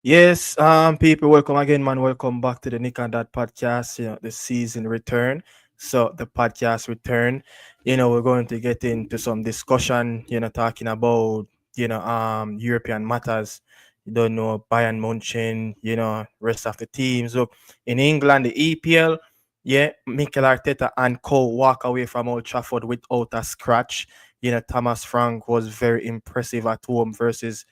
Yes, people, welcome again, man. Welcome back to the Nick and Dad podcast. The season return. So the podcast return. We're going to get into some discussion. Talking about European matters. You don't know Bayern Munchen. Rest of the teams. Look, in England, the EPL. Yeah, Mikel Arteta and co walk away from Old Trafford without a scratch. Thomas Frank was very impressive at home versus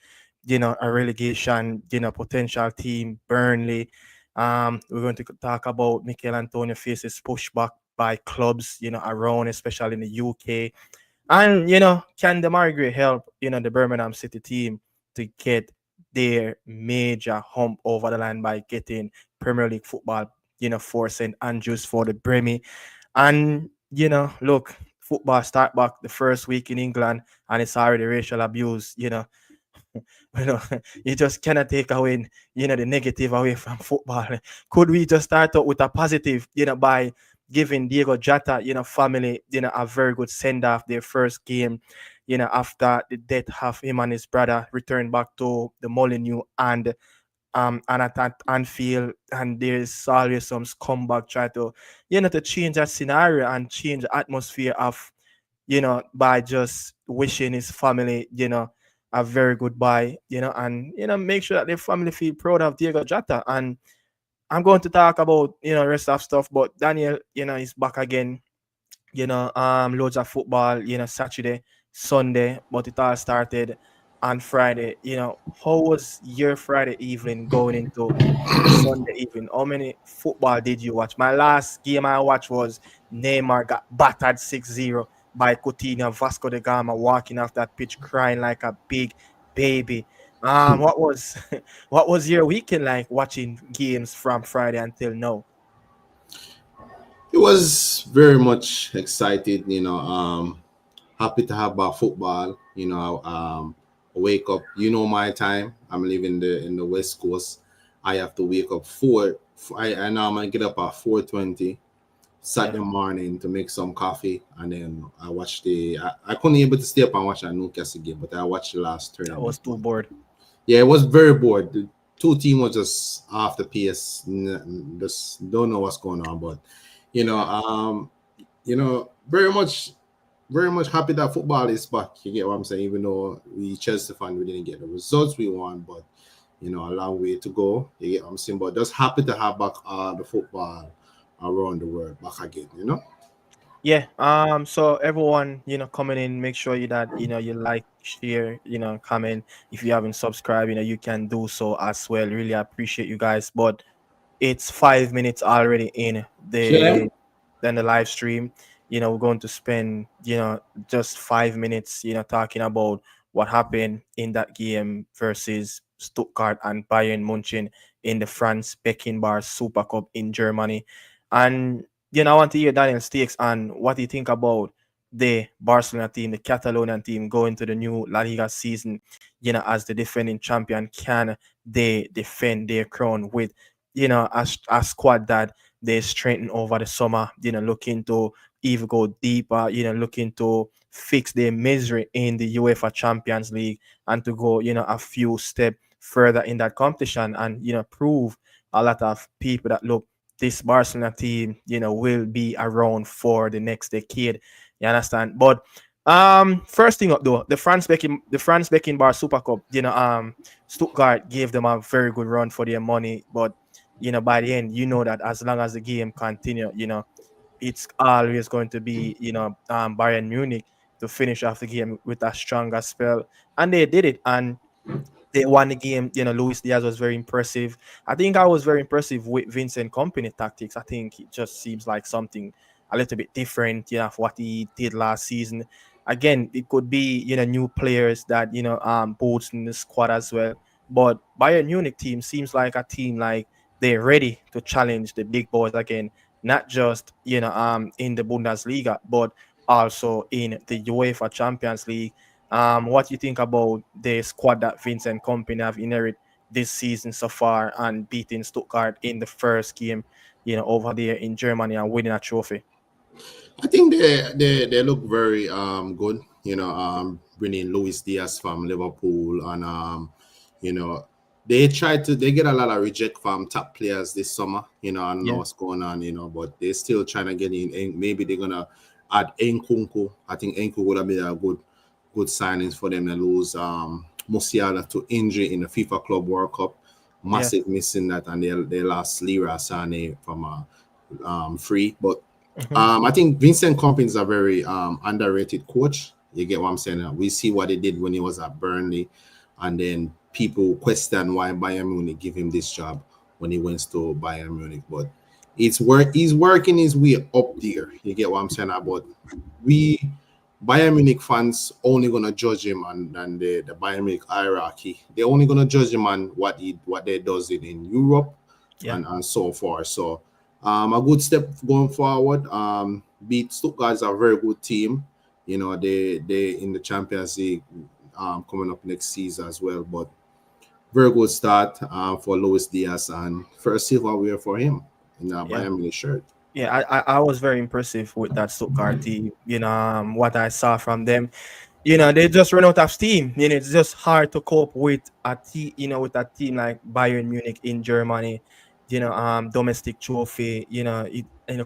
a relegation, potential team, Burnley. We're going to talk about Mikel Antonio faces pushback by clubs, around, especially in the UK. And, can the Margaret help, the Birmingham City team to get their major hump over the line by getting Premier League football, for St. Andrews for the Bremy. And, look, football start back the first week in England and it's already racial abuse, you know, you just cannot take away, the negative away from football. Could we just start out with a positive, by giving Diego Jota, family, a very good send off their first game, after the death of him and his brother returned back to the Molineux and at Anfield, and there's always some scumbag try to, to change that scenario and change the atmosphere of by just wishing his family, a very goodbye, and make sure that their family feel proud of Diego Jota. And I'm going to talk about rest of stuff, but Daniel, is back again. Loads of football, Saturday, Sunday, but it all started on Friday. How was your Friday evening going into Sunday evening? How many football did you watch? My last game I watched was Neymar got battered 6-0 by Coutinho Vasco da Gama, walking off that pitch crying like a big baby. What was what was your weekend like watching games from Friday until now? It was very much excited, happy to have about football. Wake up, my time. I'm living in the West Coast. I have to wake up I normally get up at 4:20 Yeah, Saturday morning to make some coffee, and then I watch I couldn't able to stay up and watch a Newcastle game, but I watched the last I tournament. was too bored. Yeah, it was very bored. The two team was just off the pace. Just don't know what's going on, but you know, um, very much happy that football is back. You get what I'm saying? Even though we Chelsea fan, we didn't get the results we want, but a long way to go. You get what I'm saying? But just happy to have back the football around the world back again. Yeah. So everyone, coming in, make sure you like, share, comment. If you haven't subscribed, you can do so as well. Really appreciate you guys. But it's 5 minutes already in Yeah. the live stream. We're going to spend, just 5 minutes, talking about what happened in that game versus Stuttgart and Bayern Munchen in the France Beckenbauer Super Cup in Germany. And, I want to hear Daniel Stakes on what you think about the Barcelona team, the Catalonian team going to the new La Liga season, as the defending champion. Can they defend their crown with, a squad that they strengthen over the summer, looking to even go deeper, looking to fix their misery in the UEFA Champions League and to go, a few steps further in that competition and, prove a lot of people that look, this Barcelona team, will be around for the next decade. You understand? But first thing up though, the France Beckenbauer Super Cup, Stuttgart gave them a very good run for their money, but by the end, that as long as the game continue, it's always going to be, Bayern Munich to finish off the game with a stronger spell. And they did it. And they won the game. Luis Diaz was very impressive. I think I was very impressive with Vincent Company tactics. I think it just seems like something a little bit different, of what he did last season. Again, it could be, new players that, boots in the squad as well. But Bayern Munich team seems like a team like they're ready to challenge the big boys again, not just, in the Bundesliga, but also in the UEFA Champions League. What you think about the squad that Vincent Company have inherited this season so far and beating Stuttgart in the first game, over there in Germany and winning a trophy? I think they look very good. Bringing Luis Diaz from Liverpool and you know they get a lot of reject from top players this summer. I don't know Yeah, what's going on, but they're still trying to get in. And maybe they're gonna add Nkunku. I think Nkunku would have been a good signings for them to lose Musiala to injury in the FIFA Club World Cup. yeah. Massive missing that, and they lost Lira Sane from free. But Hmm. I think Vincent Kompany is a very underrated coach. You get what I'm saying? We see what he did when he was at Burnley, and then people question why Bayern Munich give him this job when he went to Bayern Munich. But he's working his way up there. You get what I'm saying? But we Bayern Munich fans only gonna judge him on the Bayern Munich hierarchy. They're only gonna judge him on what they does it in Europe Yeah, and so far. So a good step going forward. Beat Stuttgart is a very good team. They in the Champions League coming up next season as well. But very good start for Luis Diaz and first silverware for him in a yeah. Bayern Munich shirt. Yeah, I was very impressive with that Stuttgart team. What I saw from them. They just run out of steam. It's just hard to cope with a team, with a team like Bayern Munich in Germany. Domestic trophy.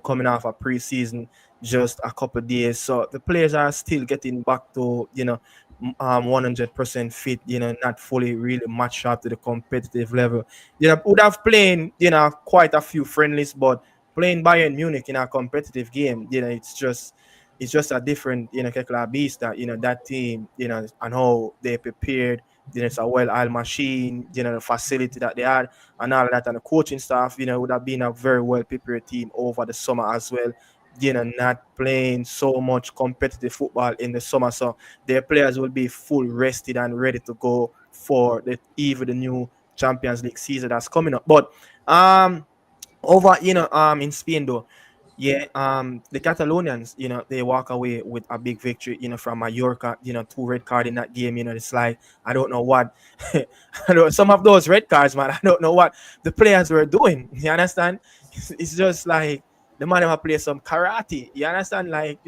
Coming off a preseason just a couple of days, so the players are still getting back to 100% fit. Not fully really matched up to the competitive level. Would have playing quite a few friendlies, but playing Bayern Munich in a competitive game, it's just a different, Kekla beast that, that team, and how they prepared. It's a well-oiled machine, the facility that they had and all of that. And the coaching staff, would have been a very well-prepared team over the summer as well. Not playing so much competitive football in the summer. So their players will be full rested and ready to go for even the new Champions League season that's coming up. But over in Spain though, yeah, the Catalonians, they walk away with a big victory, from Mallorca, two red card in that game. It's like I don't know what some of those red cards, man. I don't know what the players were doing. You understand? It's just like the man ever play some karate. You understand? Like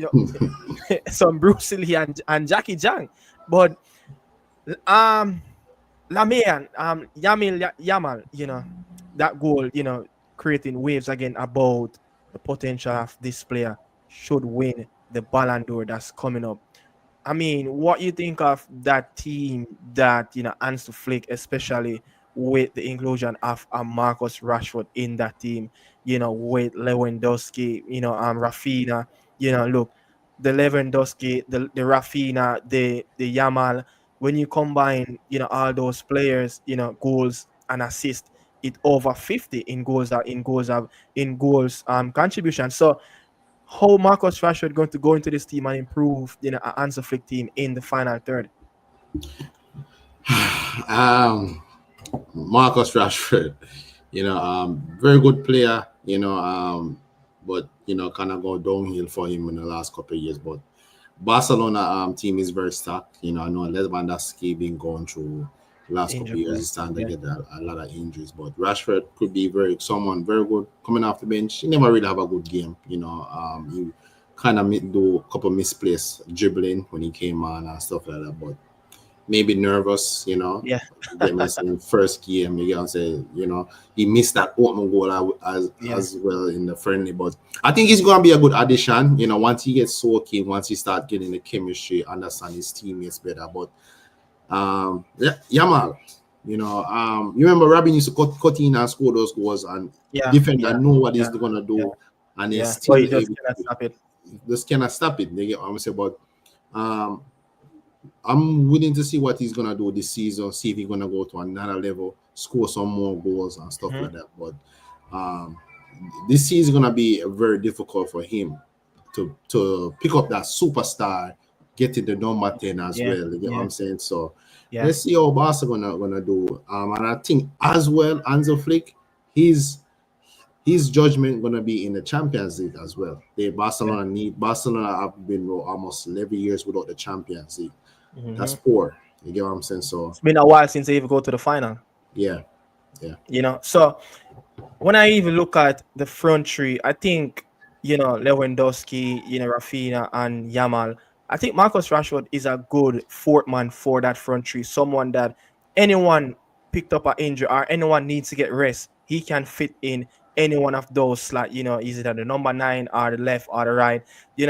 some Bruce Lee and Jackie Chan. But um Lamian, Yamal, that goal, creating waves again about the potential of this player should win the Ballon d'Or that's coming up. I mean, what you think of that team that Hansi Flick, especially with the inclusion of Marcus Rashford in that team, with Lewandowski, Rafinha, look, the Lewandowski, the Rafinha, the Yamal, when you combine, all those players, goals and assists, it over 50 in goals contribution. So how Marcus Rashford going to go into this team and improve, a Hansi Flick team in the final third? um, Marcus Rashford, very good player, but kind of go downhill for him in the last couple of years. But Barcelona team is very stacked. I know Lewandowski been going through the last couple Injury of years. prone. He's starting to Yeah. get a lot of injuries, but Rashford could be someone very good coming off the bench. He never really have a good game. He kind of do a couple misplaced dribbling when he came on and stuff like that, but maybe nervous, Yeah. Game in the first game, you can say, he missed that open goal Yeah. as well in the friendly. But I think he's gonna be a good addition, once he gets soaking, once he start getting the chemistry, understand his teammates better. But yeah, Yamal, you remember Robin used to cut in and score those goals and Yeah. defender Yeah. know what Yeah. he's gonna Yeah. do and he's Yeah. But still you just able cannot to stop it. just cannot stop it. They get what I'm saying, but um I'm willing to see what he's gonna do this season. See if he's gonna go to another level, score some more goals and stuff Mhm. like that. But um, this season is gonna be very difficult for him to pick up that superstar, getting the number 10 as Yeah. well. You get what Yeah. I'm saying? So Yeah. let's see how Barca gonna do. And I think as well, Hansi Flick, his his judgment gonna be in the Champions League as well. Yeah. Barcelona have been almost 11 years without the Champions League. That's Hmm. poor. You get what I'm saying? So It's been a while since they even go to the final. yeah, yeah. So when I even look at the front three, I think, Lewandowski, Rafinha and Yamal. I think Marcus Rashford is a good fourth man for that front three. Someone that anyone picked up an injury or anyone needs to get rest, he can fit in any one of those slots. Is it at the number 9 or the left or the right?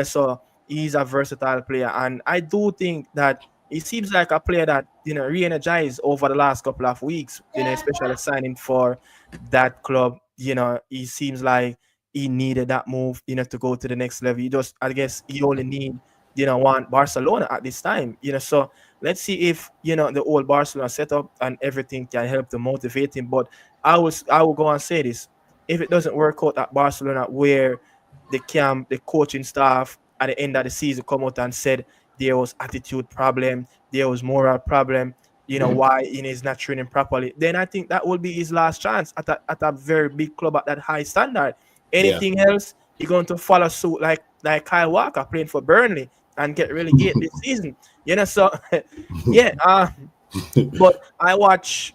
So he's a versatile player, and I do think that he seems like a player that re-energized over the last couple of weeks. Especially signing for that club. He seems like he needed that move. To go to the next level. I guess, he only need one Barcelona at this time. So let's see if the old Barcelona setup and everything can help to motivate him. But I will go and say this: if it doesn't work out at Barcelona, where the coaching staff at the end of the season come out and said there was attitude problem, there was moral problem, why he's not training properly, then I think that will be his last chance at a very big club at that high standard. Yeah. Anything else, he's going to follow suit like Kyle Walker playing for Burnley and get relegated this season. So yeah. But I watched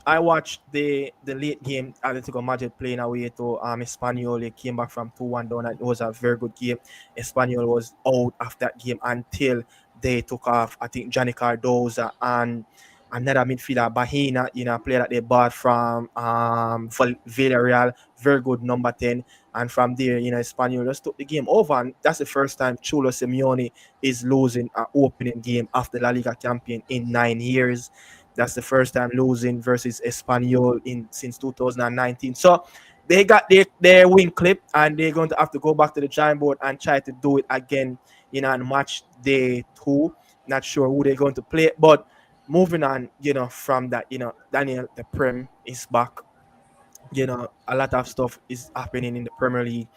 the late game. Atletico Madrid playing away to Espanyol. They came back from 2-1 down, and it was a very good game. Espanyol was out of that game until they took off, I think, Johnny Cardoza and another midfielder, Bahina, a player that they bought from Villarreal, very good number 10. And from there, Espanyol just took the game over. And that's the first time Cholo Simeone is losing an opening game after La Liga champion in 9 years. That's the first time losing versus Espanyol in since 2019. So they got their win clip, and they're going to have to go back to the drawing board and try to do it again, on match day 2. Not sure who they're going to play, but moving on, from that, Daniel, the Prem is back. A lot of stuff is happening in the Premier League.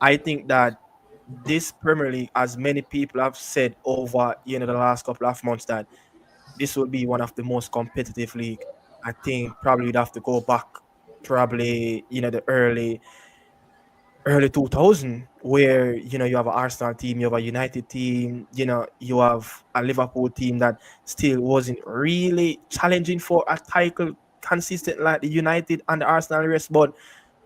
I think that this Premier League, as many people have said over, the last couple of months, that this will be one of the most competitive league. I think probably you'd have to go back, probably, the early 2000, where you have an Arsenal team, you have a United team, you have a Liverpool team that still wasn't really challenging for a title consistent like the United and the Arsenal race. But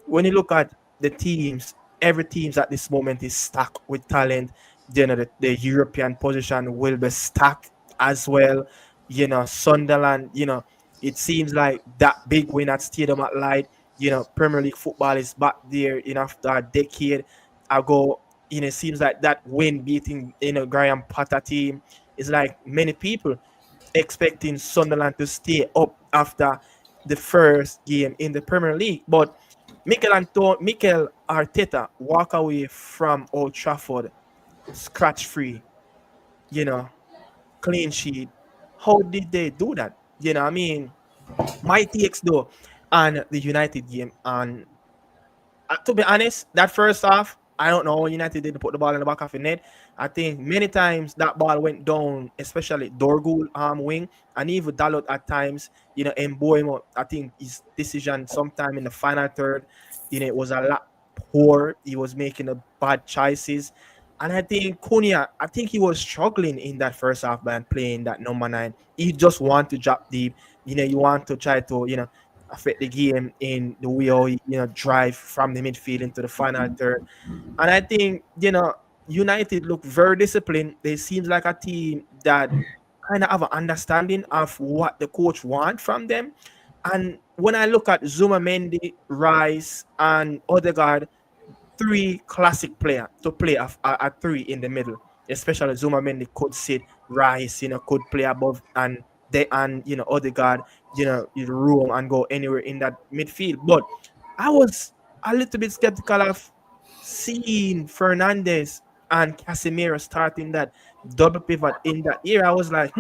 when you look at the teams, every teams at this moment is stacked with talent. The European position will be stacked as well. Sunderland, it seems like that big win at Stadium at Light, Premier League football is back there, after a decade ago. It seems like that win beating, Graham Potter team is like many people expecting Sunderland to stay up after the first game in the Premier League. But Mikel Arteta walk away from Old Trafford scratch free, you know, clean sheet. How did they do that? I mean, my takes though on the United game, and to be honest, that first half, I don't know. United didn't put the ball in the back of the net. I think many times that ball went down, especially Dorgul wing, and even Dalot at times. Mboimo, I think his decision sometime in the final third, it was a lot poor. He was making a bad choices. And I think Cunha, I think he was struggling in that first half by playing that number 9. He just want to drop deep. You want to try to, affect the game in the way how he, drive from the midfield into the final third. And I think, United look very disciplined. They seems like a team that kind of have an understanding of what the coach want from them. And when I look at Zuma Mendy, Rice, and Odegaard, 3 classic player to play a 3 in the middle. Especially Zuma Mendy could sit, Rice, could play above, and Odegaard, room and go anywhere in that midfield. But I was a little bit skeptical of seeing Fernandez and Casemiro starting that double pivot in that era. I was like,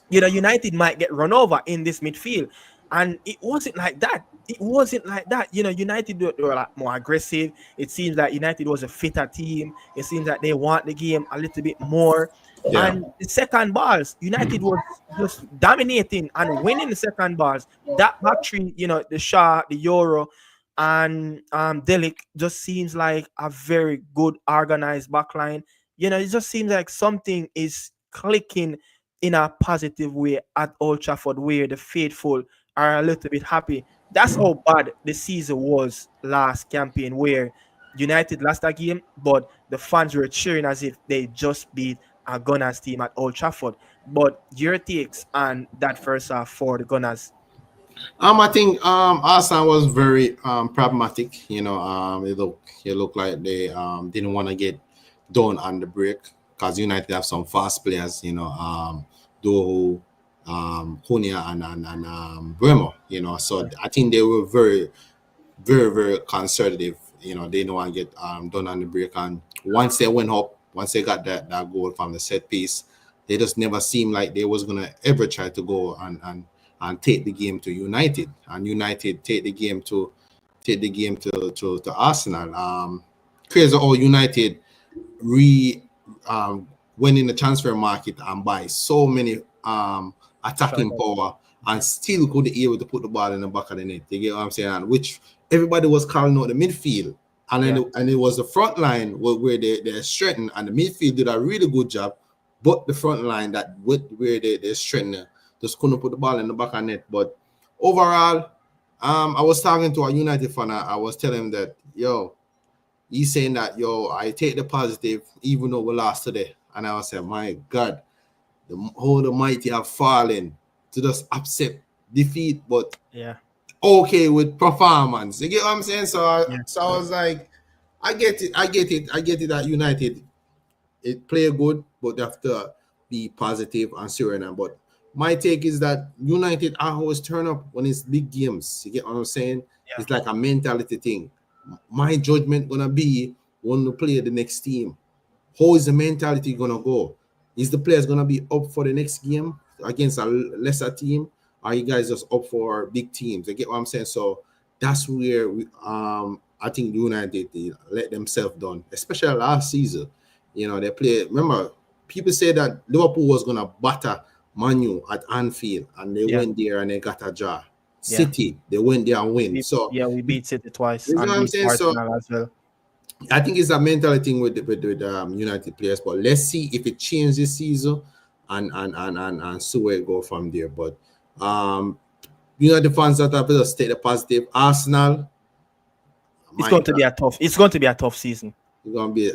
United might get run over in this midfield. And it wasn't like that. It wasn't like that. United were a lot more aggressive. It seems like United was a fitter team. It seems like they want the game a little bit more. Yeah. And the second balls, United was just dominating and winning the second balls. That back three, the Shaw, the Euro, and Delic just seems like a very good organized backline. It just seems like something is clicking in a positive way at Old Trafford, where the faithful are a little bit happy. That's how bad the season was last campaign, where United lost that game, but the fans were cheering as if they just beat a Gunners team at Old Trafford. But your takes on that first half for the Gunners? I think Arsenal was very pragmatic. It looked like they didn't want to get done on the break because United have some fast players. Dohu, Cunha, and Bremer. So Yeah, I think they were very, very, very conservative. They didn't want to get done on the break. And once they went up, once they got that goal from the set piece, they just never seemed like they was gonna ever try to go and take the game to United, and United take the game to Arsenal. Crazy how United re went in the transfer market and buy so many attacking strikers. power and Yeah, still couldn't able to put the ball in the back of the net. You get what I'm saying? And which everybody was calling out the midfield. And then yeah, it was the front line where they strengthened, and the midfield did a really good job. But the front line that where they strengthened just couldn't put the ball in the back of the net. But overall, I was talking to a United fan. I was telling him that, yo, he's saying that, yo, I take the positive even though we lost today. And I was saying, my God, how the mighty have fallen to just accept defeat, but yeah, okay with performance. You get what I'm saying? yeah. So I was like, I get it that United it play good, but they have to be positive and serene. But my take is that United always turn up when it's big games. You get what I'm saying? Yeah. It's like a mentality thing. My judgment gonna be when we play the next team. How is the mentality gonna go? Is the players gonna be up for the next game against a lesser team? Are you guys just up for big teams? You get what I'm saying? So that's where I think United they let themselves down, especially last season. They play. Remember, people say that Liverpool was gonna batter Manu at Anfield, and they Yeah, went there and they got a draw. yeah. City, they went there and win. So Yeah, we beat City twice you know and what I'm beat saying? So Arsenal as well. I think it's a mental thing with United players, but let's see if it changes this season and see where it go from there. But um, United fans that have to stay the positive. Arsenal, It's my going to God, be a tough. It's going to be a tough season. it's gonna be.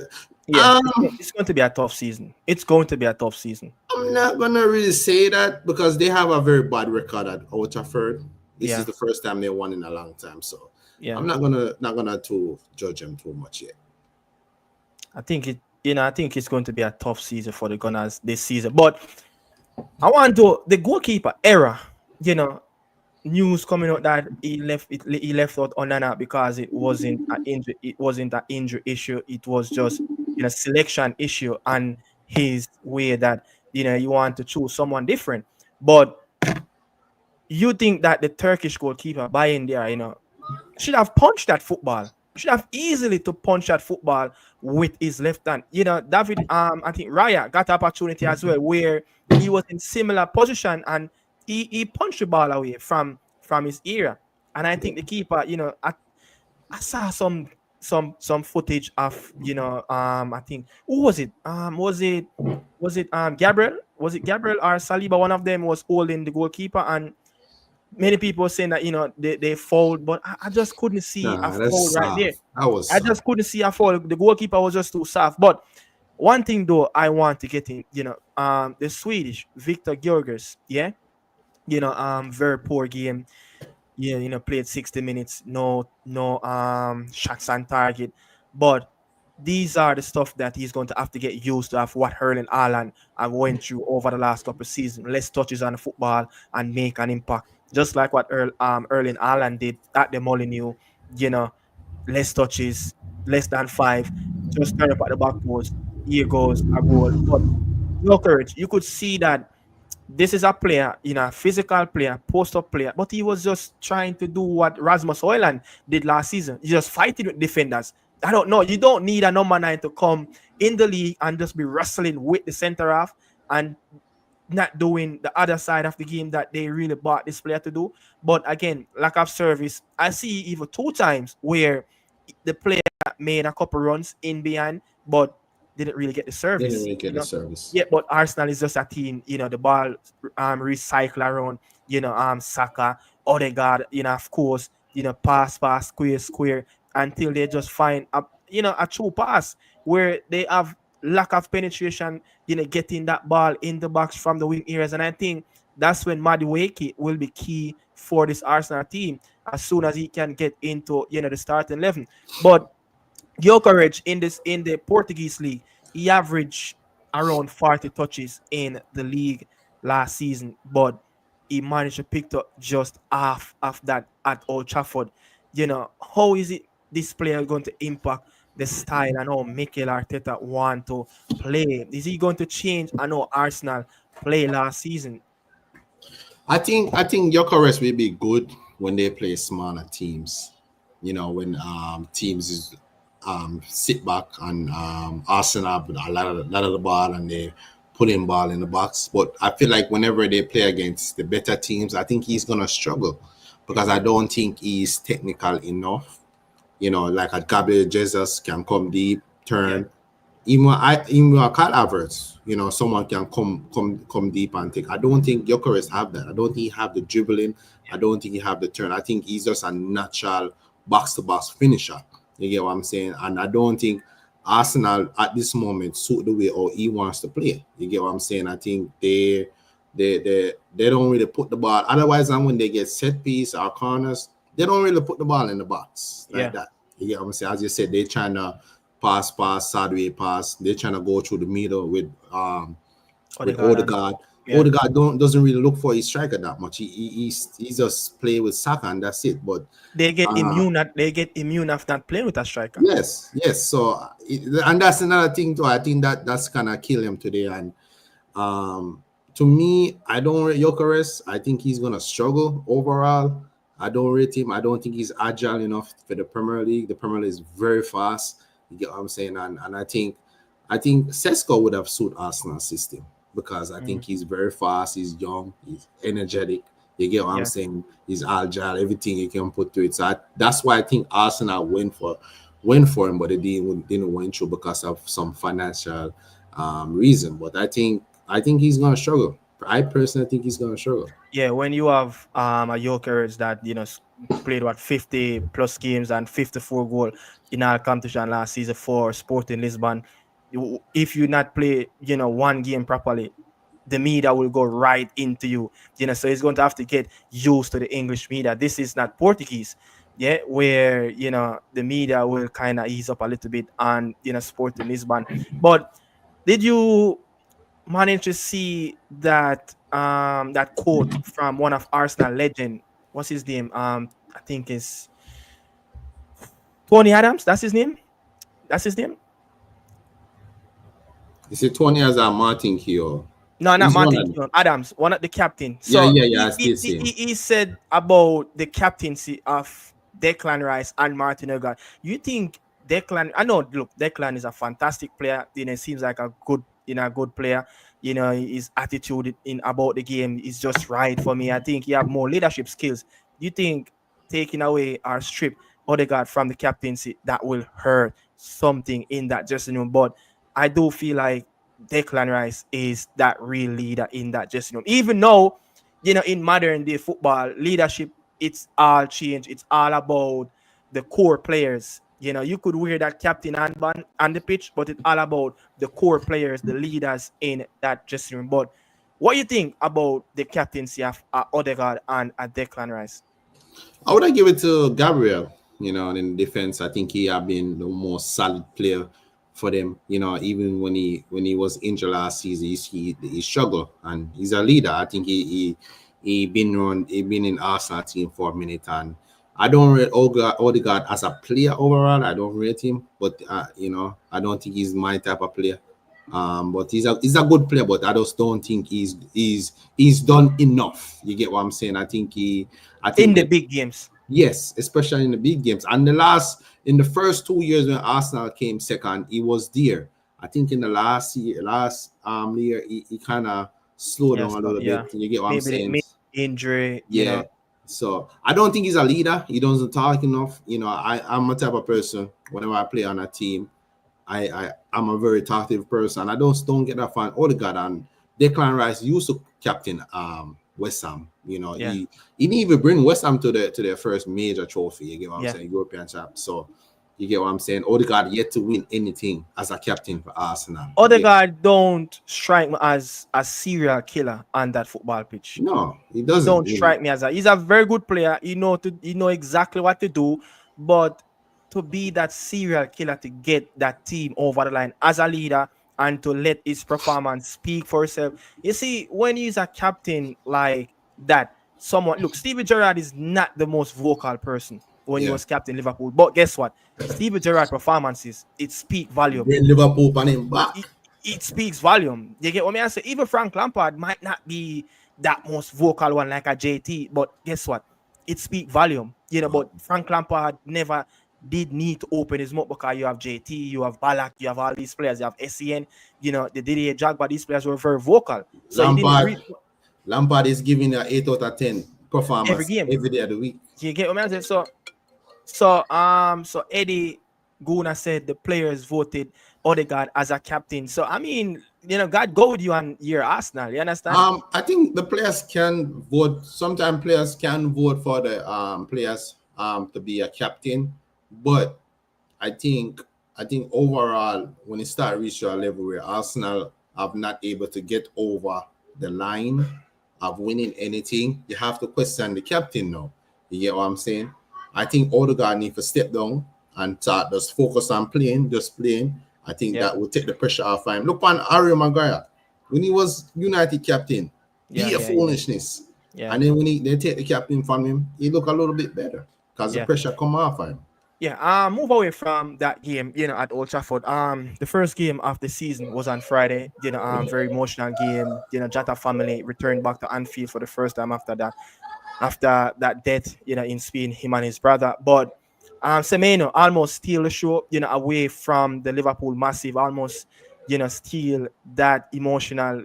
Yeah, Um, it's going to be a tough season. It's going to be a tough season. I'm not gonna really say that because they have a very bad record at Old Trafford. This is Yeah, the first time they won in a long time, so yeah. I'm not gonna to judge them too much yet. I think it. I think it's going to be a tough season for the Gunners this season. But I want to the goalkeeper era. You know, news coming out that he left out Onana because it wasn't an injury. It wasn't an injury issue. It was just selection issue and his way that you want to choose someone different. But you think that the Turkish goalkeeper by in there, should have punched that football. Should have easily to punch that football with his left hand. David, I think Raya got opportunity as well where he was in similar position and he punched the ball away from his ear. And I think the keeper, I saw some footage of, I think who was it? Was it Gabriel? Was it Gabriel or Saliba? One of them was holding the goalkeeper and many people were saying that they fouled, but I just couldn't see a Nah, that's foul right there. soft. That was I soft. just couldn't see a foul. The goalkeeper was just too soft. But one thing though, I want to get in, the Swedish Victor Gjörgers, yeah, very poor game. Yeah, played 60 minutes, no shots on target. But these are the stuff that he's going to have to get used to of what Erling Haaland have went through over the last couple of seasons. Less touches on the football and make an impact. Just like what Erling Haaland did at the Molineux, you know, less touches, less than five, just turn up at the back post. Here goes a goal. But no courage. You could see that this is a player, a physical player, post-up player, but he was just trying to do what Rasmus Højlund did last season. He just fighting with defenders. I don't know. You don't need a number 9 to come in the league and just be wrestling with the center half and not doing the other side of the game that they really bought this player to do. But again, lack of service. I see even 2 times where the player made a couple runs in behind, but didn't really get the Didn't service. really get the service. Yeah, but Arsenal is just a team, the ball recycle around, Saka, Odegaard, of course, pass, square, until they just find a true pass where they have lack of penetration, getting that ball in the box from the wing areas. And I think that's when Madueke will be key for this Arsenal team as soon as he can get into the starting 11. But Gyökeres in the Portuguese league, he averaged around 40 touches in the league last season, but he managed to pick up just half of that at Old Trafford. How is it this player going to impact the style and how Mikel Arteta want to play? Is he going to change? I know Arsenal play last season. I think Gyökeres will be good when they play smaller teams. When teams is sit back and Arsenal have a lot of the ball and they put in ball in the box. But I feel like whenever they play against the better teams, I think he's gonna struggle because I don't think he's technical enough. Like a Gabriel Jesus can come deep, Yeah, turn. Even Kyle Havertz, someone can come deep and take. I don't think Gyökeres have that. I don't think he have the dribbling. I don't think he have the turn. I think he's just a natural box to box finisher. You get what I'm saying? And I don't think Arsenal at this moment suit the way or he wants to play. You get what I'm saying? I think they don't really put the ball. Otherwise, and when they get set piece or corners, they don't really put the ball in the box like yeah. that. You get what I'm saying? As you said, they trying to pass, sideways pass. They're trying to go through the middle with Odegaard and Odegaard. yeah. Odegaard doesn't really look for his striker that much. He just play with Saka and that's it. But uh, They get immune after not playing with a striker. yes. So and that's another thing too. I think that's gonna kill him today. And to me, I don't rate Gyökeres. I think he's gonna struggle overall. I don't rate him. I don't think he's agile enough for the Premier League. The Premier League is very fast. You get what I'm saying? And I think Sesko would have suited Arsenal system because I think Mhm. he's very fast, he's young, he's energetic. You get what I'm Yeah. saying? He's agile, everything you can put to it. So that's why I think Arsenal went for him, but they didn't win through because of some financial reason. But I think he's gonna struggle. I personally think he's gonna struggle. Yeah, when you have a Jokeris that played what 50 plus games and 54 goal in our competition last season for Sporting Lisbon, if you not play one game properly, the media will go right into you. So he's going to have to get used to the English media. This is not Portuguese, yeah, where the media will kind of ease up a little bit on Sporting Lisbon. But did you managed to see that quote from one of Arsenal legend. What's his name? I think it's Tony Adams. That's his name. That's his name. You see 20 years at Martin Keogh. No, not He's one Martin of them. Keown, Adams, one of the captain. Yeah, So yeah, yeah. he I he, still he, see him. he he said about the captaincy of Declan Rice and Martin Odegaard. You think Declan? I know. Look, Declan is a fantastic player. Seems like a good player. His attitude in about the game is just right for me. I think he have more leadership skills. Do you think taking away or strip Odegaard from the captaincy that will hurt something in that dressing room? But I do feel like Declan Rice is that real leader in that dressing room. Even though, in modern day football, leadership, it's all change. It's all about the core players. You could wear that captain armband on the pitch, but it's all about the core players, the leaders in that dressing room. But what you think about the captaincy of Odegaard and Declan Rice? I would give it to Gabriel. In defense, I think he have been the most solid player for them. Even when he was injured last season, he struggled, and he's a leader. I think he been in Arsenal team for a minute, and I don't rate Odegaard as a player overall. I don't rate him, but I don't think he's my type of player. But he's a good player, but I just don't think he's done enough. You get what I'm saying? I In think the that. big games. Yes, especially in the big games. And in the first 2 years when Arsenal came second, he was there. I think in the last year, he kind of slowed down Yes, a little yeah. bit. You get what I'm Maybe saying? injury, Yeah. So I don't think he's a leader. He doesn't talk enough. I'm a type of person. Whenever I play on a team, I'm a very talkative person. I don't get that fan. Odegaard and Declan Rice used to captain West Ham. yeah, He didn't even bring West Ham to their first major trophy. You get what I'm yeah. saying? European champ. So You get what I'm saying? Odegaard yet to win anything as a captain for Arsenal. You get Odegaard don't strike me as a serial killer on that football pitch. no, he He doesn't. don't You know, strike me as a. He's a very good player. He know exactly what to do, but to be that serial killer to get that team over the line as a leader and to let his performance speak for itself. You see, when he's a captain like that, someone look, Stevie Gerrard is not the most vocal person when he yeah. was captain Liverpool. But guess what? Stevie Gerrard performances, it speak volume. Bring Liverpool on him back. It speaks volume. You get what I say? Even Frank Lampard might not be that most vocal one like a JT, but guess what? It speaks volume. But Frank Lampard never did need to open his mouth because you have JT, you have Balak, you have all these players, you have SEN, the Didier Drogba, these players were very vocal. So he didn't Lampard, read Lampard is giving an 8 out of 10 every performance game. every day of the week. You get what I saying? So Eddie Guna said the players voted Odegaard as a captain. So I mean, God go with you on your Arsenal. You understand? I think the players can vote. Sometimes players can vote for the players to be a captain, but I think overall when it start reach a level where Arsenal are not able to get over the line of winning anything, you have to question the captain now. You get what I'm saying? I think Odegaard need to step down and start just focus on playing, just playing. I think Yeah, that will take the pressure off him. Look on Harry Maguire when he was United captain, yeah, be a yeah, yeah, foolishness. yeah, And then when they take the captain from him, he look a little bit better because the yeah. pressure come off him. Yeah, move away from that game, at Old Trafford. The first game of the season was on Friday. Very emotional game. Jata family returned back to Anfield for the first time after that death, in Spain, him and his brother. But Semenyo almost steal the show, away from the Liverpool massive, almost, steal that emotional,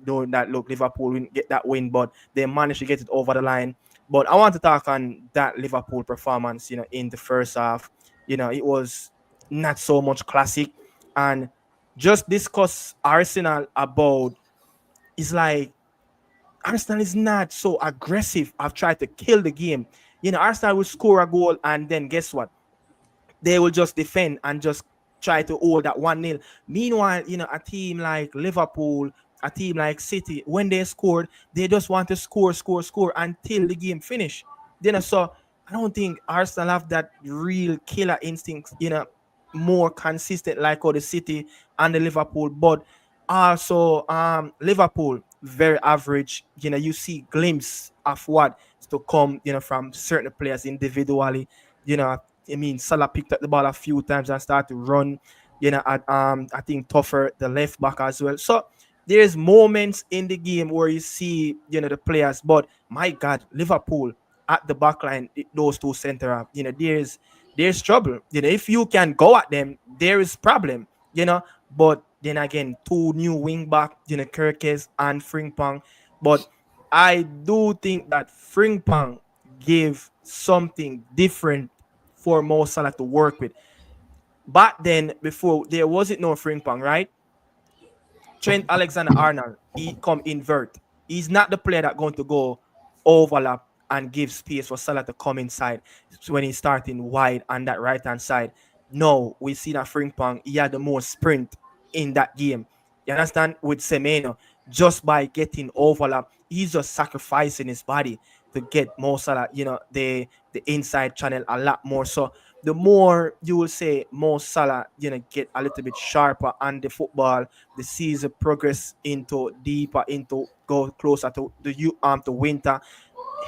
doing that look, Liverpool get that win, but they managed to get it over the line. But I want to talk on that Liverpool performance, in the first half. It was not so much classic. And just discuss Arsenal about, it's like Arsenal is not so aggressive. I've tried to kill the game. Arsenal will score a goal and then guess what? They will just defend and just try to hold that 1-0. Meanwhile, a team like Liverpool, a team like City, when they scored, they just want to score, score, score until the game finish. So I don't think Arsenal have that real killer instinct, more consistent like how the City and the Liverpool. But also Liverpool, very average. You see glimpse of what is to come, from certain players individually. I mean, Salah picked up the ball a few times and started to run. I think tougher the left back as well. So there's moments in the game where you see, the players, but my God, Liverpool at the back line, those two center up, there's trouble. If you can go at them, there is problem. But then again, two new wing back, Kirkes and Frimpong. But I do think that Frimpong gave something different for Mo Salah to work with. Back then, before there wasn't no Frimpong, right? Trent Alexander-Arnold, he come invert. He's not the player that going to go overlap and give space for Salah to come inside when he's starting wide on that right hand side. No, we see that Frimpong, he had the most sprint in that game. You understand? With Semenyo, just by getting overlap, he's just sacrificing his body to get Mo Salah, the inside channel a lot more. So the more you will say Mo Salah, get a little bit sharper on the football, the season progress into deeper, into go closer to to winter,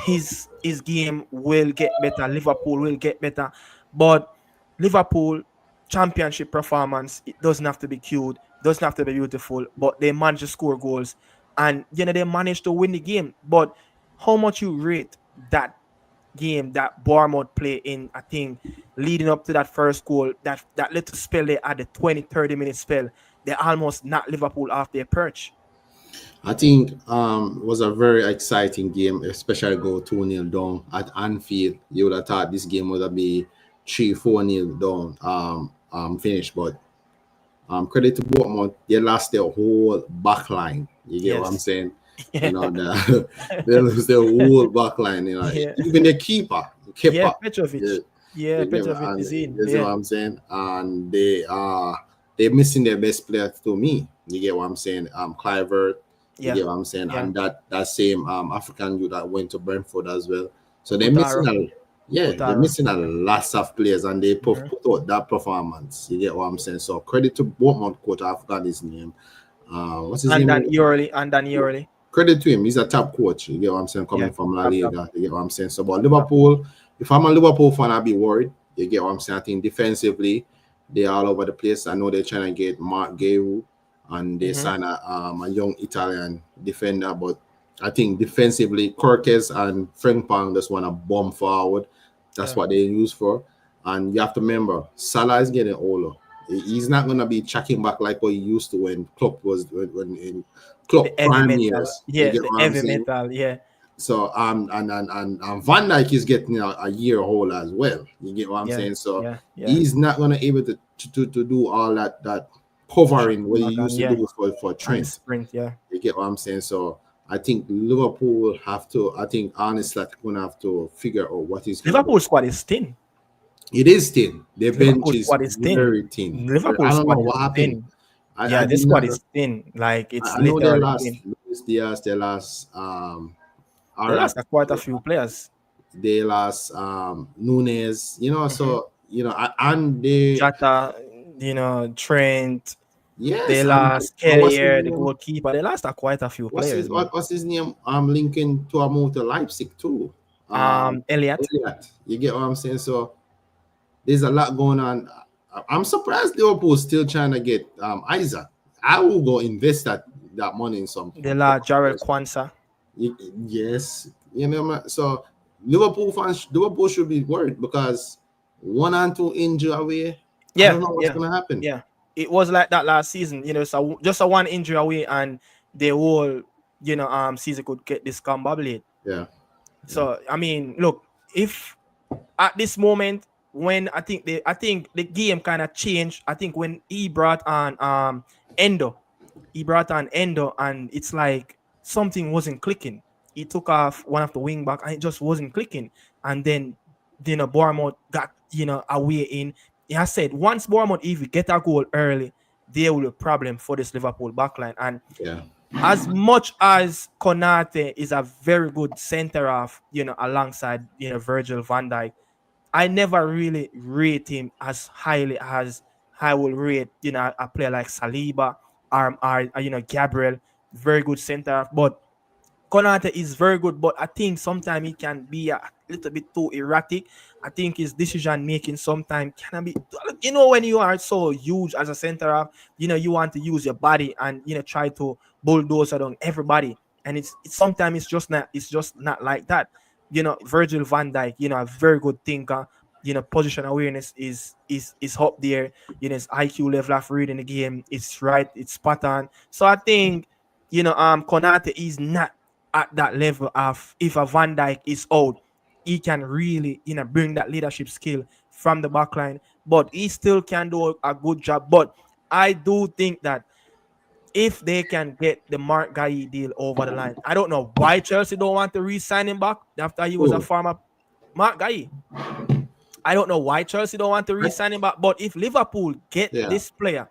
his game will get better. Liverpool will get better. But Liverpool championship performance, it doesn't have to be cute, doesn't have to be beautiful, but they manage to score goals and they managed to win the game. But how much you rate that game that Bournemouth play in, I think, leading up to that first goal, that little spell they had, the 20-30 minute spell, they almost knocked Liverpool off their perch. I think it was a very exciting game, especially go 2-0 down at Anfield. You would have thought this game would have been 3-4-0 down finish, but credit to Bournemouth, they lost their whole back line. You get what I'm Yes. saying? Yeah. They lose their whole back line. Yeah. Even the keeper, Yeah, keeper, Petrovic. Yeah, You get me? Petrovic And is in. you see Yeah, what I'm saying? And they're missing their best player to me. You get what I'm saying? Clivert. You yeah, get what I'm saying? yeah. And that same African youth that went to Brentford as well. So they're missing Utara, a yeah, they're Utara. missing a lot of players, and they Mhm. put out that performance. You get what I'm saying? So credit to Bournemouth coach. I forgot his name. What's his And name? then Early, and then Early. Credit to him. He's a top coach. You get what I'm saying? Yeah, Coming from La tap tap Liga. You get what I'm saying? So, but tap tap. Liverpool, if I'm a Liverpool fan, I'd be worried. You get what I'm saying? I think defensively, they're all over the place. I know they're trying to get Mark Guehi, and they Mm-hmm. sign a young Italian defender. But I think defensively, Cortez and Frimpong just want to bomb forward. That's Yeah, what they use for. And you have to remember, Salah is getting older. He's not going to be tracking back like what he used to when Klopp was when in the Klopp heavy prime metal. years. You Yeah, get the what I'm heavy saying? metal. Yeah, So and Van Dijk is getting a year old as well. You get what I'm yeah, saying? So yeah, yeah. he's not gonna able to do all that covering what he Back on, used to yeah, do for and Trent. sprint. Yeah. You get what I'm saying? So I think Liverpool will have to. I think honestly, gonna have to figure out what is gonna go. Liverpool squad is thin. It is thin. Their bench Liverpool is squad is thin. very thin. Liverpool I don't know squad is what happened. thin. I Yeah, this did squad not. is thin. Like it's I know they literally lost thin. Luis Diaz. They lost They RF. lost quite a few players. They lost Nunes, Hmm. so and they Jata, Trent. They yes, lost and what's his Kelly, the name? goalkeeper. They lost quite a few players, man. What's his name? I'm linking to a move to Leipzig too. Elliot. Elliot. You get what I'm saying? So there's a lot going on. I'm surprised Liverpool still trying to get Isaac. I will go invest that money in some They lost Jarrell players. Kwanzaa. Yes, you know. So Liverpool should be worried because one and two injury away. I Yeah, don't know what's yeah, gonna happen. yeah. It was like that last season. So just a one injury away, and the whole season could get discombobulated. Yeah, yeah, So I mean, look, if at this moment when I think the game kind of changed. I think when Endo, he brought on Endo, and it's like something wasn't clicking. He took off one of the wing back, and it just wasn't clicking. And then Bournemouth got away in. I said once Bournemouth even get a goal early, there will be a problem for this Liverpool backline. And yeah. as much as Konate is a very good center half, alongside Virgil van Dijk, I never really rate him as highly as I will rate a player like Saliba or Gabriel, very good center half. But Konate is very good, but I think sometimes he can be a little bit too erratic. I think his decision making sometimes can be, when you are so huge as a center half, you want to use your body and try to bulldoze around everybody, and it's sometimes it's just not like that. Virgil van Dijk, a very good thinker. Position awareness is up there. His IQ level of reading the game, it's right, it's spot on. So I think Konate is not at that level of, if a Van Dyke is out, he can really, bring that leadership skill from the back line. But he still can do a good job. But I do think that if they can get the Mark Guy deal over the line, I don't know why Chelsea don't want to re-sign him back after he was a Oh, former Mark Guy. I don't know why Chelsea don't want to re-sign him back. But if Liverpool get yeah. this player,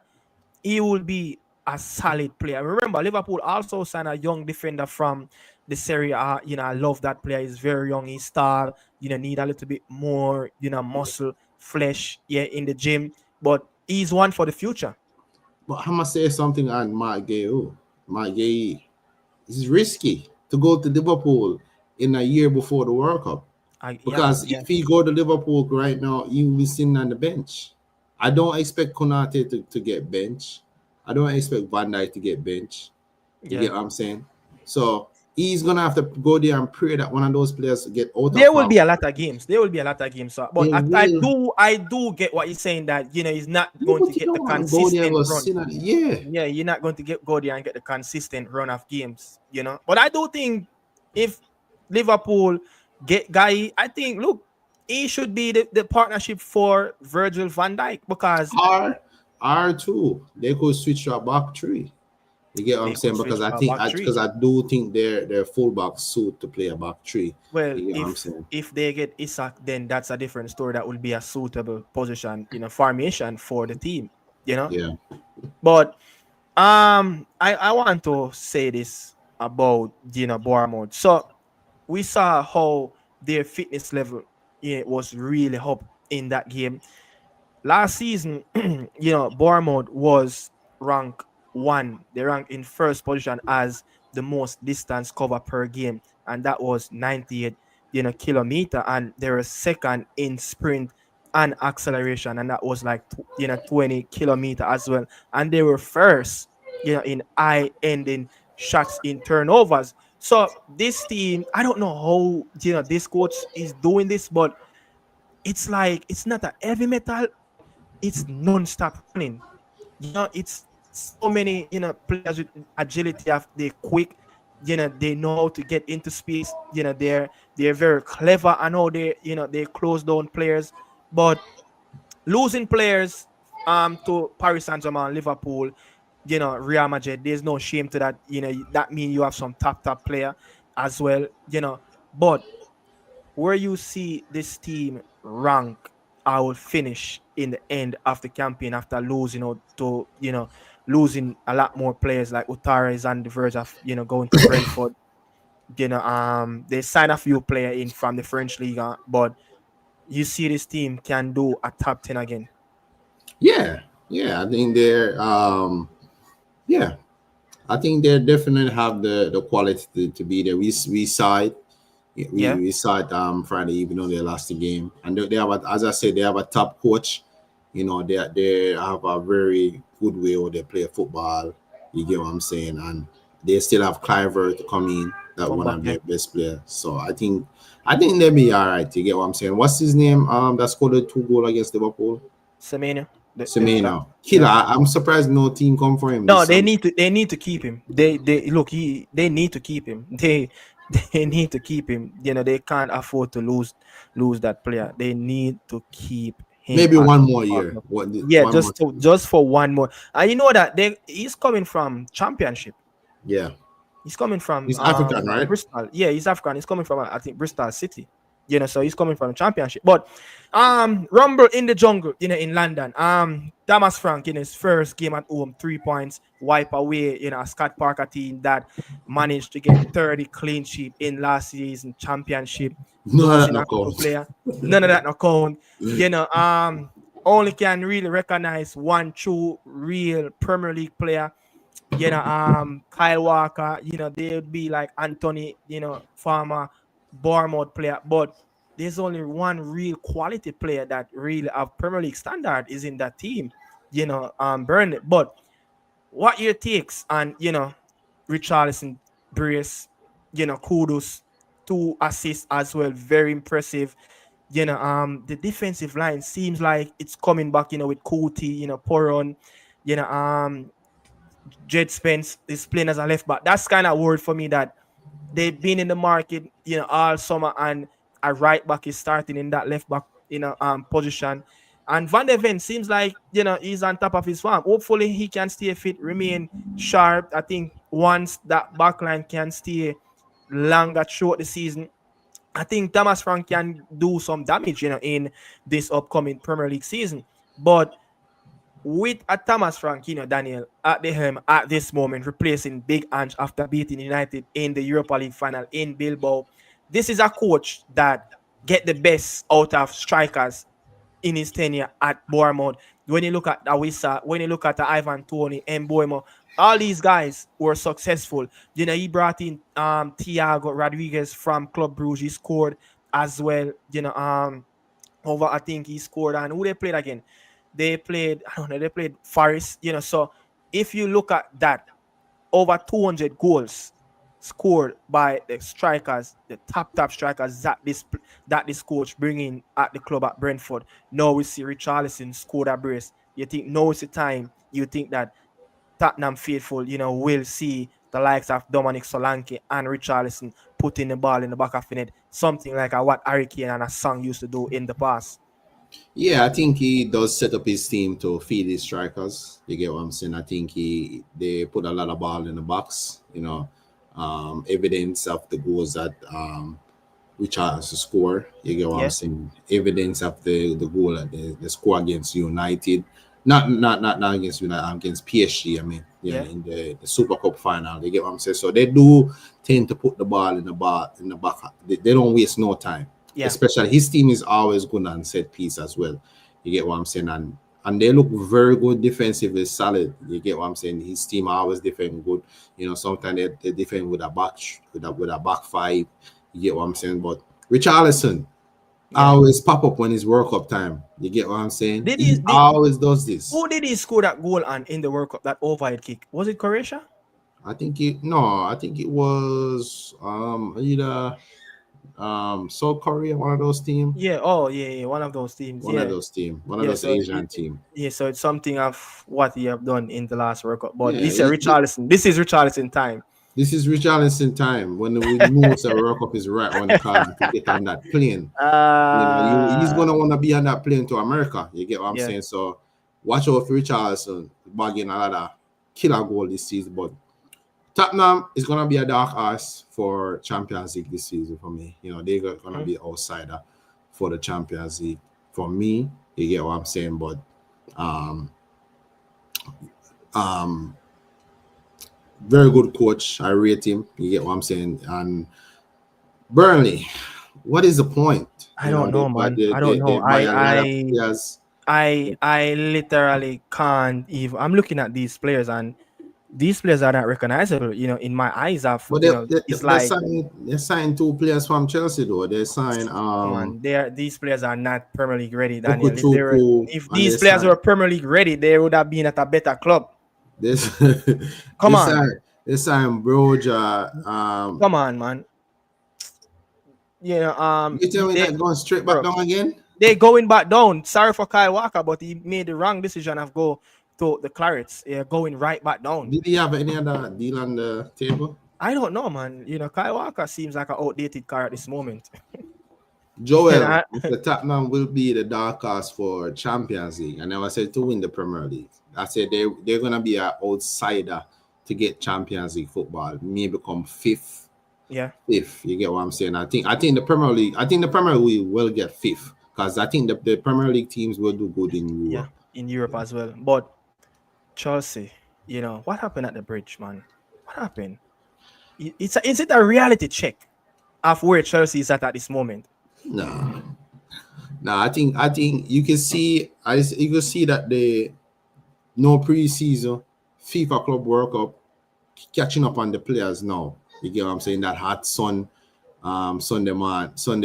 he will be a solid player. Remember, Liverpool also signed a young defender from the Serie A. I love that player. He's very young. He's tall. Need a little bit more, muscle, flesh, in the gym. But he's one for the future. But I'm gonna say something on Mark Gay. Oh, Mark Gay. It's risky to go to Liverpool in a year before the World Cup Yeah, because yeah, if he go to Liverpool right now, he will be sitting on the bench. I don't expect Konate to get bench. I don't expect Van Dijk to get bench. You yeah. get what I'm saying? So he's gonna have to go there and pray that one of those players get out of There will form. be a lot of games. There will be a lot of games. So, but They I will. do get what you're saying, that he's not going to But you get the don't want to go there and consistent go run. sit on it. Yeah. Yeah, you're not going to go there and get the consistent run of games. But I do think if Liverpool get Guy, I think, look, he should be the partnership for Virgil van Dijk, because R R2. They could switch to a back three. You get what They I'm could saying? Because switch I to a think back because three. I do think their fullback suit to play a back three. Well, You get what I'm saying? if they get Isak, then that's a different story. That will be a suitable position, formation for the team. You know, Yeah. but I want to say this about Bournemouth. So we saw how their fitness level, was really up in that game last season. Bournemouth was ranked one. They ranked in first position as the most distance cover per game, and that was 98, kilometer. And they were second in sprint and acceleration, and that was like 20 kilometer as well. And they were first, in eye ending shots in turnovers. So this team, I don't know how this coach is doing this, but it's like it's not a heavy metal, but it's non-stop running. It's so many, players with agility, they quick, they know how to get into space, they're very clever. I know they close down players, but losing players to Paris Saint-Germain, Liverpool, Real Madrid, there's no shame to that. That means you have some top player as well, but where you see this team rank, I will finish in the end of the campaign after losing to losing a lot more players like Utara is on the verge of going to Brentford. They sign a few players in from the French league, but you see this team can do a top 10 again. Yeah. Yeah. I think they're yeah. I think they definitely have the quality to be there. We saw it. Yeah, We saw it Friday, even though they lost the game. And they have as I said, they have a top coach. They have a very good way where they play football. You get what I'm saying? And they still have Cliver to come in, that come one back. of Yeah, their best players. So I think they'll be all right. You get what I'm saying? What's his name? That scored the 2 goal against Liverpool. Semenya, that Semeno. Killer. yeah. I'm surprised no team come for him No, this they summer. need to they need to keep him. They look they need to keep him. They need to keep him. They can't afford to lose that player. They need to keep him Maybe at one more Football year. Club. What? Yeah, One more just season. just for one more. And you know that he's coming from championship. Yeah. He's coming from He's African, right? Bristol. Yeah, he's African. He's coming from I think Bristol City. So he's coming from the championship. But Rumble in the jungle, in London. Thomas Frank in his first game at home, 3 points, wipe away, a Scott Parker team that managed to get 30 clean sheet in last season championship, No, that losing no a couple count. player. None of that no count. Only can really recognize one true real Premier League player, Kyle Walker, they would be like Anthony, former Bournemouth player. But there's only one real quality player that really have Premier League standard is in that team, Burnley. But what your takes on, Richarlison brace, kudos, 2 assists as well, very impressive. The defensive line seems like it's coming back, with Kuti, Poron, you know, um, Jed Spence is playing as a left back. That's kind of word for me that they've been in the market, all summer, and a right back is starting in that left back, position. And Van der Ven seems like he's on top of his form. Hopefully he can stay fit, remain sharp. I think once that backline can stay longer throughout the season, I think Thomas Frank can do some damage, in this upcoming Premier League season. But with a Thomas Frank, Daniel, at the helm at this moment, replacing Big Ange after beating United in the Europa League final in Bilbao. This is a coach that get the best out of strikers in his tenure at Bournemouth. When you look at Awisa, when you look at Ivan Tony, Mboimo, all these guys were successful. He brought in Thiago Rodriguez from Club Brugge. He scored as well. Over I think he scored, and who they played again? They played, I don't know, they played Forest, so if you look at that, over 200 goals scored by the strikers, the top strikers that this coach bringing at the club at Brentford. Now we see Richarlison scored a brace. You think now is the time you think that Tottenham faithful, will see the likes of Dominic Solanke and Richarlison putting the ball in the back of the net, something like what Harry Kane and a Song used to do in the past. Yeah, I think he does set up his team to feed his strikers. You get what I'm saying? I think they put a lot of ball in the box. Evidence of the goals that Richards score. You get what I'm Yeah, saying? Evidence of the goal that the score against United. Not against United, against PSG. I mean, yeah, yeah, in the Super Cup final. You get what I'm saying? So they do tend to put the ball in the back. They don't waste no time. yeah, Especially his team is always good on set piece as well. You get what I'm saying? And they look very good defensively solid. You get what I'm saying? His team always defend good. Sometimes they defend with a back five. You get what I'm saying? But Richarlison yeah. always pop up when it's World Cup time. You get what I'm saying? Did he? He always does this. Who did he score that goal on in the World Cup? That overhead kick, was it Croatia? I think it was either South Korea, one of those team, Yeah. Oh, yeah, yeah. One of those teams. Yeah. one of Yeah. those So Asian team. yeah. So it's something of what he have done in the last World Cup. But Yeah, this is Richarlison. This is Richarlison time. this is Richarlison time when we know the World Cup is right on the corner to get on that plane. He's uh gonna want to be on that plane to America. You get what I'm yeah. saying? So watch out for Richarlison bagging another killer goal this season. But Tottenham is gonna be a dark horse for Champions League this season for me. They're gonna Mhm. be outsider for the Champions League for me. You get what I'm saying? But um um very good coach. I rate him. You get what I'm saying? And Burnley, what is the point? I don't know, man. I don't They know. buy a lot of players. I literally can't even. I'm looking at these players, and these players are not recognizable. In my eyes, of But it's like, they signed two players from Chelsea though. They signed come on, these players are not Premier League ready, Daniel. Okuchuku If and these players were Premier League ready, they would have been at a better club. they, Come on, they signed Broja. come on, man. You tell me They, that going straight back bro, down again? they going back down. Sorry for Kyle Walker, but he made the wrong decision of go to the Clarets. Yeah, going right back down. Did he have any other deal on the table? I don't know, man. Kyle Walker seems like an outdated car at this moment. you Joel, know, the Tottenham will be the dark horse for Champions League. I never said to win the Premier League. I said they're gonna be an outsider to get Champions League football. Maybe become fifth. yeah, Fifth. You get what I'm saying? I think the Premier League. I think the Premier League will get fifth because I think the Premier League teams will do good in yeah, Europe. in Europe as well. But Chelsea, what happened at the bridge, man? What happened? Is it a reality check of where Chelsea is at this moment? No, no. I think you can see. You can see that the no preseason FIFA Club World Cup catching up on the players now. You get what I'm saying? That hot Sunday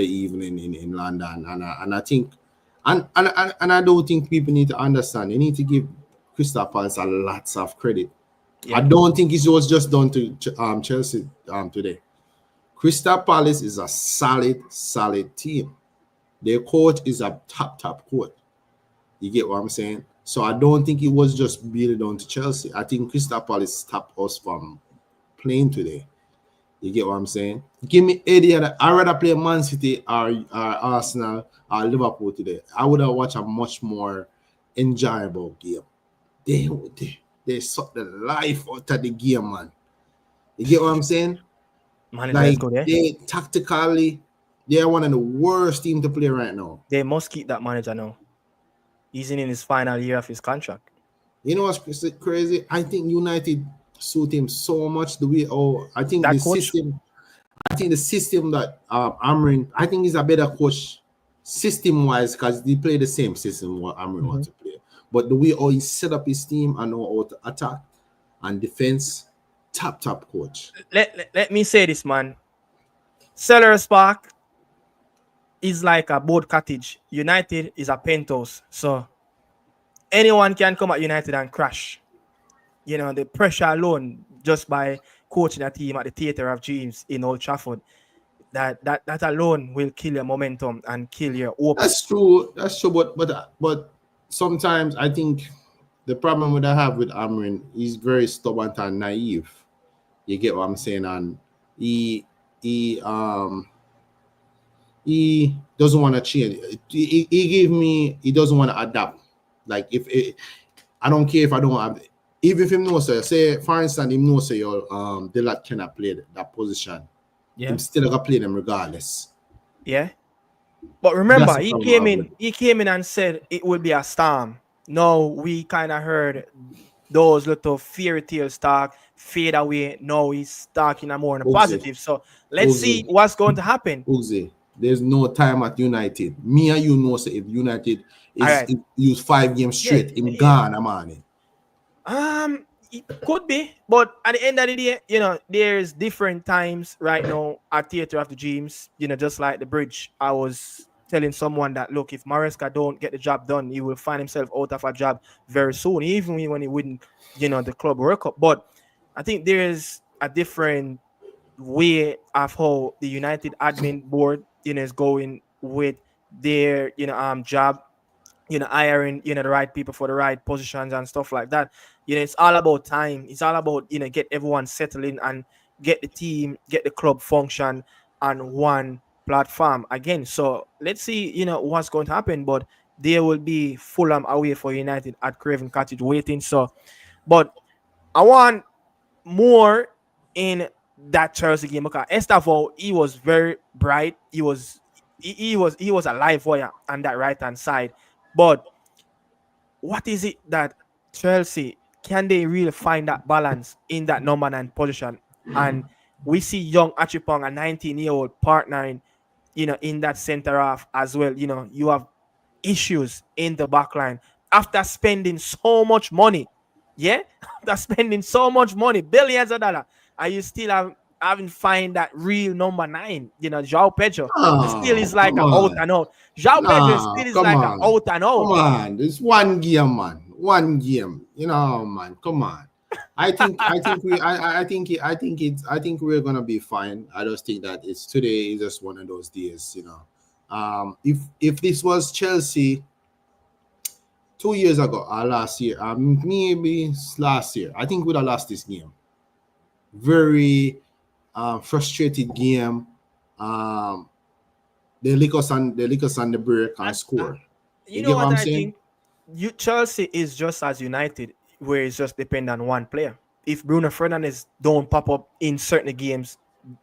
evening in London, and I think, and I don't think people need to understand. They need to give Crystal Palace a lots of credit. I Yeah, don't think it was just done to Chelsea today. Crystal Palace is a solid team. Their coach is a top coach. You get what I'm saying? So I don't think it was just built on to Chelsea. I think Crystal Palace stopped us from playing today. You get what I'm saying? Give me any other. I'd rather play Man City or Arsenal or Liverpool today. I would have watched a much more enjoyable game. They suck the life out of the game, man. You get what I'm saying? manager is Like good, eh? they tactically, they are one of the worst team to play right now. They must keep that manager now. He's in his final year of his contract. You know what's crazy? I think United suit him so much. The way, I think the That coach, system. I think the system that Amrin, I think he's a better coach system wise because they play the same system what Amrin Mhm. wants to play. But the way he set up his team and know how to attack and defense, top coach. let me say this, man. Sellers Park is like a boat cottage. United is a penthouse. So anyone can come at United and crash. The pressure alone just by coaching a team at the Theatre of Dreams in Old Trafford, that alone will kill your momentum and kill your hopes. That's true. That's true. But sometimes I think the problem that I have with Amrin, he's very stubborn and naive. You get what I'm saying? And he he doesn't want to change. He gave me. He doesn't want to adapt. Like if it, I don't care if I don't have. Even if him knows, say for instance, him knows say your the lad cannot play that position. Yeah. Him still gonna play them regardless. Yeah. But That's remember, the he problem I came have in. with. He came in and said it will be a storm. No, we kind of heard those little fairy tales talk fade away. No, he's talking more on a Ugly, positive. So let's see ugly, what's going to happen. ugly. There's no time at United. Me and you know say if United All is right. use 5 games Yeah. straight, him Yeah. gone, man. It could be, but at the end of the day, there's different times right now at Theater of the Dreams. Just like the bridge. I was telling someone that look, if Maresca don't get the job done, he will find himself out of a job very soon, even when he win, the club World Cup. But I think there's a different way of how the United admin board, is going with their, job, hiring, the right people for the right positions and stuff like that. It's all about time. It's all about, get everyone settling and get the team, get the club function on one platform again. So let's see, what's going to happen. But there will be Fulham away for United at Craven Cottage waiting. So, but I want more in that Chelsea game because Estavo, he was very bright. He was a live wire on that right hand side. But what is it that Chelsea can they really find that balance in that number 9 position? And we see young Achipong, a 19-year-old partnering, in that center half as well. You have issues in the back line after spending so much money. Yeah, after spending so much money, billions of dollars, and you still haven't find that real number 9. João Pedro still Oh, is like come a out on. and out. João Pedro Nah, still is come like a on. out and Come out. on. It's one game, man. One game. Man. Come on. I think we're gonna be fine. I just think that it's today is just one of those days. If this was Chelsea 2 years ago or last year, maybe last year, I think we'd have lost this game. Very frustrated game. Um, they lick us on the break and And score. you You know get what what I'm I saying? think? Chelsea is just as United, where it's just depend on one player. If Bruno Fernandes don't pop up in certain games,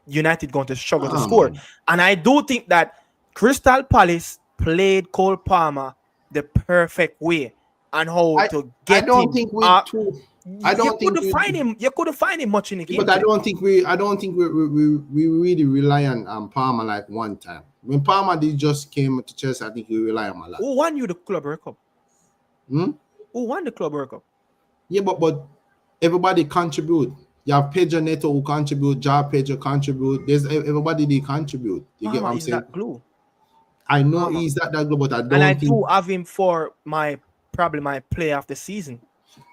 United going to struggle to Ah score. man. And I do think that Crystal Palace played Cole Palmer the perfect way and how I to I get don't him. think we too. I You don't think couldn't we. find him. You couldn't find him much in the game But I today. don't think we. I don't think we really rely on Palmer like one time. When Palmer did just came to Chelsea, I think we rely on him a lot. Who won you the Club World Cup? Hmm? Who won the Club World Cup? Yeah, but everybody contribute. You have Pedro Neto who contribute, Ja Pedro contribute. There's everybody they contribute. You get what Palmer I'm is saying? that glue. I know Palmer. he's that good, but I And I don't think do have him for probably my player of the season.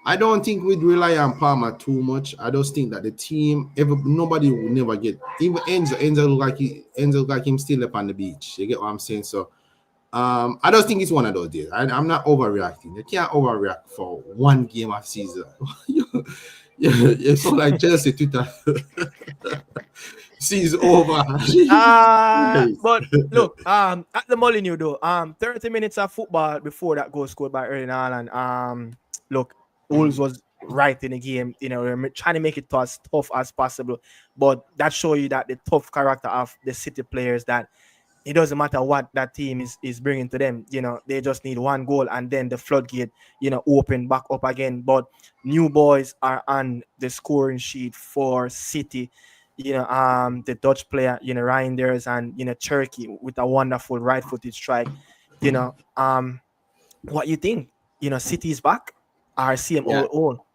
I don't think we'd rely on Palmer too much. I just think that the team, nobody will never get. Even Enzo look like him still up on the beach. You get what I'm saying? So, I don't think it's one of those days. I'm not overreacting. You can't overreact for one game of season. It's not like Chelsea Twitter season over. Right. But look, at the Molineux though, 30 minutes of football before that goal scored by Erling Haaland. Look, Wolves was right in the game. We're trying to make it as tough as possible, but that show you that the tough character of the City players that it doesn't matter what that team is bringing to them. They just need one goal and then the floodgate, open back up again. But new boys are on the scoring sheet for City. The Dutch player, Reinders and Turkey with a wonderful right-footed strike. What you think? City's back. RCM Yeah. all.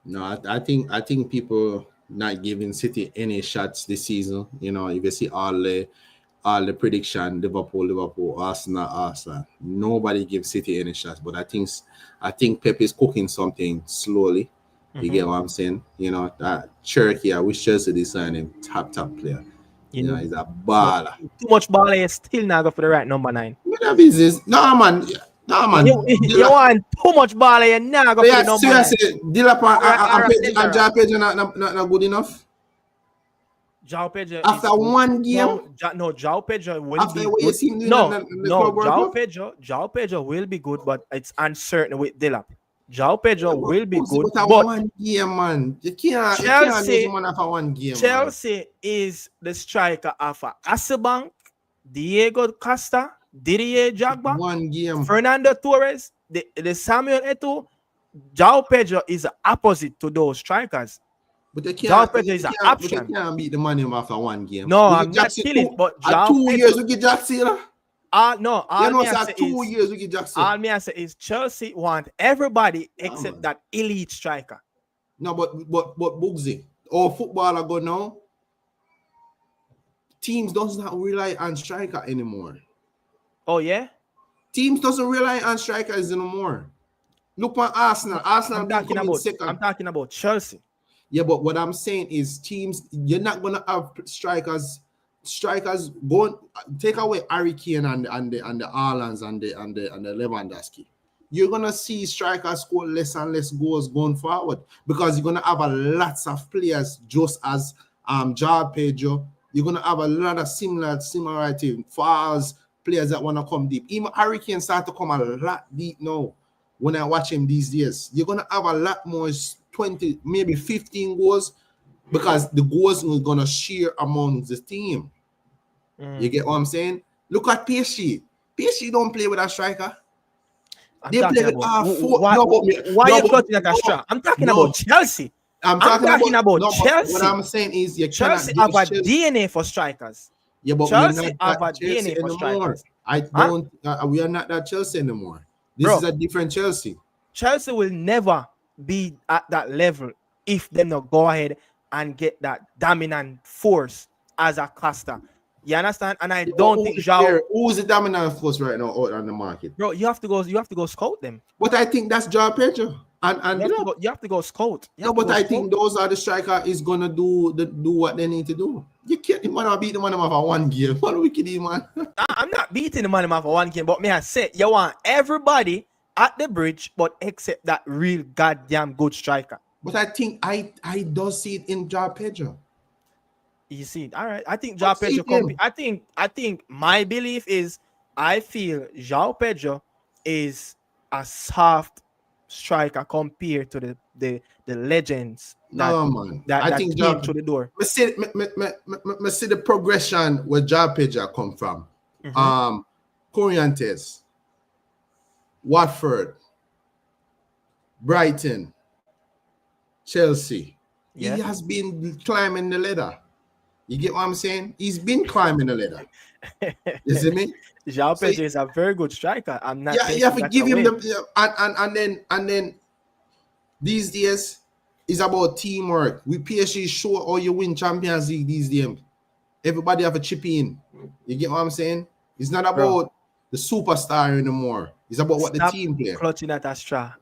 No, I think people not giving City any shots this season. If you see all the prediction, Liverpool, Arsenal. Nobody gives City any shots, but I think Pep is cooking something slowly. You Mhm. get what I'm saying? That Cherokee, I wish Chelsea design him top player. You know, He's a but baller. too much ball here still not go for the right number 9. But that business, no man, no You, man. you want too much ball here now go for the Yeah, number 9. seriously, Dilap Or a and center Pedro half. not good enough. João Pedro After is good. one game, No, João Pedro will after be what you good. see him doing No, in the no, Club World Cup. João Pedro will be good, but it's uncertain with Dilap. João Pedro Yeah, but will be who's good, but a but one game, man. You can't lose Chelsea him on after one game, man. Chelsea is the striker of Asabank, Diego Costa, Didier Jagba, One game. Fernando Torres, the Samuel Eto'o. João Pedro is the opposite to those strikers. But they João can't, Pedro is an but they option. can't beat the man him after one game. No, We get I'm not Jackson killing, two but at João 2 years. Pedro. We get Jackson. You know? No, You know, so at 2 years we get Jackson. all me I say is Chelsea want everybody Yeah, except man. that elite striker. No, but Bugsy, all footballer go now. Teams does not rely on striker anymore. Oh yeah, Teams doesn't rely on strikers anymore. Look at Arsenal. Arsenal been coming I'm second. talking about Chelsea. Yeah, but what I'm saying is teams, you're not gonna have strikers. Strikers go take away Harry Kane and the Haalands and the Lewandowski. You're gonna see strikers score less and less goals going forward because you're gonna have a lots of players just as João Pedro. You're gonna have a lot of similarity for us players that wanna come deep. Even Harry Kane start to come a lot deep now. When I watch him these days, you're gonna have a lot more 20, maybe 15 goals because the goals are gonna share among the team. You get what I'm saying? Look at PSG. PSG don't play with a striker. I'm They play talking with about our four. why, No, why no, you clutching at a strap? I'm talking no. about Chelsea. I'm I'm talking about no, but what Chelsea. I'm saying is you Chelsea cannot give have a Chelsea. DNA for strikers. Yeah, but we're Chelsea not have a that Chelsea DNA for anymore. strikers. I Huh? don't. We are not that Chelsea anymore. This is Bro, a different Chelsea. Chelsea will never be at that level if they not go ahead and get that dominant force as a Costa. You understand? And I Yeah, but don't think João. who's the dominant force right now out on the market? Bro, you have to go scout them. But I think that's Joao Pedro and Dilap. You have to go scout. You No, have to but go I scout. think those are the striker is gonna do what they need to do. You can't the man beat the man over one game. What wicked man. I'm not beating the man for one game, but me I say you want everybody at the bridge, but except that real goddamn good striker. But I think I do see it in Joao Pedro. You see, all right. I think I João see Pedro him. I think my belief is I feel João Pedro is a soft striker compared to the legends that No man. that, I that think came through the door. me see the progression where Joao Pedro come from. Mhm. Corrientes, Watford, Brighton, Chelsea. Yeah. He has been climbing the ladder. You get what I'm saying? He's been climbing the ladder. You see me? João So Pedro is a very good striker. I'm not yeah, taking you have to that give him away. the and then these days it's about teamwork. We PSG show how you win Champions League these days. Everybody have a chip in. You get what I'm saying? It's not Bro. about the superstar anymore. It's about what the Stop team play. clutching at a straw.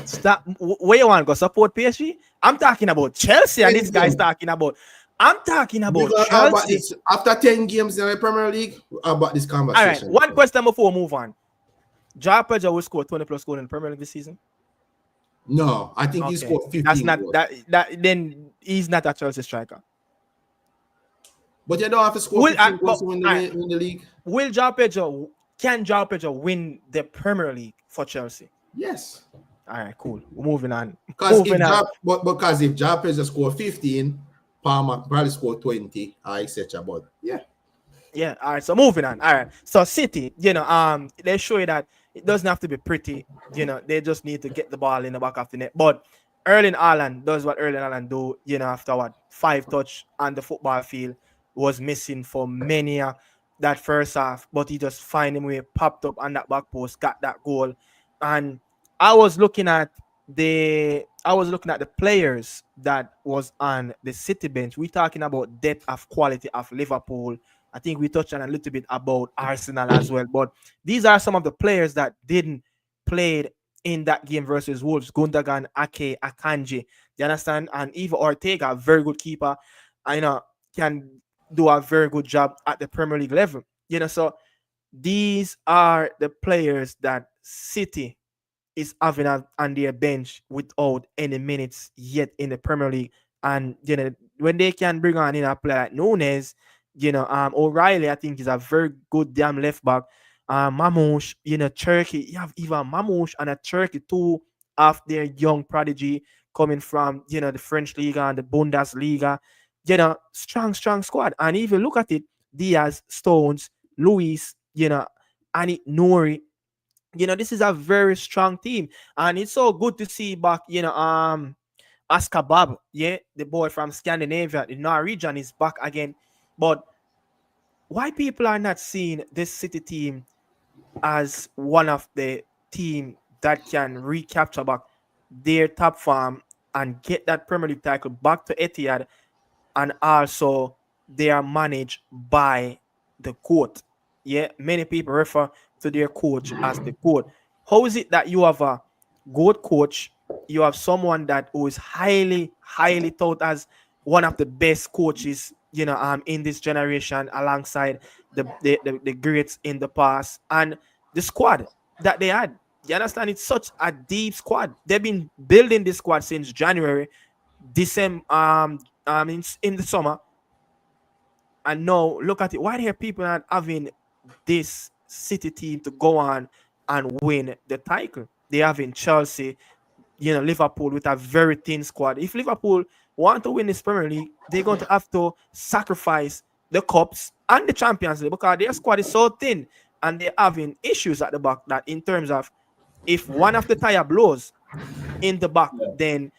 Stop. Where you want to go support PSG? I'm talking about Chelsea, and this guy's talking about. I'm talking We're about gonna talk about Chelsea. this after 10 games in the Premier League. About this All right. conversation. One question before we move on. João Pedro will score 20 plus goals in the Premier League this season. No, I think he Okay, scored 15 that's not goals. that. Then he's not a Chelsea striker. But you don't have to score 15 goals to win the league. Can João Pedro win the Premier League for Chelsea? Yes. All right, cool. Moving on. Because if Joao Pedro score 15, Palmer probably score 20, etc. But yeah. Yeah, all right. So moving on. All right. So City, they show you that it doesn't have to be pretty. They just need to get the ball in the back of the net. But Erling Haaland does what Erling Haaland do. After 5 touch on the football field, was missing for many that first half, but he just find him way, popped up on that back post, got that goal. And I was looking at the players that was on the City bench. We're talking about depth of quality of Liverpool. I think we touched on a little bit about Arsenal as well. But these are some of the players that didn't play in that game versus Wolves. Gundogan, Ake, Akanji. You understand? And Eva Ortega, a very good keeper, can do a very good job at the Premier League level. So these are the players that City is having on their bench without any minutes yet in the Premier League. And when they can bring on a player like Nunes, O'Reilly, I think is a very good damn left back. Mamouche, Turkey, you have even Mamouche and a Turkey, two of their young prodigy coming from the French Liga and the Bundesliga. Strong squad. And if you look at it, Diaz, Stones, Luis, Ani Nouri, this is a very strong team. And it's so good to see back, Oscar Bob, yeah, the boy from Scandinavia, the Norwegian is back again. But why people are not seeing this City team as one of the team that can recapture back their top form and get that Premier League title back to Etihad, and also they are managed by the court. Yeah, many people refer to their coach as the court. How is it that you have a good coach? You have someone that who is highly thought as one of the best coaches, in this generation, alongside the greats in the past, and the squad that they had. You understand? It's such a deep squad. They've been building this squad since January, December, in the summer, and now look at it. Why are people not having this City team to go on and win the title? They have in Chelsea, Liverpool with a very thin squad. If Liverpool want to win this Premier League, they're going to have to sacrifice the cups and the Champions League because their squad is so thin, and they're having issues at the back. That in terms of, if one of the tire blows in the back, then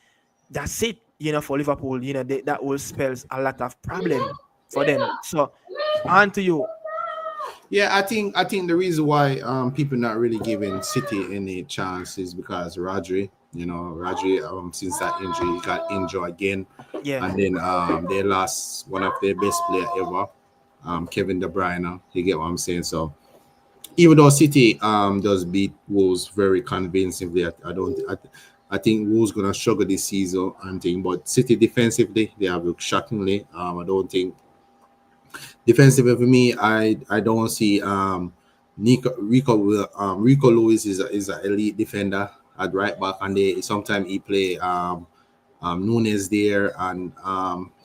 that's it. For Liverpool, that will spells a lot of problem for them. So, on to you. Yeah, I think the reason why people not really giving City any chance is because Rodri. Rodri since that injury he got injured again, Yeah, and then they lost one of their best player ever, Kevin De Bruyne. You get what I'm saying? So even though City does beat Wolves very convincingly, I think Wolves gonna struggle this season and thing. But City defensively they have looked shockingly. I don't think defensively for me, I don't see Rico Lewis is an elite defender at right back, and they sometimes he play Nunes there, and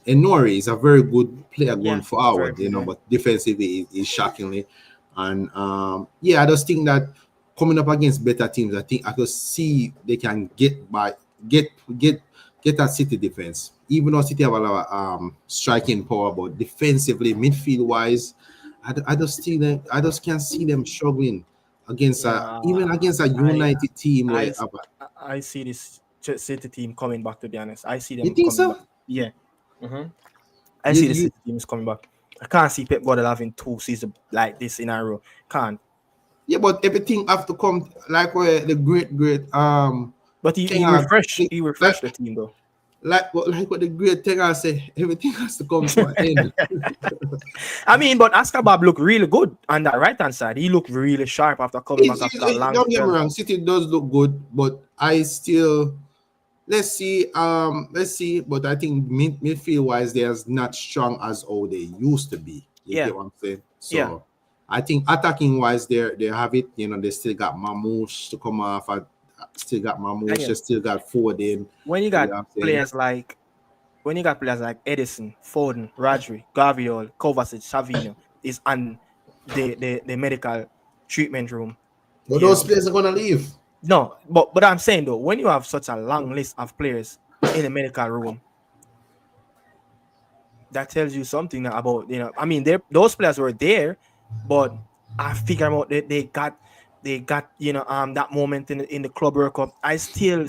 Nori is a very good player going yeah, very forward, good. Yeah. but defensively is shockingly, and yeah, I just think that coming up against better teams, I think I could see they can get get get that City defense. Even though City have a lot of striking power, but defensively, midfield wise, I just see them. I just can't see them struggling against Yeah, even against a I United team I where I see this City team coming back. To be honest, I see you them think coming so? back. Yeah, I You see the you City team is coming back. I can't see Pep Guardiola having two seasons like this in a row. Can't. yeah, but everything have to come like where the great But thing he like refreshed the team though. what the great thing I say everything has to come to an end. I mean, but Askabab looked really good on that right hand side. He looked really sharp after coming back after a long Don't get me spell. wrong, City does look good, but I still let's see. But I think midfield wise, they're not strong as how they used to be. You Yeah, get what I'm saying? yeah. So I think attacking wise, they have it. They still got Mamouche to come off. I still got Mamouche. They Again, still got Foden. when you You got know what I'm saying? players like Edison, Foden, Rodri, Gaviol, Kovacic, Savino is on the medical treatment room. But You those know, players are gonna leave. no, but I'm saying though, when you have such a long list of players in the medical room, that tells you something about I mean, those players were there, but I figure out they got that moment in the Club World Cup. I still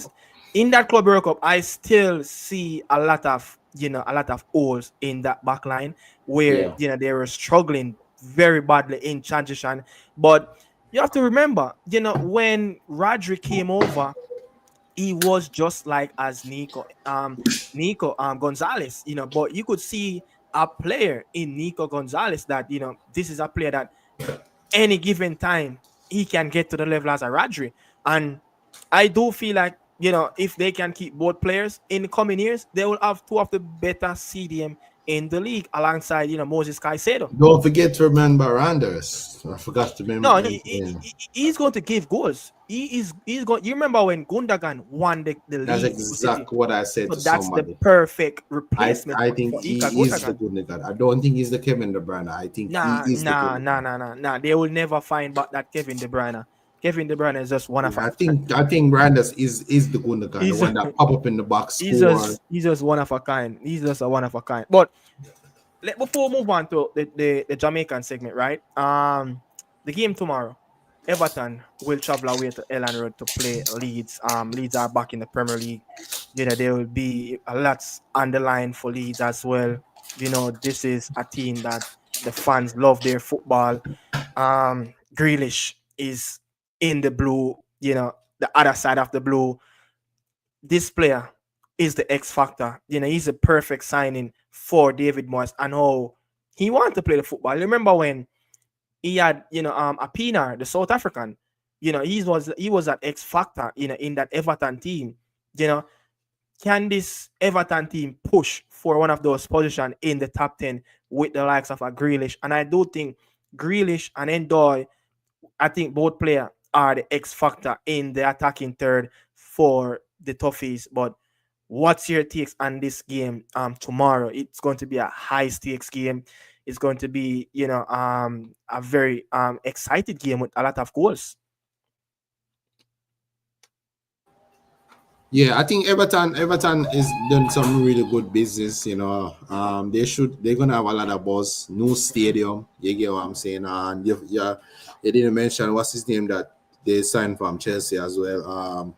in that Club World Cup I still see a lot of holes in that back line where Yeah, they were struggling very badly in transition. But you have to remember, when Rodri came over, he was just like as Nico Gonzalez, but you could see a player in Nico Gonzalez that this is a player that any given time he can get to the level as a Rodri. And I do feel like if they can keep both players in the coming years, they will have two of the better CDM in the league alongside Moses Caicedo. Don't forget to remember Anders. I forgot to No, mention him. he's going to give goals. He's going. You remember when Gundogan won the That's league for City? exactly what I said So to that's the somebody. perfect I replacement I for think Ika he is the Gundogan. good guy. I don't think he's the Kevin De Bruyne. I think he Nah, is the nah, good nah, guy. nah, nah, nah. They will never find but that Kevin De Bruyne. Kevin De Bruyne is just one of Yeah, a I think Brandes is the good guy, the he's one that pop up in the box score. he's just one of a kind. He's just a one of a kind. But before we move on to the Jamaican segment, right? The game tomorrow, Everton will travel away to Ellen Road to play Leeds. Leeds are back in the Premier League. There will be a lot on the line for Leeds as well. This is a team that the fans love their football. Grealish is in the blue. The other side of the blue. This player is the X factor. He's a perfect signing for David Moyes and how he wanted to play the football. Remember when he had, a Pinar, the South African, he was that X factor, in that Everton team. You know, can this Everton team push for one of those positions in the top 10 with the likes of a Grealish? And I do think Grealish and Endoy, I think both players are the X factor in the attacking third for the Toffees. But what's your takes on this game tomorrow? It's going to be a high stakes game. It's going to be, a very excited game with a lot of goals. Yeah, I think Everton is done some really good business. They're gonna have a lot of buzz. New stadium, you get what I'm saying. And you didn't mention what's his name that they signed from Chelsea as well.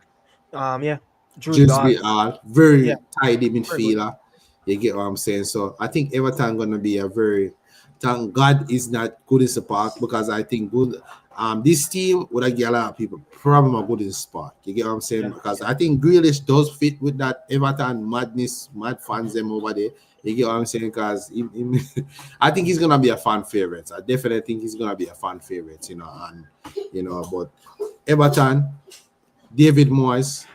Yeah, Jude Gillsby Dart. are Yeah, very tidy very good. midfielder. You get what I'm saying? So I think Everton gonna be a very thank God is not good in the park because I think good this team would have get a lot of people probably are good in the park. You get what I'm saying? Yeah, Because yeah, I think Grealish does fit with that Everton madness, mad fans them over there. You get what I'm saying? Because I think he's gonna be a fan favorite. I definitely think he's gonna be a fan favorite, and but Everton, David Moyes,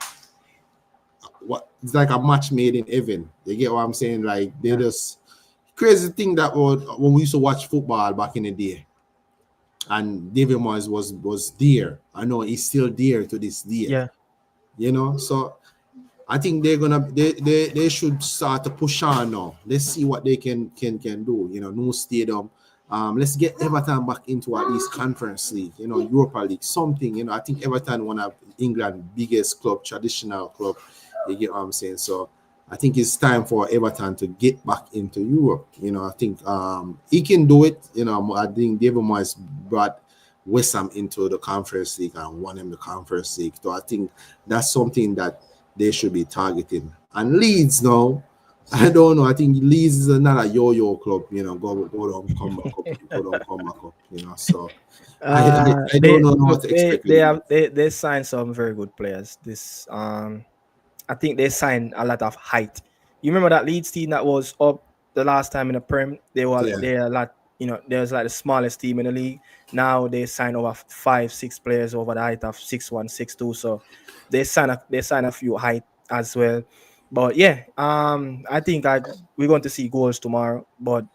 what it's like a match made in heaven. You get what I'm saying? Like they yeah, just crazy thing that was when we used to watch football back in the day, and David Moyes was there. I know he's still there to this day. yeah. So I think they should start to push on now. Let's see what they can do. New stadium. Let's get Everton back into at least Conference League, Europa League, something. I think Everton one of England's biggest club, traditional club. You get what I'm saying? So I think it's time for Everton to get back into Europe. I think he can do it. I think David Moyes brought West Ham into the Conference League and won him the Conference League. So I think that's something that they should be targeting. And Leeds now, I don't know. I think Leeds is another yo-yo club. Go down, come back up, go down, come back up. So I don't They know what look, to expect with Leeds. they signed some very good players. I think they signed a lot of height. You remember that Leeds team that was up the last time in the Prem? Yeah. They're a lot. There's like the smallest team in the league. Now they sign over 5, 6 players over the height of 6'1", 6'2". So they sign a few height as well. But yeah, I think we're going to see goals tomorrow. But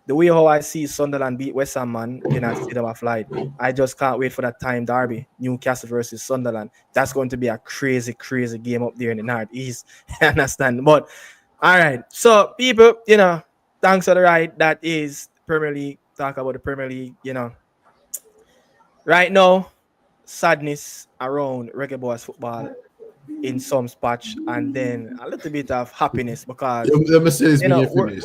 the way how I see Sunderland beat West Ham, man, cannot sit up a flight. I just can't wait for that time derby, Newcastle versus Sunderland. That's going to be a crazy, crazy game up there in the Northeast. I understand. But all right. So people, thanks for the ride. That is Premier League. Talk about the Premier League, Right now, sadness around Reggae Boys football in some spots, and then a little bit of happiness because Let me say this when you we're finish.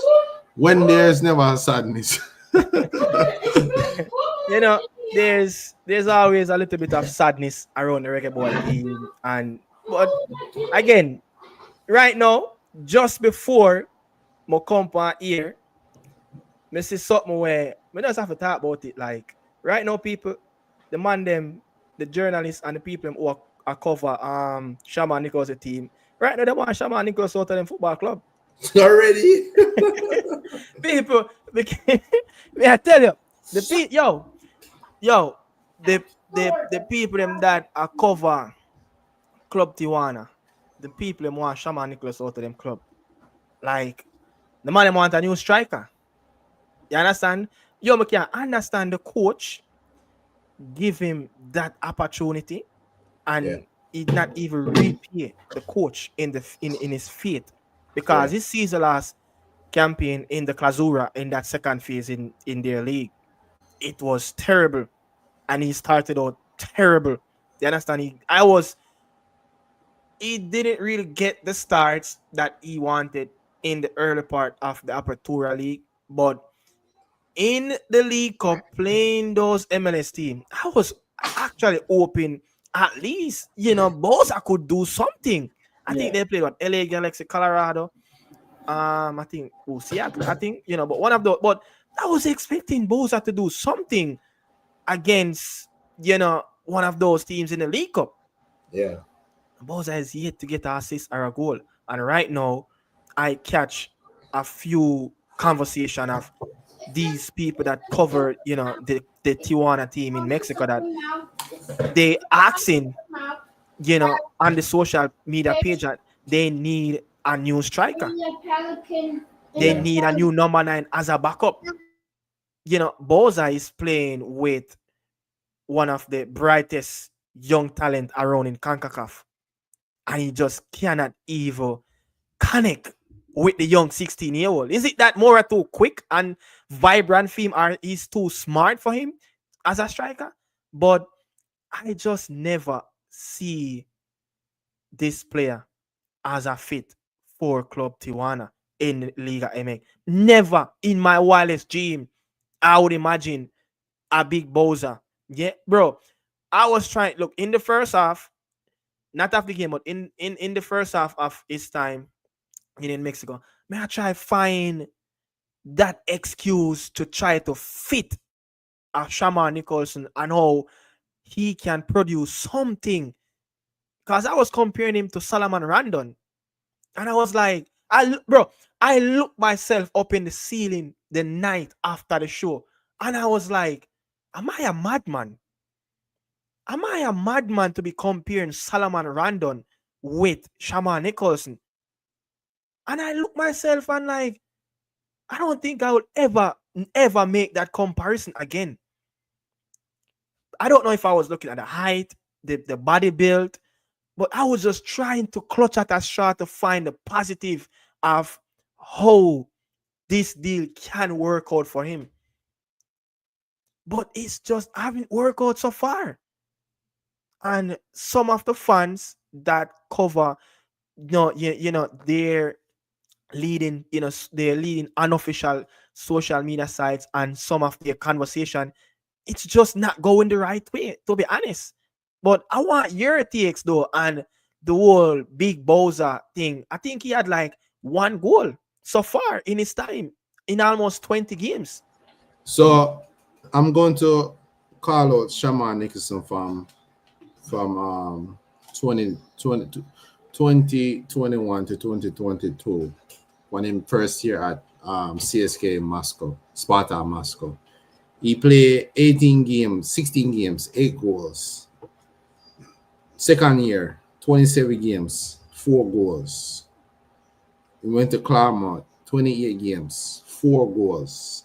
When there's never sadness. you know, there's always a little bit of sadness around the Reggae Boy team, but again, right now, just before my compa here, me see something where we just have to talk about it. Like right now, people, the man them, the journalists and the people them who are cover Shaman Nichols' team. Right now, they want Shaman Nichols out of them football club. Already? People, may I tell you, yo, the people them that are cover Club Tijuana, the people them want Shaman Nicholas out of them club. Like The man them want a new striker. You understand? You can understand the coach give him that opportunity Yeah. and he not even repay the coach in his faith because Yeah. his season last campaign in the Clausura in that second phase in their league, it was terrible, and he started out terrible. You understand? He didn't really get the starts that he wanted in the early part of the Apertura League, but in the League Cup playing those MLS teams, I was actually hoping at least Bosa could do something. I think Yeah. they played what LA Galaxy, Colorado. I think Seattle. I think but one of the but I was expecting Bosa to do something against one of those teams in the League Cup. Yeah. Bosa is yet to get an assist or a goal, and right now I catch a few conversation of these people that cover the Tijuana team in Mexico that they asking on the social media page that they need a new striker. They Yeah. need a new number 9 as a backup. Boza is playing with one of the brightest young talent around in CONCACAF, and he just cannot even connect with the young 16-year-old. Is it that Mora too quick and vibrant for him, or he's too smart for him as a striker? But I just never see this player as a fit for Club Tijuana in Liga MX. Never in my wildest dream I would imagine a big Boza. Yeah, bro. I was trying look in the first half, not after the game, but in the first half of his time in Mexico. May I try find that excuse to try to fit a Shaman Nicholson and how he can produce something. Because I was comparing him to Solomon Randon. And I was like, I looked myself up in the ceiling the night after the show. And I was like, am I a madman? Am I a madman to be comparing Solomon Randon with Shaman Nicholson? And I look myself and like, I don't think I would ever make that comparison again. I don't know if I was looking at the height, the body build, but I was just trying to clutch at a straw to find the positive of how this deal can work out for him. But it's just haven't worked out so far. And some of the fans that cover, their leading, their leading unofficial social media sites and some of their conversation, it's just not going the right way, to be honest. But I want your takes though, and the whole big Bowser thing. I think he had like one goal so far in his time in almost 20 games. So I'm going to call out Shaman Nicholson from 2021 to 2022 when in first year at CSK Moscow, Sparta Moscow. He played 18 games, 16 games, 8 goals. Second year, 27 games, 4 goals. He went to Claremont, 28 games, 4 goals.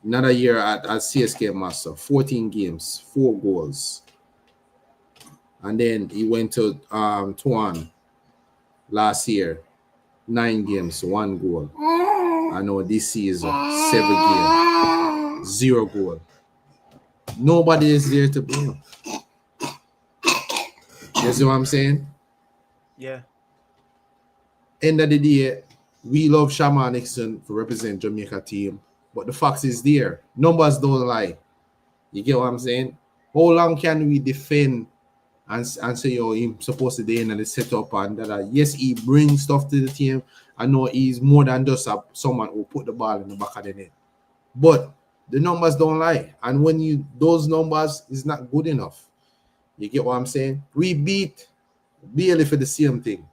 Another year at CSK Moscow, 14 games, 4 goals. And then he went to Tuan last year, 9 games, 1 goal. I know this season, 7 games, 0 goal. Nobody is there to blame. You see what I'm saying? Yeah. End of the day, we love Shaman Nixon to represent Jamaica team, but the fact is there. Numbers don't lie. You get what I'm saying? How long can we defend and say, oh, he's supposed to be in the setup and that? Yes, he brings stuff to the team. I know he's more than just someone who put the ball in the back of the net. But the numbers don't lie. And when those numbers is not good enough. You get what I'm saying? We beat Bailey for the same thing.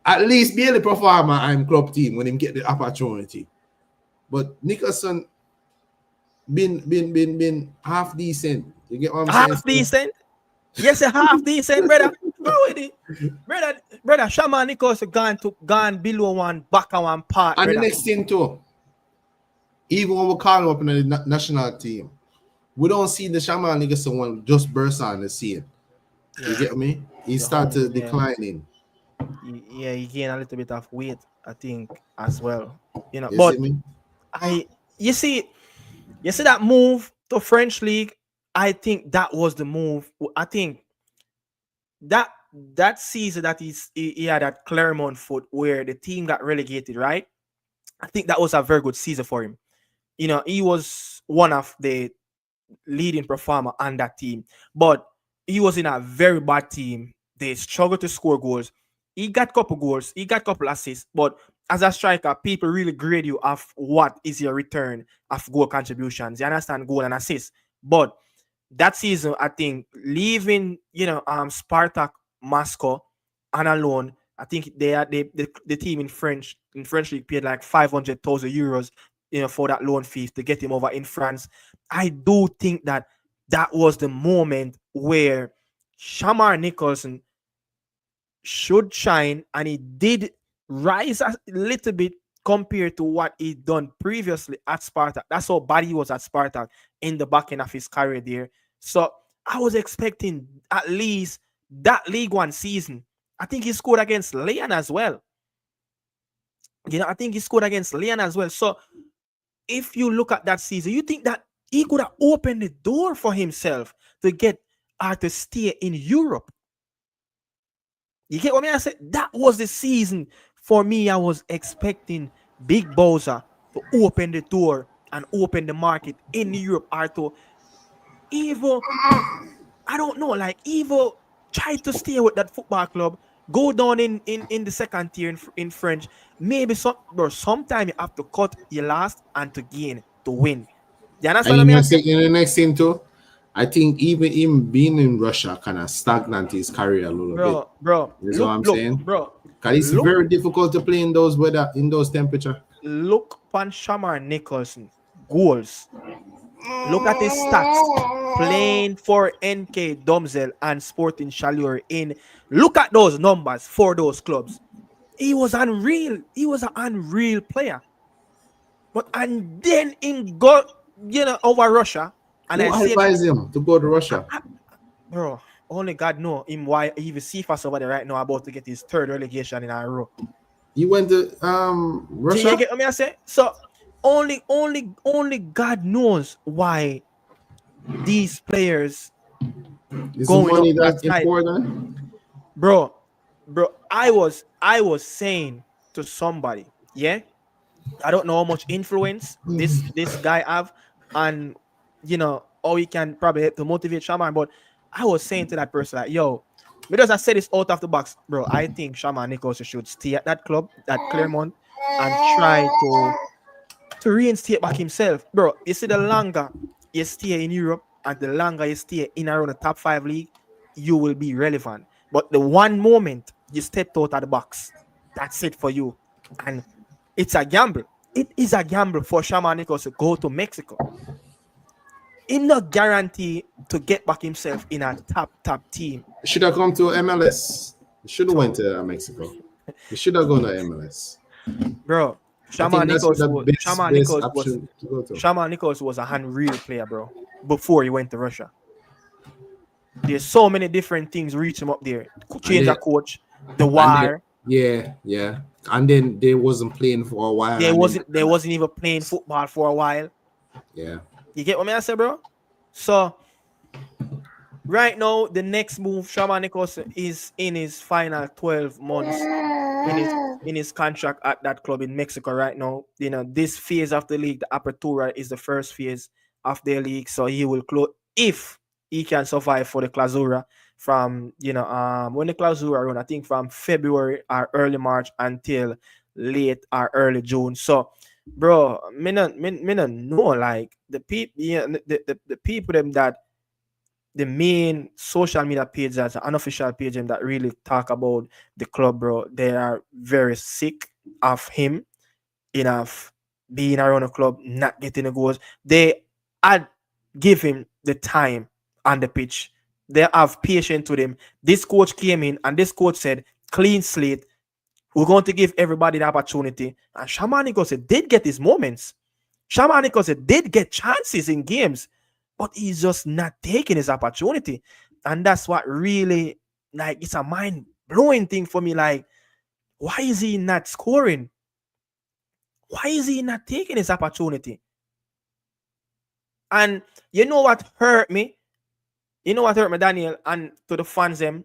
At least Bailey perform I'm club team when him get the opportunity. But Nicholson been half decent. You get what I'm saying? Half decent. Yes, a half decent, brother. How with it? Brother, brother, Shaman Nichols gone below one, back on one part, And the brother. next thing too, even when we call him up in the national team, we don't see the Shaman nigga someone just burst on the scene. You Yeah, get me? He the humble, started yeah. declining. Yeah, he gained a little bit of weight, I think, as well. You see But me? I you see that move to French league. I think that was the move. I think that that season that he had at Clermont Foot where the team got relegated, right? I think that was a very good season for him. He was one of the leading performer on that team, but he was in a very bad team. They struggled to score goals. He got couple goals, he got couple assists, but as a striker, people really grade you off what is your return of goal contributions. You understand goal and assist, but that season, I think leaving, Spartak Moscow on a loan. I think the team in French league paid like 500,000 euros, for that loan fee to get him over in France. I do think that was the moment where Shamar Nicholson should shine, and he did rise a little bit compared to what he done previously at Spartak. That's how bad he was at Spartak in the back end of his career there. So I was expecting at least that League One season. I think he scored against Leon as well. I think he scored against Leon as well. So if you look at that season, you think that he could have opened the door for himself to get to stay in Europe. You get what I said? That was the season for me. I was expecting Big Bowser to open the door and open the market in Europe, or to even, I don't know, like even try to stay with that football club, go down in the second tier in French. Maybe sometime you have to cut your last and to gain to win. You And understand you what I know, say? in the next thing too, I think even him being in Russia kind of stagnant his career a little bit. Bro, You know what I'm saying? bro, Cause it's look very difficult to play in those weather, in those temperature. look pan Shamar Nicholson goals. Look at his stats playing for NK Domzel and Sporting Chaleur in. Look at those numbers for those clubs. He was unreal. He was an unreal player. But and then in go, over Russia, and I Who said, advised him to go to Russia? bro, only God know him why even see for somebody right now about to get his third relegation in a row. He went to Do you Russia. get what I say? So only God knows why these players Is the going up money that that side, important? bro. Bro, I was saying to somebody, yeah, I don't know how much influence this guy have, and how he can probably help to motivate Shaman. But I was saying to that person like, yo, because I said this out of the box, bro. I think Shaman Nichols should stay at that club, at Claremont, and try to reinstate back himself, bro. You see, the longer you stay in Europe and the longer you stay in around the top five league, you will be relevant. But the one moment you stepped out of the box, that's it for you. And it's a gamble. It is a gamble for Shaman Nichols to go to Mexico. Him not guarantee to get back himself in a top team. Should have come to MLS. He should have went So, to Mexico. He should have gone to MLS. bro, I think that's the best option to go to. Shaman Nichols was a unreal player, bro. Before he went to Russia, there's so many different things reach him up there. And Change then a coach, the and then war. yeah. And then they wasn't playing for a while. They And then wasn't they wasn't even playing football for a while. yeah. You get what I say, bro? So right now, the next move, Shaman Nicholson is in his final 12 months in his contract at that club in Mexico right now. This phase of the league, the Apertura, is the first phase of the league. So he will close if he can survive for the Clausura from when the Clausura run, I think from February or early March until late or early June. So bro, me not know like the people, the people them that the main social media page, that's an unofficial page them that really talk about the club, bro. They are very sick of him, enough being around the club, not getting the goals. They had give him the time on the pitch. They have patience with him. This coach came in and this coach said, clean slate. We're going to give everybody the opportunity. And Shaman Nichols did get his moments. Shaman Nichols did get chances in games, but he's just not taking his opportunity. And that's what really, like, it's a mind blowing thing for me. Like, why is he not scoring? Why is he not taking his opportunity? And you know what hurt me? You know what hurt me, Daniel, and to the fans, them,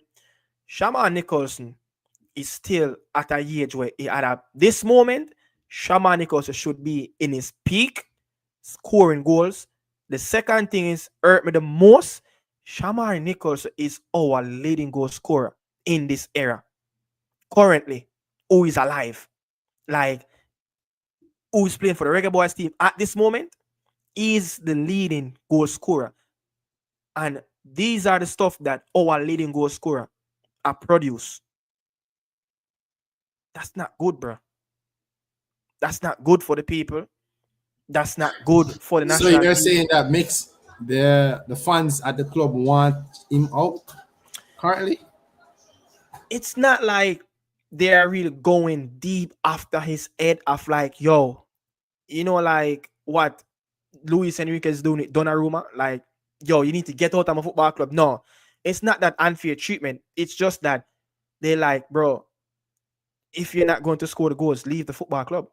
Shaman Nicholson is still at a age where he had this moment. Shaman Nicholson should be in his peak, scoring goals. The second thing is hurt me the most. Shaman Nicholson is our leading goal scorer in this era currently. Who is alive? Like, who is playing for the Reggae Boys team at this moment? Is the leading goal scorer. And these are the stuff that our leading goal scorer are produce. That's not good, bro. That's not good for the people. That's not good for the So national you're team. saying that makes the fans at the club want him out currently? It's not like they're really going deep after his head of like, yo, like what Luis Enrique is doing with Donnarumma. Like, yo, you need to get out of my football club. No, it's not that unfair treatment. It's just that they like, bro, if you're not going to score the goals, leave the football club.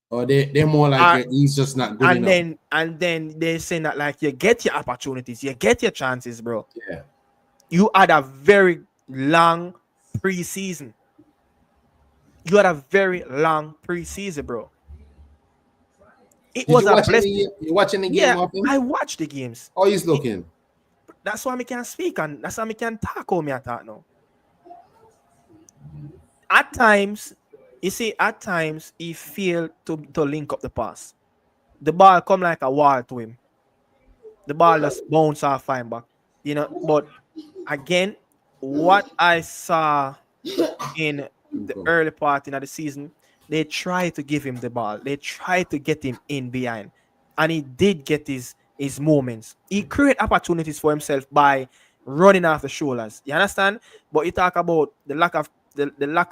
Or they're more like Uh, he's just not good and enough. then they're saying that like you get your opportunities, you get your chances, bro. Yeah. You had a very long preseason. You had a very long preseason, bro. It Did was you a watch blessing. you watch any game Yeah, of him? I watched the games. Oh, he's looking. That's why I can speak and that's why I can talk how me I talk now. At times, you see, at times he failed to link up the pass. The ball come like a wall to him. The ball just bounce off fine back. But again, what I saw in the early part in the season, they tried to give him the ball. They tried to get him in behind. And he did get his moments. He created opportunities for himself by running off the shoulders. You understand? But you talk about the lack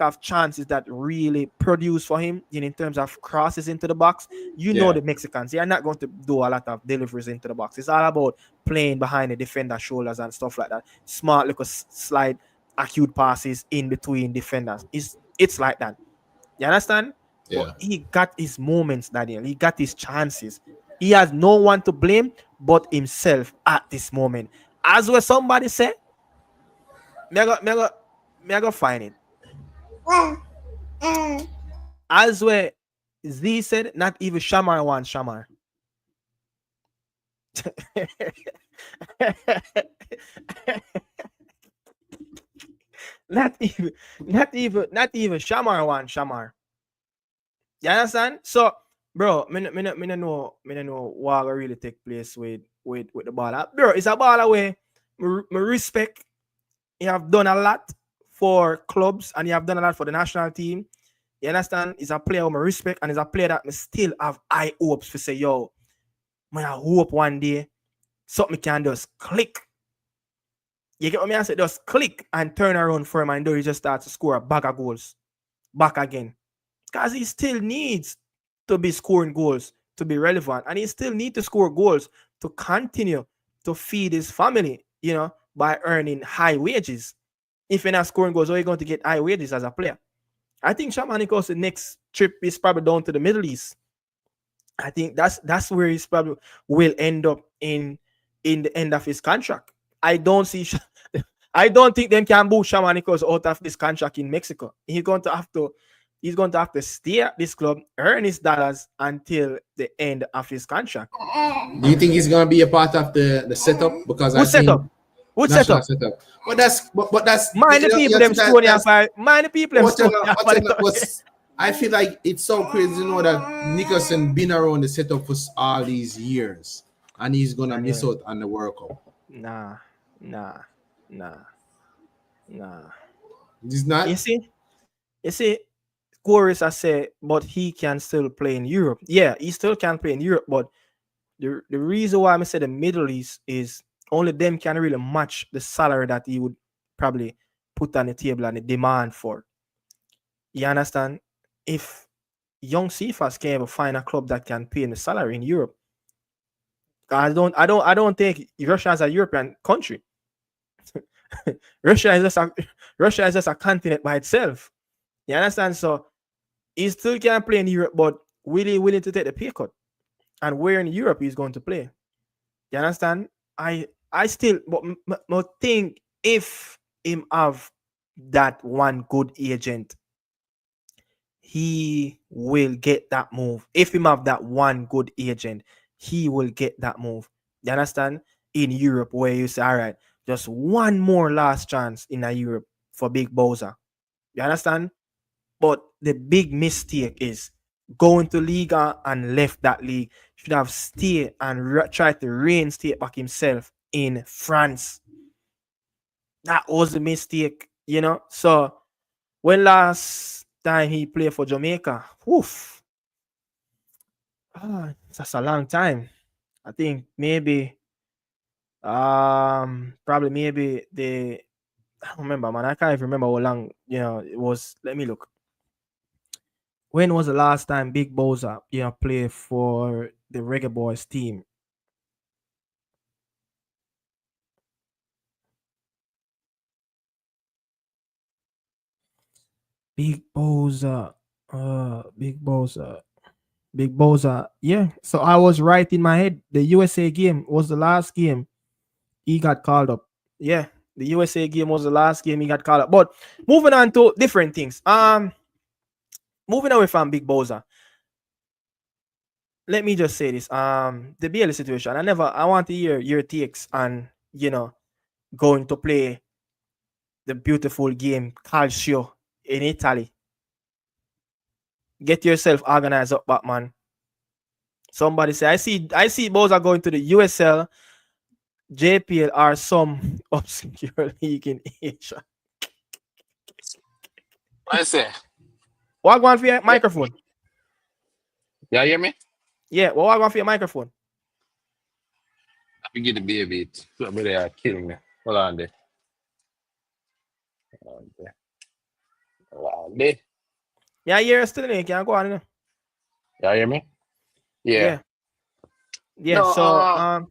of chances that really produce for him in terms of crosses into the box. Yeah. The Mexicans, they are not going to do a lot of deliveries into the box. It's all about playing behind the defender shoulders and stuff like that. Smart little slide acute passes in between defenders. It's like that. You understand? But Yeah. he got his moments, Daniel. He got his chances. He has no one to blame but himself at this moment. As where somebody said, me I go find it. As where Z said, not even Shamar wants Shamar. not even Shamar wants Shamar. You understand? So, bro, me no know what will really take place with the ball. Bro, it's a ball away. Me respect. You have done a lot for clubs and you have done a lot for the national team. You understand? He's a player with my respect and he's a player that me still have high hopes to say, yo, man, I hope one day something can just click. You get what I say? Just click and turn around for him and he just starts to score a bag of goals back again. Because he still needs to be scoring goals to be relevant. And he still needs to score goals to continue to feed his family, by earning high wages. If you're not scoring goals, how are you going to get high wages as a player? I think Shamanikos' next trip is probably down to the Middle East. I think that's where he's probably will end up in the end of his contract. I don't see I don't think them can boot Shamanikos out of this contract in Mexico. He's going to have to stay at this club, earn his dollars until the end of his contract. Do you think he's gonna be a part of the setup? Because Who I've set up? seen Who set national up? setup. But that's Mind the people them stone here for mind the people them stone here for was I feel like it's so crazy to know that Nicholson been around the setup for all these years and he's gonna miss Daniel. out on the World Cup. Nah, nah, nah, nah. He's You not. see, you see, Chorus I say, but he can still play in Europe. Yeah, he still can play in Europe, but the reason why I say the Middle East is only them can really match the salary that he would probably put on the table and the demand for. You understand? If young Cephas can ever find a club that can pay him the salary in Europe, I don't think Russia is a European country. Russia is just a Russia is just a continent by itself. You understand? So he still can play in Europe, but really willing to take the pay cut. And where in Europe he's going to play. You understand? I still but think if him have that one good agent, he will get that move. If him have that one good agent, he will get that move. You understand? In Europe, where you say, all right, just one more last chance in a Europe for Big Bowser. You understand? But the big mistake is going to Liga and left that league. Should have stayed and tried to reinstate back himself in France. That was a mistake, you know. So when last time he played for Jamaica, woof, that's a long time. I think maybe probably maybe I don't remember, man. I can't even remember how long, it was. Let me look. When was the last time Big Boza, played for the Reggae Boys team? Big Boza, Big Boza, Big Boza. Yeah. So I was right in my head. The USA game was the last game he got called up. Yeah, the USA game was the last game he got called up. But moving on to different things. Moving away from Big Boza, let me just say this. The BL situation. I want to hear your takes on, going to play the beautiful game Calcio in Italy. Get yourself organized up, Batman. Somebody say, I see Boza going to the USL, JPL, or some obscure league in Asia. I say, What going for your yeah, microphone? you hear me? Yeah, what going for your microphone? Let me get the baby. Somebody are killing me. Hold on there. Hold on there. Hold on there. Yeah, you're still in. Can go on. You hear me? Yeah. Yeah, yeah. No, So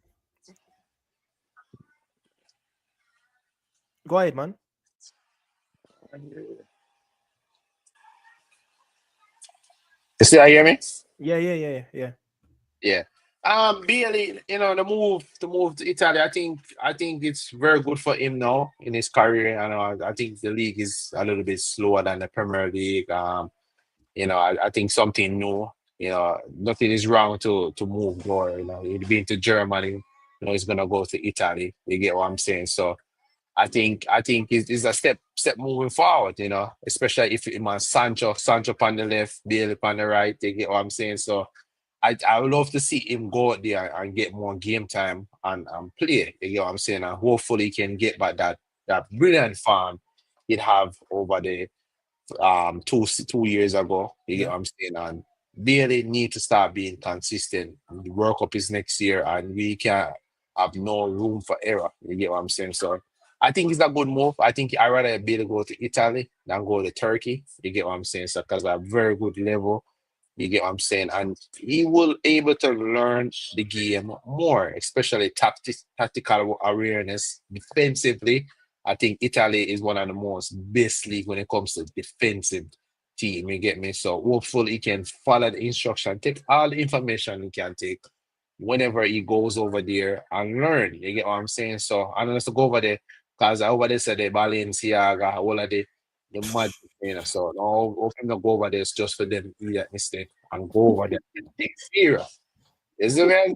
go ahead, man. you still hear me? Yeah, yeah, yeah, yeah, yeah. Yeah. Bailey, the move to Italy, I think it's very good for him now in his career. I think the league is a little bit slower than the Premier League. I think something new. Nothing is wrong to move more. He'd been to Germany. He's gonna go to Italy. You get what I'm saying? So I think it's a step moving forward. Especially if it was Sancho on the left, Bailey on the right. You get what I'm saying? So I would love to see him go out there and get more game time and play. You get what I'm saying? And hopefully he can get back that brilliant form he'd have over the 2 years ago. You get Yeah. what I'm saying? And Bailey need to start being consistent. The World Cup is next year, and we can't have no room for error. You get what I'm saying? So I think it's a good move. I think I rather Bailey go to Italy than go to Turkey. You get what I'm saying? So because a very good level. You get what I'm saying? And he will able to learn the game more, especially tactical awareness defensively. I think Italy is one of the most best league when it comes to defensive team. You get me? So hopefully he can follow the instruction, take all the information he can take whenever he goes over there and learn. You get what I'm saying? So I'm gonna go over there because over there said the Balenciaga, all of the mud, So no, open the go over there is just for them to do that mistake and go over there and take fear. Is it right?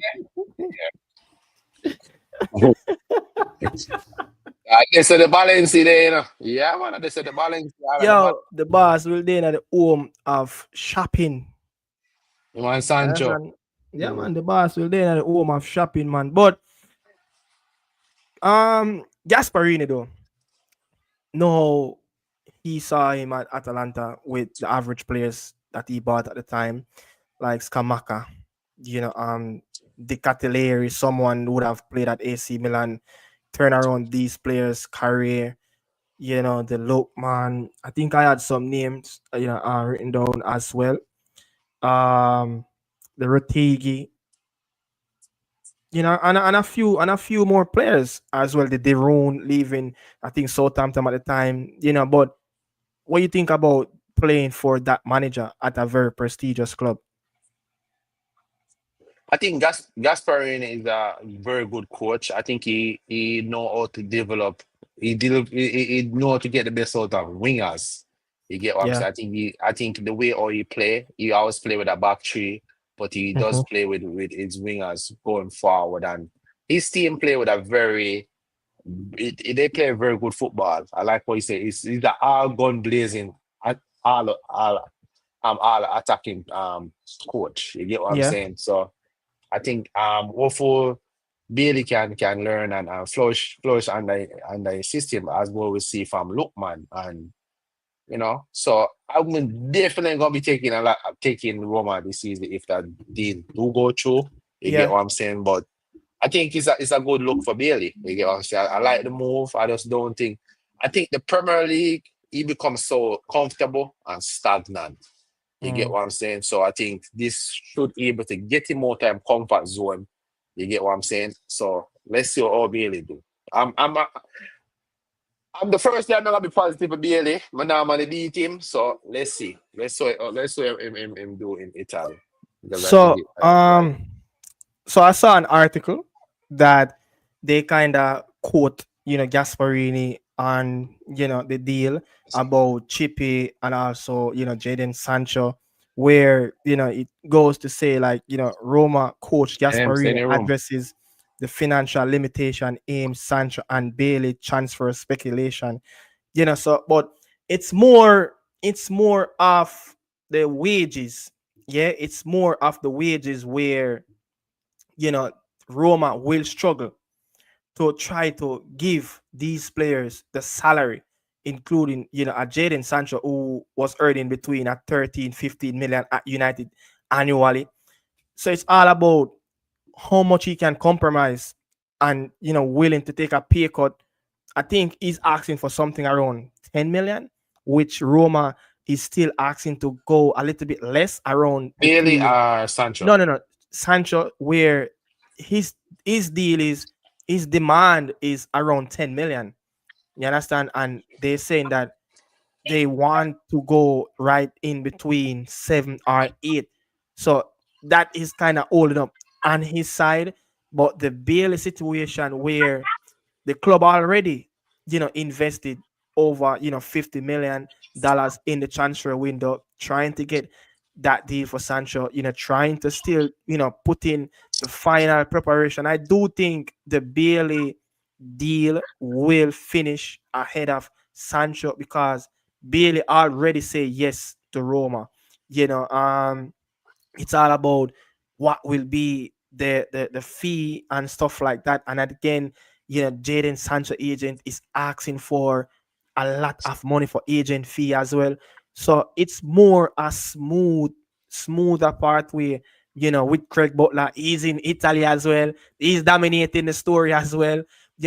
They said the Balenciaga there. Yeah, man. They said the Balenciaga, the mud. Yo, the boss will then at the home of shopping. You want You Sancho? understand? Yeah, Mm. man. The boss will then at the home of shopping, man. But Gasparini though, no, he saw him at Atalanta with the average players that he bought at the time, like Scamacca, you know, Di Cattileri, someone who would have played at AC Milan, turn around these players' career. the Lookman. I think I had some names, written down as well. Um, the Rotigi, and a few more players as well. The Deroon leaving, I think Southampton at the time, But what you think about playing for that manager at a very prestigious club? I think Gasparini is a very good coach. I think he know how to develop. He know how to get the best out of wingers. You get what I'm Yeah. saying? I think the way how he play, he always play with a back three, but he does Mhm. play with his wingers going forward, and his team play with a very they play very good football. I like what you say. It's the all gun blazing, all all attacking coach. You get what I'm Yeah. saying? So. I think hopeful Bailey can learn and flourish under the system as well we see from Lookman and so I'm definitely gonna be taking Roma this season if that deal do go through. You get Yeah. what I'm saying? But I think it's a good look for Bailey. You get what I'm saying? I like the move. I just don't think I think the Premier League he becomes so comfortable and stagnant. You get Mm. what I'm saying? So I think this should be able to get him more time comfort zone. You get what I'm saying? So let's see what Bailey do. I'm the first time I'm gonna be positive for Bailey. I normally beat him, so let's see. Let's see him do in Italy because I think So, I like. so I saw an article that they kind of quote, Gasparini on, the deal about Chippy and also, Jaden Sancho, where, it goes to say like, Roma coach Stay Gasparini in the room. addresses the financial limitation aimed Sancho and Bailey transfer speculation, but it's more of the wages. Yeah, it's more of the wages where you know Roma will struggle to try to give these players the salary, including a Jaden Sancho who was earning between a 13 15 million at United annually. So it's all about how much he can compromise and willing to take a pay cut. I think he's asking for something around 10 million, which Roma is still asking to go a little bit less, around Bailey between. or Sancho. No, no, no. Sancho, where his his deal is, his demand is around 10 million. You understand? And they're saying that they want to go right in between 7 or 8. So that is kind of holding up on his side. But the Bailey situation where the club already, invested over, $50 million in the transfer window, trying to get that deal for Sancho, trying to still, put in the final preparation. I do think the Bailey deal will finish ahead of Sancho because Bailey already say yes to Roma. It's all about what will be the fee and stuff like that. And again, Jaden Sancho agent is asking for a lot of money for agent fee as well. So it's more a smoother pathway. With Craig Butler, he's in Italy as well. He's dominating the story as well.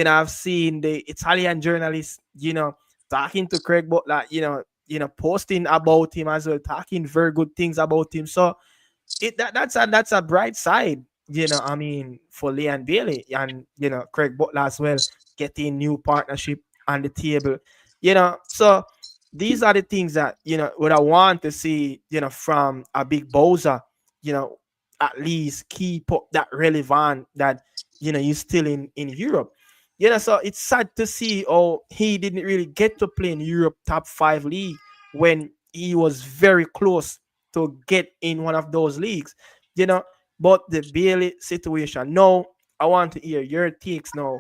I've seen the Italian journalists, talking to Craig Butler, posting about him as well, talking very good things about him. So that's a bright side, I mean, for Leon Bailey and Craig Butler as well, getting new partnership on the table. So these are the things that what I want to see, from a big Boza, you know, at least keep up that relevant that he's still in Europe. So it's sad to see, oh, he didn't really get to play in Europe top five league when he was very close to get in one of those leagues, you know. But the Bailey situation, no, I want to hear your takes now.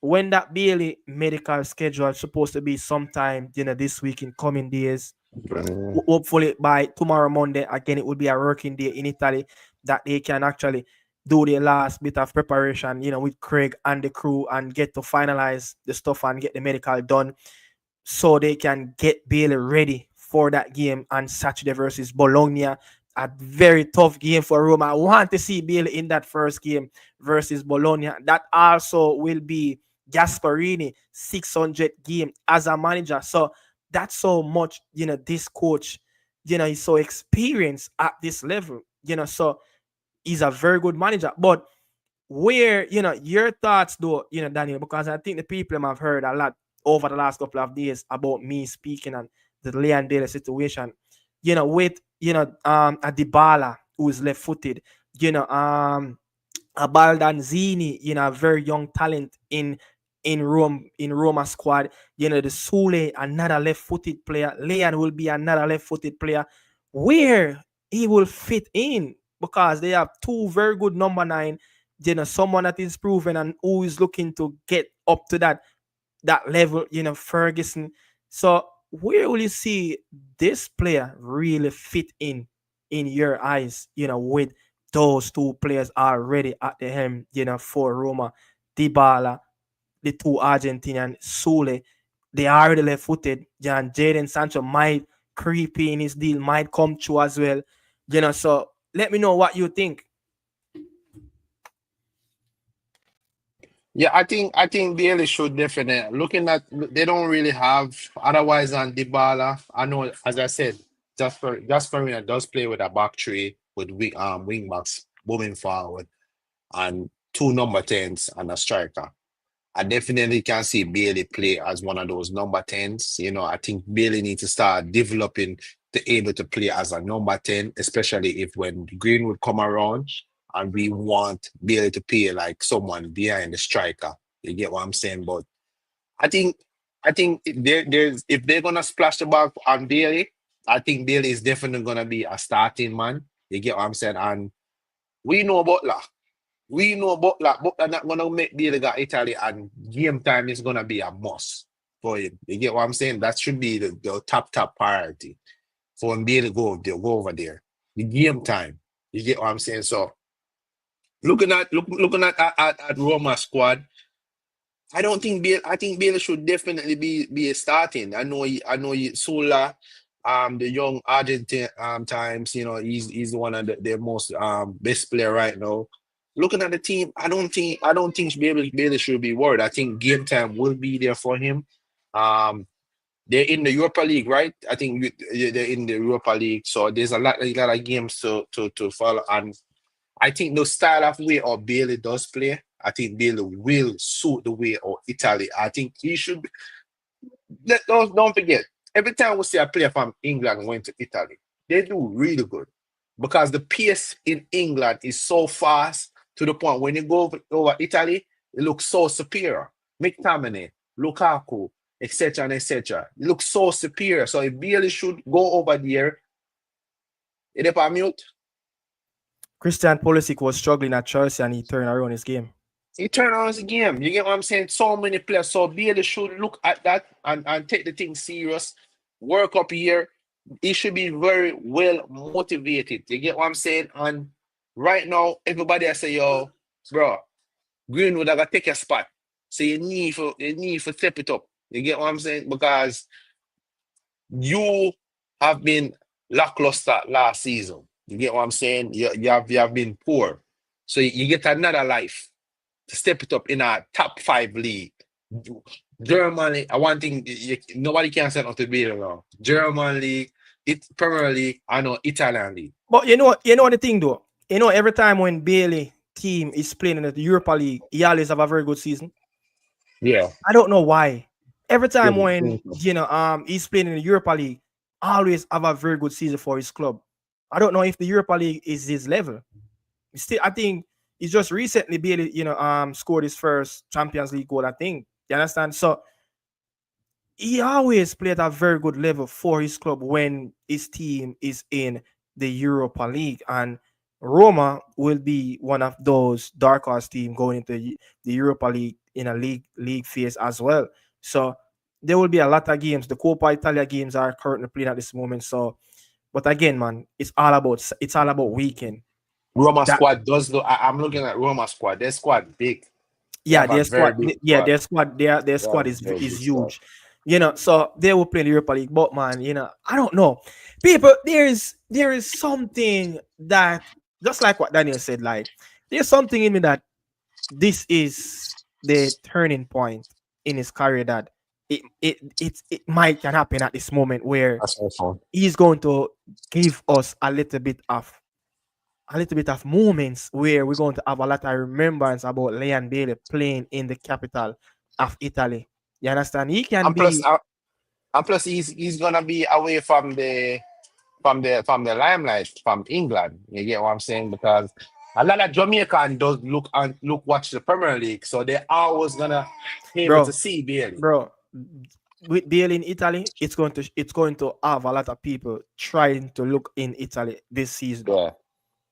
When that Bailey medical schedule is supposed to be sometime, this week in coming days, Mm. hopefully by tomorrow Monday, again, it will be a working day in Italy that they can actually do the last bit of preparation, with Craig and the crew and get to finalize the stuff and get the medical done so they can get Bailey ready for that game on Saturday versus Bologna. A very tough game for Roma. I want to see Bailey in that first game versus Bologna. That also will be Gasparini 600 game as a manager. So that's so much, this coach, he's so experienced at this level, so he's a very good manager. But where, your thoughts though, Daniel, because I think the people have heard a lot over the last couple of days about me speaking on the Leon Bailey situation, with, a Dybala who is left footed, a Baldanzini, a very young talent in Roma squad. The Sule, another left-footed player. Leon will be another left-footed player. Where he will fit in because they have two very good number nine. Someone that is proven and who is looking to get up to that level. Ferguson. So where will you see this player really fit in your eyes? With those two players already at the helm, for Roma, Dybala, the two Argentinian, Sule, they are already left footed. And Jaden Sancho might creep in his deal, might come true as well. So let me know what you think. Yeah, I think Bailey should definitely looking at they don't really have otherwise on Dybala. I know as I said, Jasper does play with a back three with wing backs moving forward and two number tens and a striker. I definitely can see Bailey play as one of those number tens. I think Bailey needs to start developing to able to play as a number 10, especially if when Greenwood come around and we want Bailey to play like someone behind the striker. You get what I'm saying? But I think if they're gonna splash the ball on Bailey, I think Bailey is definitely gonna be a starting man. You get what I'm saying? And we know Butler. We know Butler not gonna make Bailey go Italy, and game time is gonna be a must for him. You get what I'm saying? That should be the top priority for him Bailey go over there. The game time. You get what I'm saying? So looking at Roma squad, I think Bailey should definitely be a starting. I know Sula, the young Argentine times, he's one of the most best player right now. Looking at the team, I don't think Bailey should be worried. I think game time will be there for him. Um they're in the Europa League, right? I think they're in the Europa League, so there's a lot of games to follow. And I think the style of way or Bailey does play, I think Bailey will suit the way of Italy. I think he should be. Don't forget, every time we see a player from England going to Italy, they do really good because the pace in England is so fast to the point when you go over Italy, it looks so superior. McTominay, Lukaku, etc. and etc. It looks so superior. So if Bailey should go over there, it is on mute. Christian Pulisic was struggling at Chelsea and he turned around his game. He turned on his game. You get what I'm saying? So many players. So Bailey should look at that and take the thing serious. Work up here. He should be very well motivated. You get what I'm saying? And right now, everybody I say, yo, bro, Greenwood I gotta take a spot. So you need to step it up. You get what I'm saying? Because you have been lackluster last season. You get what I'm saying? You have been poor. So you get another life to step it up in a top five league. Germany, I one thing nobody can say not to be around. German league, Premier League, I know Italian league. But the thing though. Every time when Bailey team is playing in the Europa League, he always have a very good season. Yeah. I don't know why. Every time Yeah, when he's playing in the Europa League, always have a very good season for his club. I don't know if the Europa League is his level. Still, I think he's just recently Bailey, scored his first Champions League goal. I think. You understand? So he always played at a very good level for his club when his team is in the Europa League. And Roma will be one of those dark horse team going into the Europa League in a league phase as well. So there will be a lot of games. The Coppa Italia games are currently playing at this moment. So, but again, man, it's all about weekend. Roma That squad does look. I'm looking at Roma squad. Their squad big. They Yeah, have a their very squad, big yeah, squad. their They have squad a is very is big squad. huge. So they will play in the Europa League. But man, I don't know. People, there is something that, just like what Daniel said, like there's something in me that this is the turning point in his career that it might can happen at this moment where That's awful. he's going to give us a little bit of moments where we're going to have a lot of remembrance about Leon Bailey playing in the capital of Italy. You understand? He can And plus, be, and plus, he's gonna be away from the limelight from England. You get what I'm saying? Because a lot of Jamaican does watch the Premier League, so they're always gonna be able to bro, see Bailey. bro. With Bailey in Italy, it's going to have a lot of people trying to look in Italy Yeah,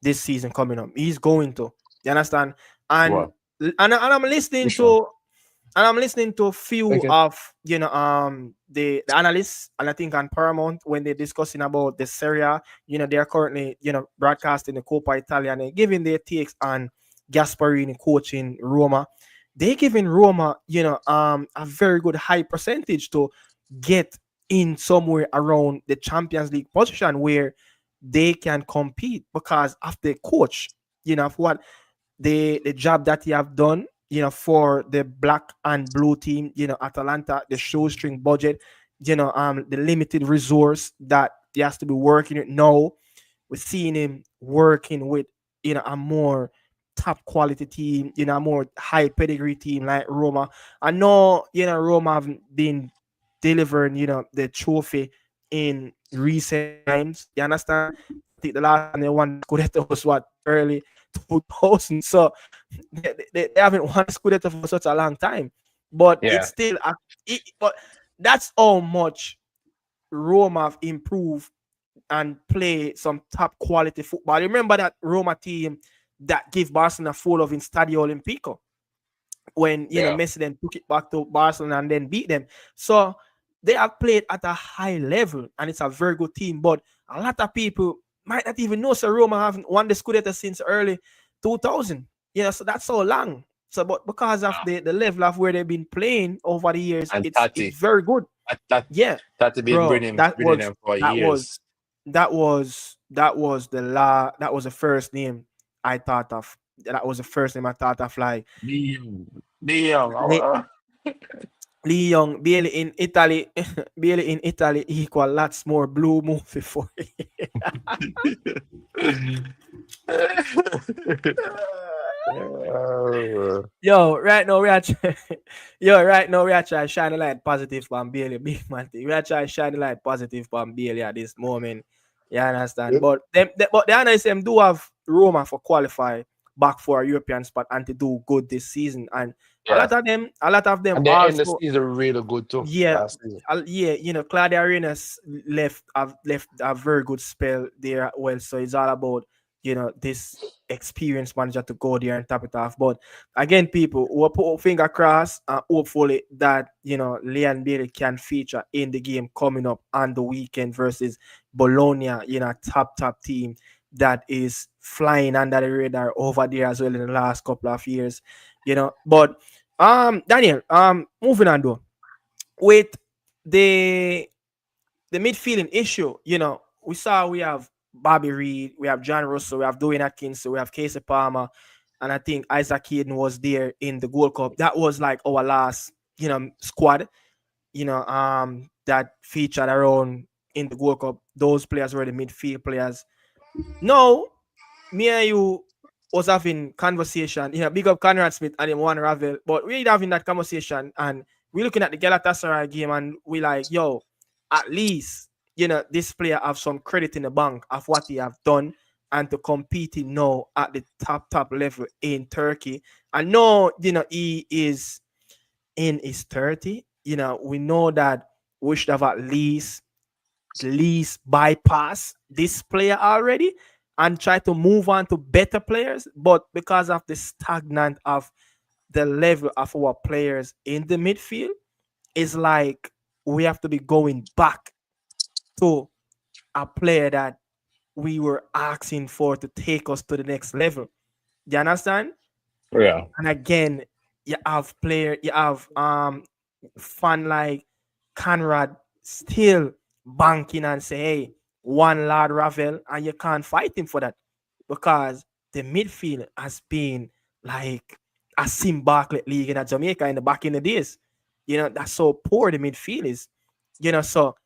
this season coming up. He's going to. You understand? And well, I'm listening which one? to a few Okay. of the analysts, and I think on Paramount when they're discussing about the Serie A, they are currently broadcasting the Coppa Italia and they're giving their takes on Gasparini coaching Roma. They giving Roma a very good high percentage to get in somewhere around the Champions League position where they can compete because of the coach, for what the job that he have done, for the black and blue team, Atalanta, the shoestring budget, the limited resource that he has to be working with. Now we're seeing him working with, a more top quality team, a more high pedigree team like Roma. I know, Roma have been delivering, the trophy in recent times. You understand? I think the last time they won the Scudetto was what, early 2000. So they haven't won a Scudetto for such a long time. But it's Yeah, still, but that's how much Roma have improved and play some top quality football. Remember that Roma team that gave Barcelona full of in Stadio Olimpico when yeah, Messi then took it back to Barcelona and then beat them. So they have played at a high level and it's a very good team. But a lot of people might not even know so Roma haven't won the Scudetto since early 2000. So that's so long. So, but because of the level of where they've been playing over the years, and it's very good. That Yeah, Tati been bro. winning them for That was years. that was the first name I thought of. That was the first name I thought of. Like Damn, damn. Lee Young, Bailey in Italy, Bailey in Italy equal lots more blue movie for Yo, right now we are trying, yo, right now we are trying to shine a light positive on Bailey, big man thing. We are trying to shine a light positive on Bailey at this moment. You understand? Yep. But the analysts them do have Roma for qualify back for a European spot and to do good this season. And Yeah, a lot of them and they end the also, season really good too yeah, last season. yeah, Claudia Arenas left a very good spell there. Well, so it's all about this experienced manager to go there and top it off. But again, people will put our finger crossed and hopefully that Leon Bailey can feature in the game coming up on the weekend versus Bologna. Top team that is flying under the radar over there as well in the last couple of years. But Daniel, moving on though with the midfielding issue, we have Bobby Reed, we have John Russell, we have Dwayne Atkinson, we have Casey Palmer, and I think Isaac Hayden was there in the Gold Cup. That was like our last, squad, that featured around in the Gold Cup. Those players were the midfield players. No, me and you was having conversation, big up Conrad Smith and him one Ravel, but we having that conversation and we looking at the Galatasaray game and we like, yo, at least, this player have some credit in the bank of what he have done and to competing now at the top level in Turkey. I know, he is in his 30. We know that we should have at least bypass this player already and try to move on to better players. But because of the stagnant of the level of our players in the midfield, it's like we have to be going back to a player that we were asking for to take us to the next level. Do you understand? Yeah, And again, you have fan like Conrad still banking and say, hey, one lad Ravel, and you can't fight him for that because the midfield has been like a Sim Barkley league in Jamaica in the back in the days. That's so poor the midfield is. So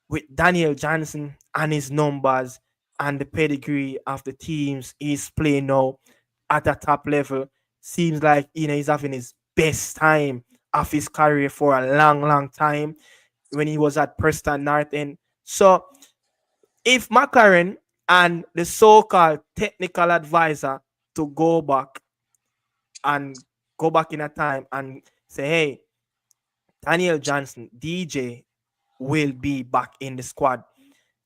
with Daniel Johnson and his numbers and the pedigree of the teams he's playing now at a top level, seems like he's having his best time of his career for a long, long time when he was at Preston North End. So if McLaren and the so-called technical advisor to and go back in a time and say, hey, Daniel Johnson, DJ will be back in the squad.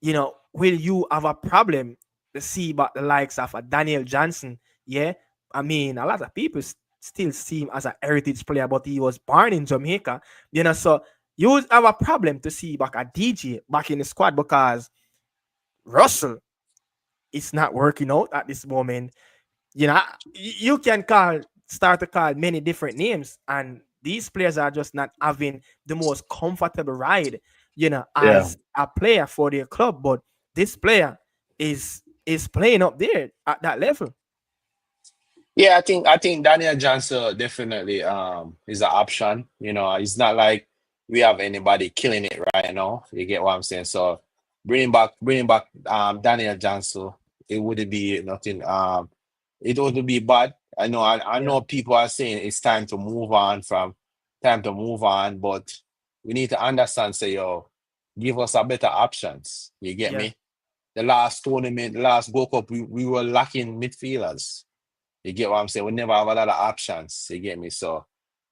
Will you have a problem to see about the likes of a Daniel Johnson? Yeah. I mean, a lot of people still see him as a heritage player, but he was born in Jamaica. So you would have a problem to see back a DJ back in the squad because Russell is not working out at this moment. You can start to call many different names, and these players are just not having the most comfortable ride, Yeah. as a player for their club. But this player is playing up there at that level. Yeah, I think Daniel Johnson definitely is an option. It's not like we have anybody killing it right now. You get what I'm saying? So bringing back Daniel Johnson, it wouldn't be nothing it wouldn't be bad. I Yeah, know people are saying it's time to move on, but we need to understand, say, yo, give us a better options. You get yeah, me? The last tournament, the last Gold Cup, we were lacking midfielders. You get what I'm saying? We never have a lot of options. You get me? So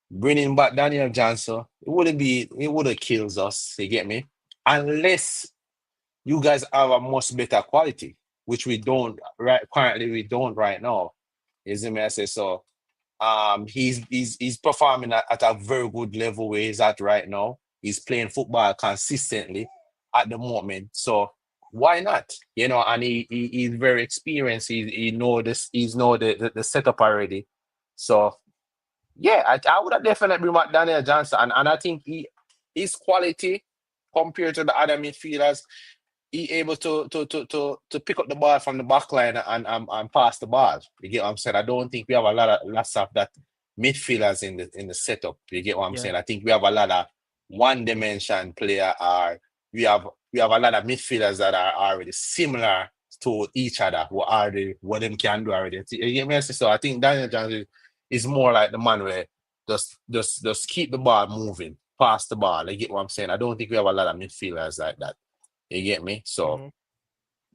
bringing back Daniel Johnson, it wouldn't kills us. You get me? Unless you guys have a much better quality, which we don't right currently we don't right now. You see me? I say so. He's performing at a very good level where he's at right now. He's playing football consistently at the moment. So why not? And he's very experienced. He know this. He's know the setup already. So yeah, I would have definitely bring back Daniel Johnson, and I think his quality compared to the other midfielders, he able to pick up the ball from the back line and pass the ball. You get what I'm saying? I don't think we have lots of that midfielders in the setup. You get what I'm yeah, saying? I think we have a lot of one dimension player, or we have a lot of midfielders that are already similar to each other, who already what them can do already. You get me? So I think Daniel Johnson is more like the man where just keep the ball moving, pass the ball. You get what I'm saying? I don't think we have a lot of midfielders like that. You get me? So hmm,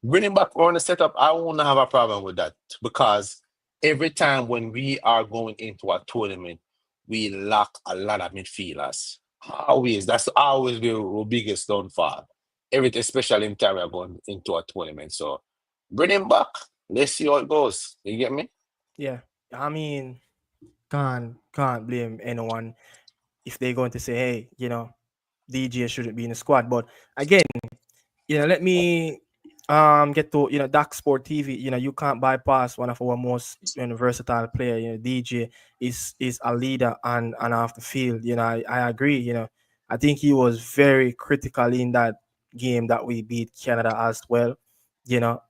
bringing back on the setup, I won't have a problem with that because every time when we are going into a tournament, we lack a lot of midfielders. Always, that's always the biggest downfall. Especially in time we're going into a tournament. So bring him back. Let's see how it goes. You get me? yeah. I mean, can't blame anyone if they're going to say, hey, DJ shouldn't be in the squad. But again, let me get to Dark Sport TV. You can't bypass one of our most versatile player. DJ is a leader and off the field. I agree. I think he was very critical in that game that we beat Canada as well.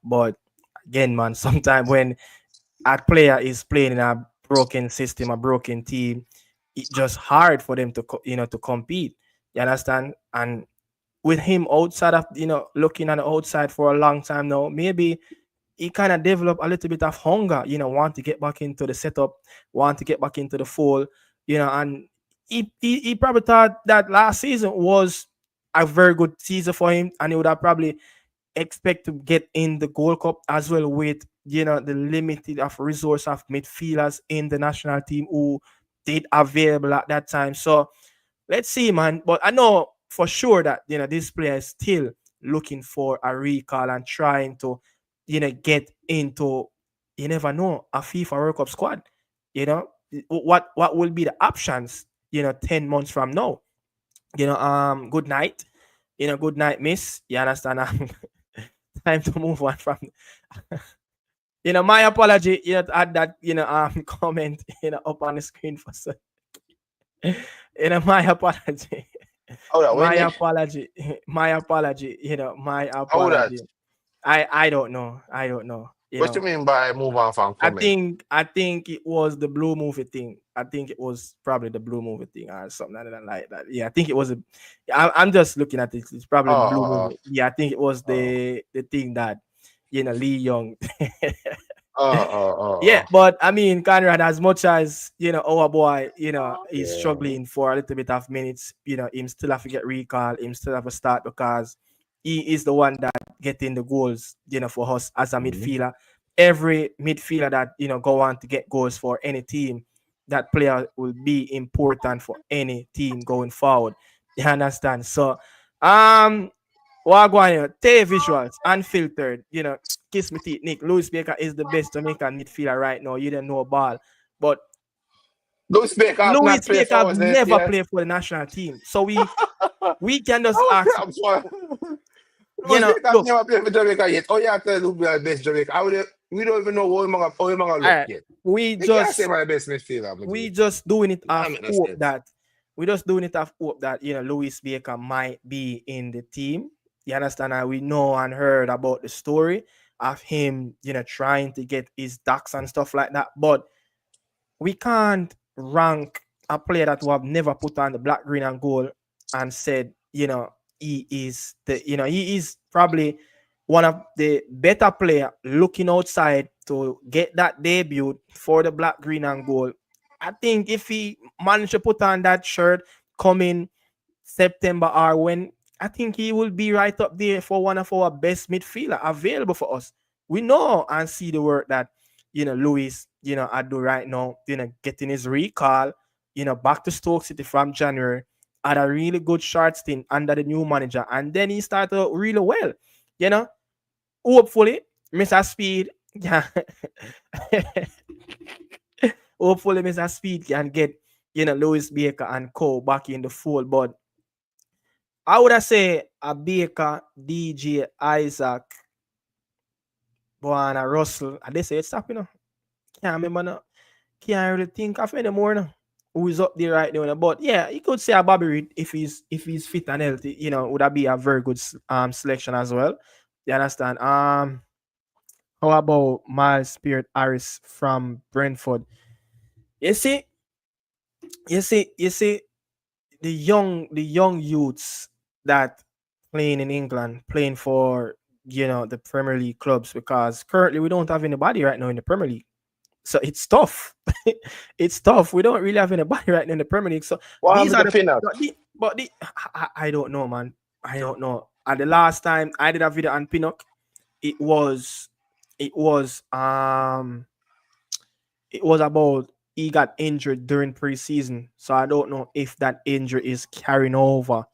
But again, man, sometimes when a player is playing in a broken system, a broken team, it's just hard for them to to compete. You understand? And with him outside of looking at the outside for a long time now, maybe he kind of developed a little bit of hunger, want to get back into the setup, want to get back into the fold, and he probably thought that last season was a very good season for him, and he would have probably expect to get in the Gold Cup as well with the limited of resource of midfielders in the national team who did available at that time. So let's see, man. But I know for sure that this player is still looking for a recall and trying to get into, you never know, a FIFA World Cup squad. You know what will be the options 10 months from now. Good night. Good night, miss. You understand? Time to move on from my apology, add that comment up on the screen for so my apology. Hold on, My when you apology. My apology. My hold on. apology. I don't know. I don't know. You What you know, mean by move on from Clement? I think it was the blue movie thing. I think it was probably the blue movie thing or something like that. Yeah, I think it was a. I'm just looking at it. It's Oh, probably the blue oh, movie. Yeah, I think it was oh, the thing that Lee Young. oh, oh, Yeah, oh, but I mean, Conrad, as much as our boy, oh. he's Yeah. struggling for a little bit of minutes. Him still have to get recall. Him still have to start because he is the one that getting the goals. For us as a Mhm. midfielder, every midfielder that go on to get goals for any team, that player will be important for any team going forward. You understand? So, Wagwan, Tay visuals, unfiltered, kiss me teeth, Nick. Louis Baker is the best Jamaican midfielder right now. You don't know ball. But Louis Baker have Louis not played Baker for have us this never year. played for the national team. So we can just Oh, ask, I'm sorry. Louis Baker have look, never played for Jamaica yet. Oh, yeah, tell who be the best Jamaica. We don't even know how we gonna all look right, yet. we You can't say just my best midfielder, my we G. just doing it That off make no hope sense. that we just doing it off hope that Louis Baker might be in the team. You understand? And we know and heard about the story of him, trying to get his ducks and stuff like that. But we can't rank a player that we have never put on the black, green, and gold and said, he is probably one of the better player looking outside to get that debut for the black, green, and gold. I think if he managed to put on that shirt coming September or when, I think he will be right up there for one of our best midfielder available for us. We know and see the work that Louis I do right now. Getting his recall. Back to Stoke City from January. Had a really good short stint under the new manager, and then he started really well. You know, hopefully, Mr. Speed, yeah, hopefully Mr. Speed can get Louis Baker and Co back in the fold, but I would have say a Baker, DJ, Isaac, Buana, Russell. And they say it's up, Can't remember now. Can't really think of anymore now. Who is up there right now. But yeah, you could say a Bobby Reed if he's fit and healthy, would that be a very good selection as well. You understand? How about Miles Spirit Harris from Brentford? You see, you see, the young youths that playing in England, playing for the Premier League clubs, because currently we don't have anybody right now in the Premier League. So it's tough. It's tough. We don't really have anybody right now in the Premier League. So What these happened are to the Pinnock? I don't know, man. I don't know. At the last time I did a video on Pinnock, it was it was um it was about he got injured during preseason. So I don't know if that injury is carrying over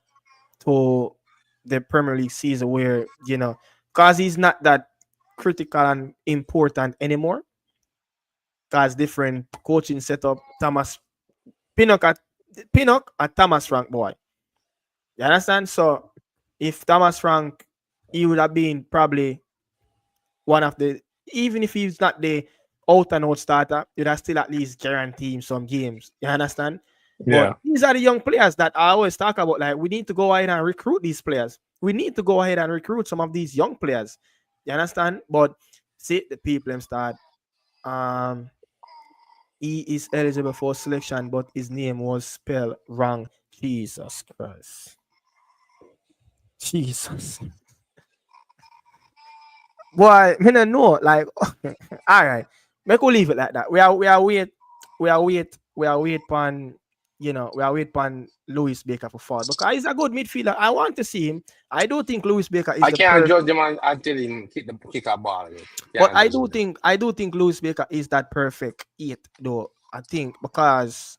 to the Premier League season where, because he's not that critical and important anymore, because different coaching setup. Pinnock at Pinnock and Thomas Frank boy. You understand? So if Thomas Frank, he would have been probably one of the, even if he's not the out and out starter, you'd have still at least guarantee him some games. You understand? But Yeah. these are the young players that I always talk about. Like, we need to go ahead and recruit these players. We need to go ahead and recruit some of these young players. You understand? But see, the people them start. Um, he is eligible for selection, but his name was spelled wrong. Jesus Christ. Jesus. Boy, me no know. Like, all right. Make we leave it like that. We are wait pan, we are wait pan Louis Baker for forward because he's a good midfielder. I want to see him. I do think Louis Baker is I the can't perfect. judge him until him kick a ball. Yet. But Can't I judge do him then. think I do think Louis Baker is that perfect eight though. I think because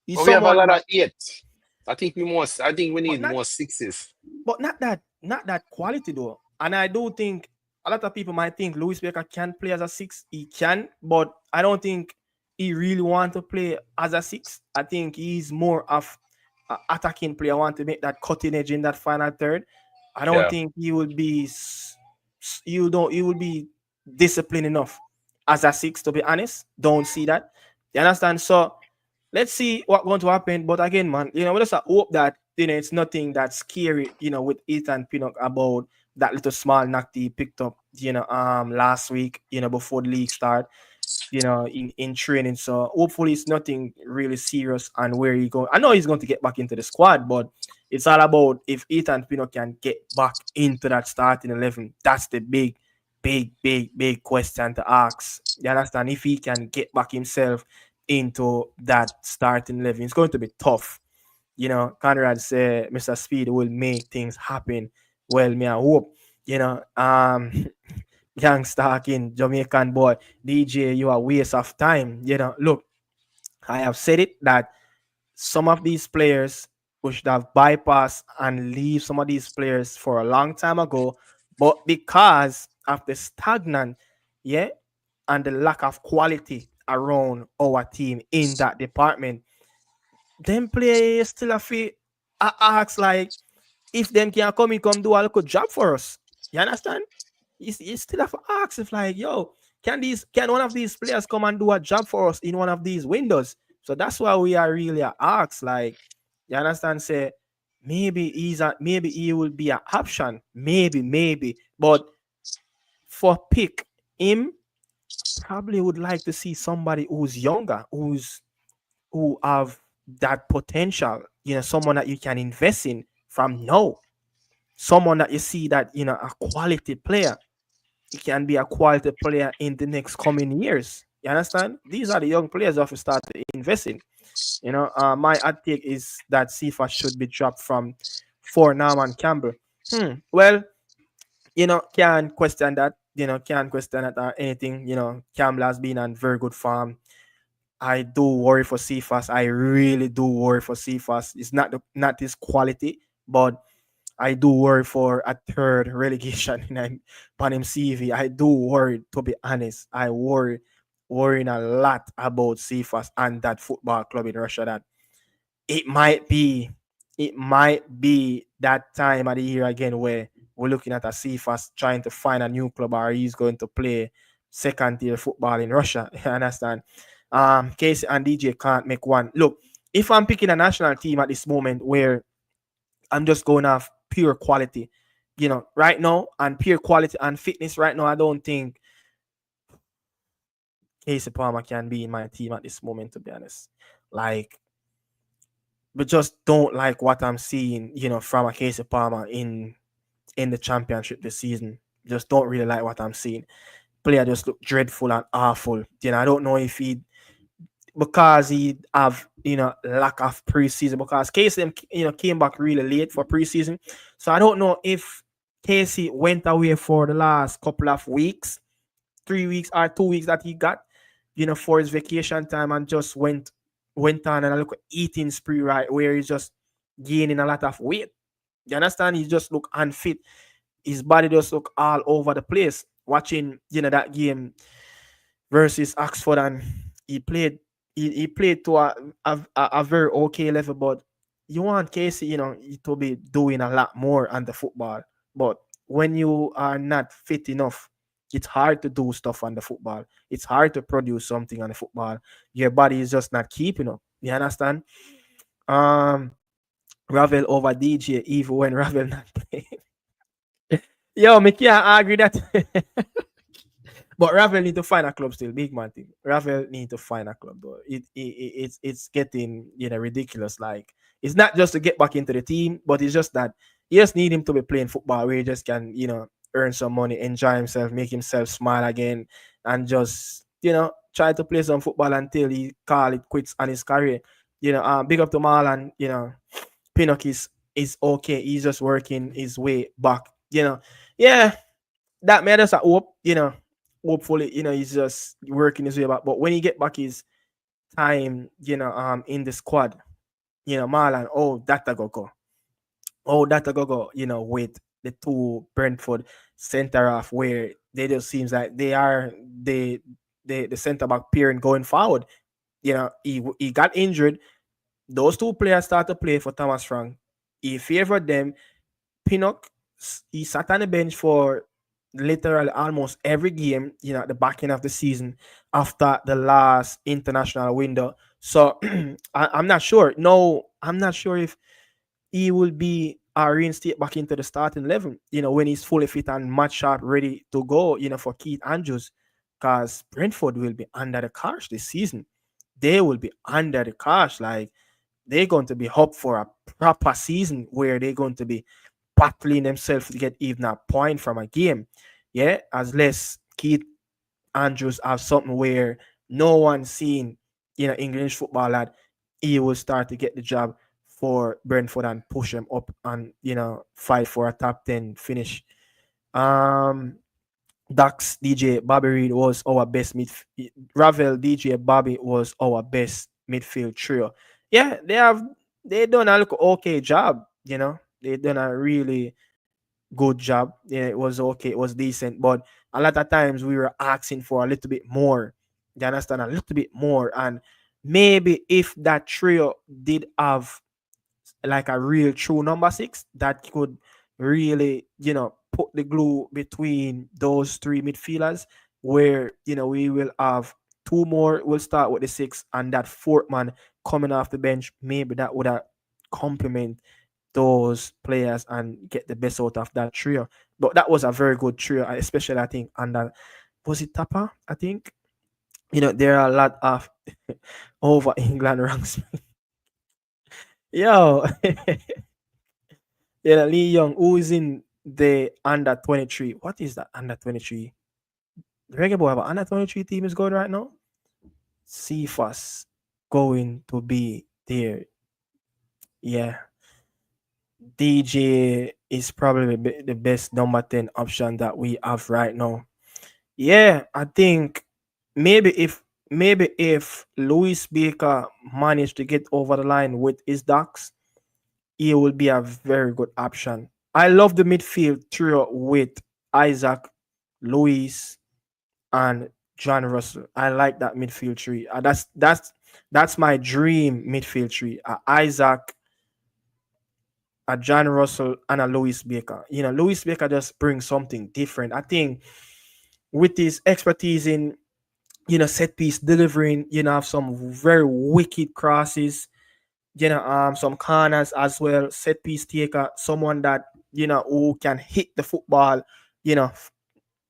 he's But we have a someone lot that, of eight. I think we but need not more sixes. not that quality though. And I do think a lot of people might think Louis Baker can play as a six. He can, but I don't think he really want to play as a six. I think he's more of an attacking player. Want to make that cutting edge in that final third. I don't Yeah. think he will be. You don't. He will be disciplined enough as a six. To be honest, don't see that. You understand? So let's see what's going to happen. But again, man, we just hope that it's nothing that's scary, with Ethan Pinnock about that little small knock that he picked up, last week, before the league start, in training. So hopefully it's nothing really serious and where he going. I know he's going to get back into the squad, but it's all about if Ethan Pinnock can get back into that starting 11. That's the big, big, big, big question to ask. You understand? If he can get back himself into that starting 11, it's going to be tough. Conrad said Mr. Speed will make things happen. Well, me I hope, young Starkin, Jamaican boy, DJ, you are a waste of time. Look, I have said it that some of these players we should have bypassed and leave some of these players for a long time ago, but because of the stagnant, yeah, and the lack of quality around our team in that department, them players still have to ask like if them can come in, come do a good job for us. You understand? You still have to ask if like, yo, can one of these players come and do a job for us in one of these windows? So that's why we are really asked, like, you understand? Say maybe he will be an option. Maybe. But for pick him, probably would like to see somebody who's younger, who have that potential, someone that you can invest in from now. Someone that you see that, a quality player. He can be a quality player in the next coming years. You understand? These are the young players that we start to invest in. My hot take is that Sifa should be dropped from for Norman Campbell. Well, can't question that. Can't question that or anything. Campbell has been on very good form. I do worry for Cephas. I really do worry for Cephas. It's not his quality, but I do worry for a third relegation in on him CV. I do worry, to be honest. Worrying a lot about Cephas and that football club in Russia that it might be it might be that time of the year again where we're looking at a Cephas trying to find a new club or he's going to play second tier football in Russia. You understand? Casey and DJ can't make one. Look, if I'm picking a national team at this moment where I'm just going off pure quality, right now, and pure quality and fitness right now, I don't think Casey Palmer can be in my team at this moment, to be honest. Like, but just don't like what I'm seeing, from a Casey Palmer in the championship this season. Just don't really like what I'm seeing. Player just look dreadful and awful. I don't know if he because he have lack of preseason because Casey came back really late for preseason. So I don't know if Casey went away for the last couple of weeks, 3 weeks or 2 weeks that he got, for his vacation time and just went on and a look eating spree right where he's just gaining a lot of weight. You understand? He just look unfit. His body just look all over the place. Watching, that game versus Oxford, and he played to a very okay level, but you want Casey, to be doing a lot more on the football. But when you are not fit enough, it's hard to do stuff on the football. It's hard to produce something on the football. Your body is just not keeping up. You understand? Um, Ravel over DJ, even when Ravel not playing. Yo, me can't argue that. But Ravel need to find a club still, big man thing. Ravel need to find a club though. It's getting ridiculous. Like it's not just to get back into the team, but it's just that you just need him to be playing football where he just can earn some money, enjoy himself, make himself smile again, and just try to play some football until he call it quits on his career. Big up to Marlon. Pinnock is okay. He's just working his way back. Yeah, that made us a hope. Hopefully, he's just working his way back. But when he get back his time, in the squad, Marlon, oh, that a go. Oh, that a go, with the two Brentford center off where they just seems like they are the center back pairing going forward. He got injured. Those two players start to play for Thomas Frank. He favored them. Pinnock, he sat on the bench for literally almost every game, at the back end of the season after the last international window. So I'm not sure. No, I'm not sure if he will be reinstate back into the starting level, when he's fully fit and match sharp, ready to go, for Keith Andrews, because Brentford will be under the cosh this season. They will be under the cosh. Like, they're going to be up for a proper season where they're going to be battling themselves to get even a point from a game. Yeah, as less Keith Andrews have something where no one seen, English football that he will start to get the job for Brentford and push them up and fight for a top 10 finish. Um, Dax DJ Bobby Reed was our best Ravel DJ Bobby was our best midfield trio. Yeah, they done a look okay job. They done a really good job. Yeah, it was okay, it was decent, but a lot of times we were asking for a little bit more. You understand? A little bit more. And maybe if that trio did have like a real true number six that could really, put the glue between those three midfielders, where, we will have two more, we'll start with the six, and that fourth man coming off the bench, maybe that would have complement those players and get the best out of that trio. But that was a very good trio, especially I think under, was it Tapa? I think. There are a lot of over England ranks. Yo, yeah, Lee Young, who is in the under 23. What is that under 23? The Reggae Boy have an under 23 team is going right now. CFAS going to be there. Yeah. DJ is probably the best number 10 option that we have right now. Yeah, I think maybe if Louis Baker managed to get over the line with his ducks, he will be a very good option. I love the midfield trio with Isaac, Louis, and John Russell. I like that midfield tree. That's my dream midfield tree. Isaac, a John Russell, and a Louis Baker. Louis Baker just brings something different. I think with his expertise in set piece delivering, have some very wicked crosses, some corners as well, set piece taker, someone that who can hit the football, you know,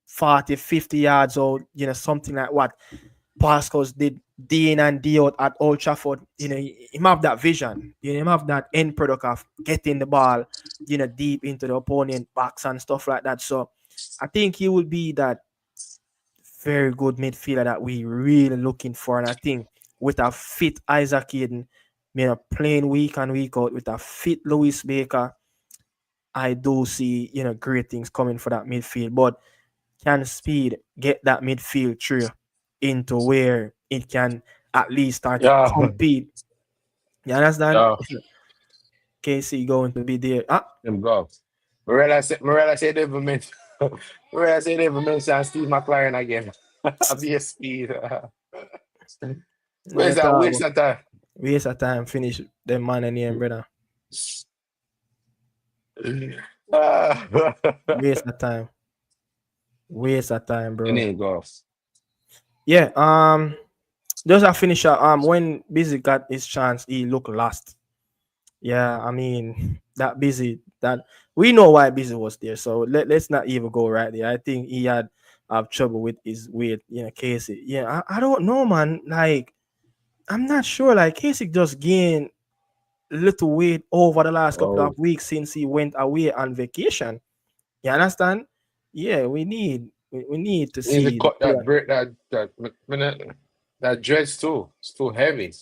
40, 50 yards or something like what Pascals did day in and day out at Old Trafford. Him have that vision, him have that end product of getting the ball, deep into the opponent box and stuff like that. So I think he will be that very good midfielder that we really looking for. And I think with a fit Isaac Hayden, playing week and week out with a fit Louis Baker, I do see, great things coming for that midfield. But can Speed get that midfield through into where it can at least start to Yeah, compete? You understand? yeah, KC going to be there. him go. Morella said they never mention. Morella said they never mention Steve McLaren again. Be a speed. Where's that waste of time? Waste of time. Finish the man and name, brother. Waste of time. Waste of time, bro. You need go. Yeah. Just a finisher. When Busy got his chance, he looked lost. Yeah, I mean that Busy, that we know why Busy was there. So let's not even go right there. I think he had trouble with his weight, Casey. Yeah, I don't know, man. Like, I'm not sure. Like, Casey just gained little weight over the last couple of Oh, weeks since he went away on vacation. You understand? Yeah, we need to you need to see the cut that player. break that dress too. It's too heavy.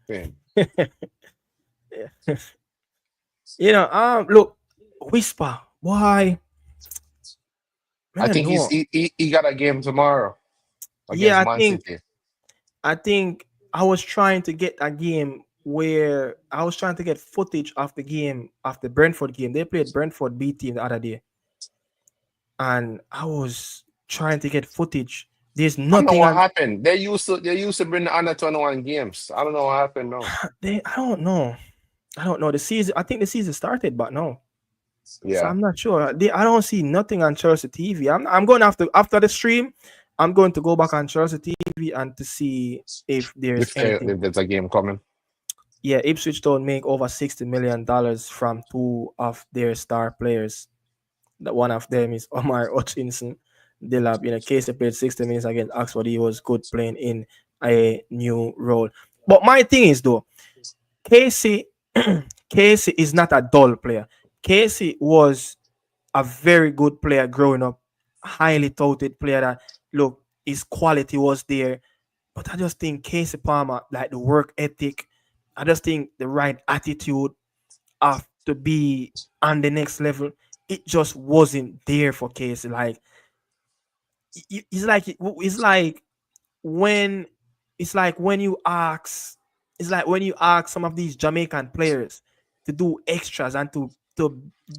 Yeah. Yeah. Look, Whisper, why? I I don't think know. he got a game tomorrow Yeah, against I Man think City. I think I was trying to get a game where I was trying to get footage of the game, of the Brentford game. They played Brentford B team the other day, and I was trying to get footage. There's I don't know nothing what on. happened. They used to bring the under 21 games. I don't know what happened now. I don't know. I don't know the season. I think the season started, but no. So Yeah. I'm not sure. I don't see nothing on Chelsea TV. I'm going after the stream. I'm going to go back on Chelsea TV and to see if there's If anything. there's a game coming. Yeah, Ipswich Town make over $60 million from two of their star players. That one of them is Omar Hutchinson. Dillab, Casey played 60 minutes against Oxford. He was good playing in a new role. But my thing is though, Casey, Casey is not a dull player. Casey was a very good player growing up, highly touted player that look his quality was there. But I just think Casey Palmer, like the work ethic, I just think the right attitude of to be on the next level, it just wasn't there for Casey. Like when it's like when you ask it's like when you ask some of these Jamaican players to do extras and to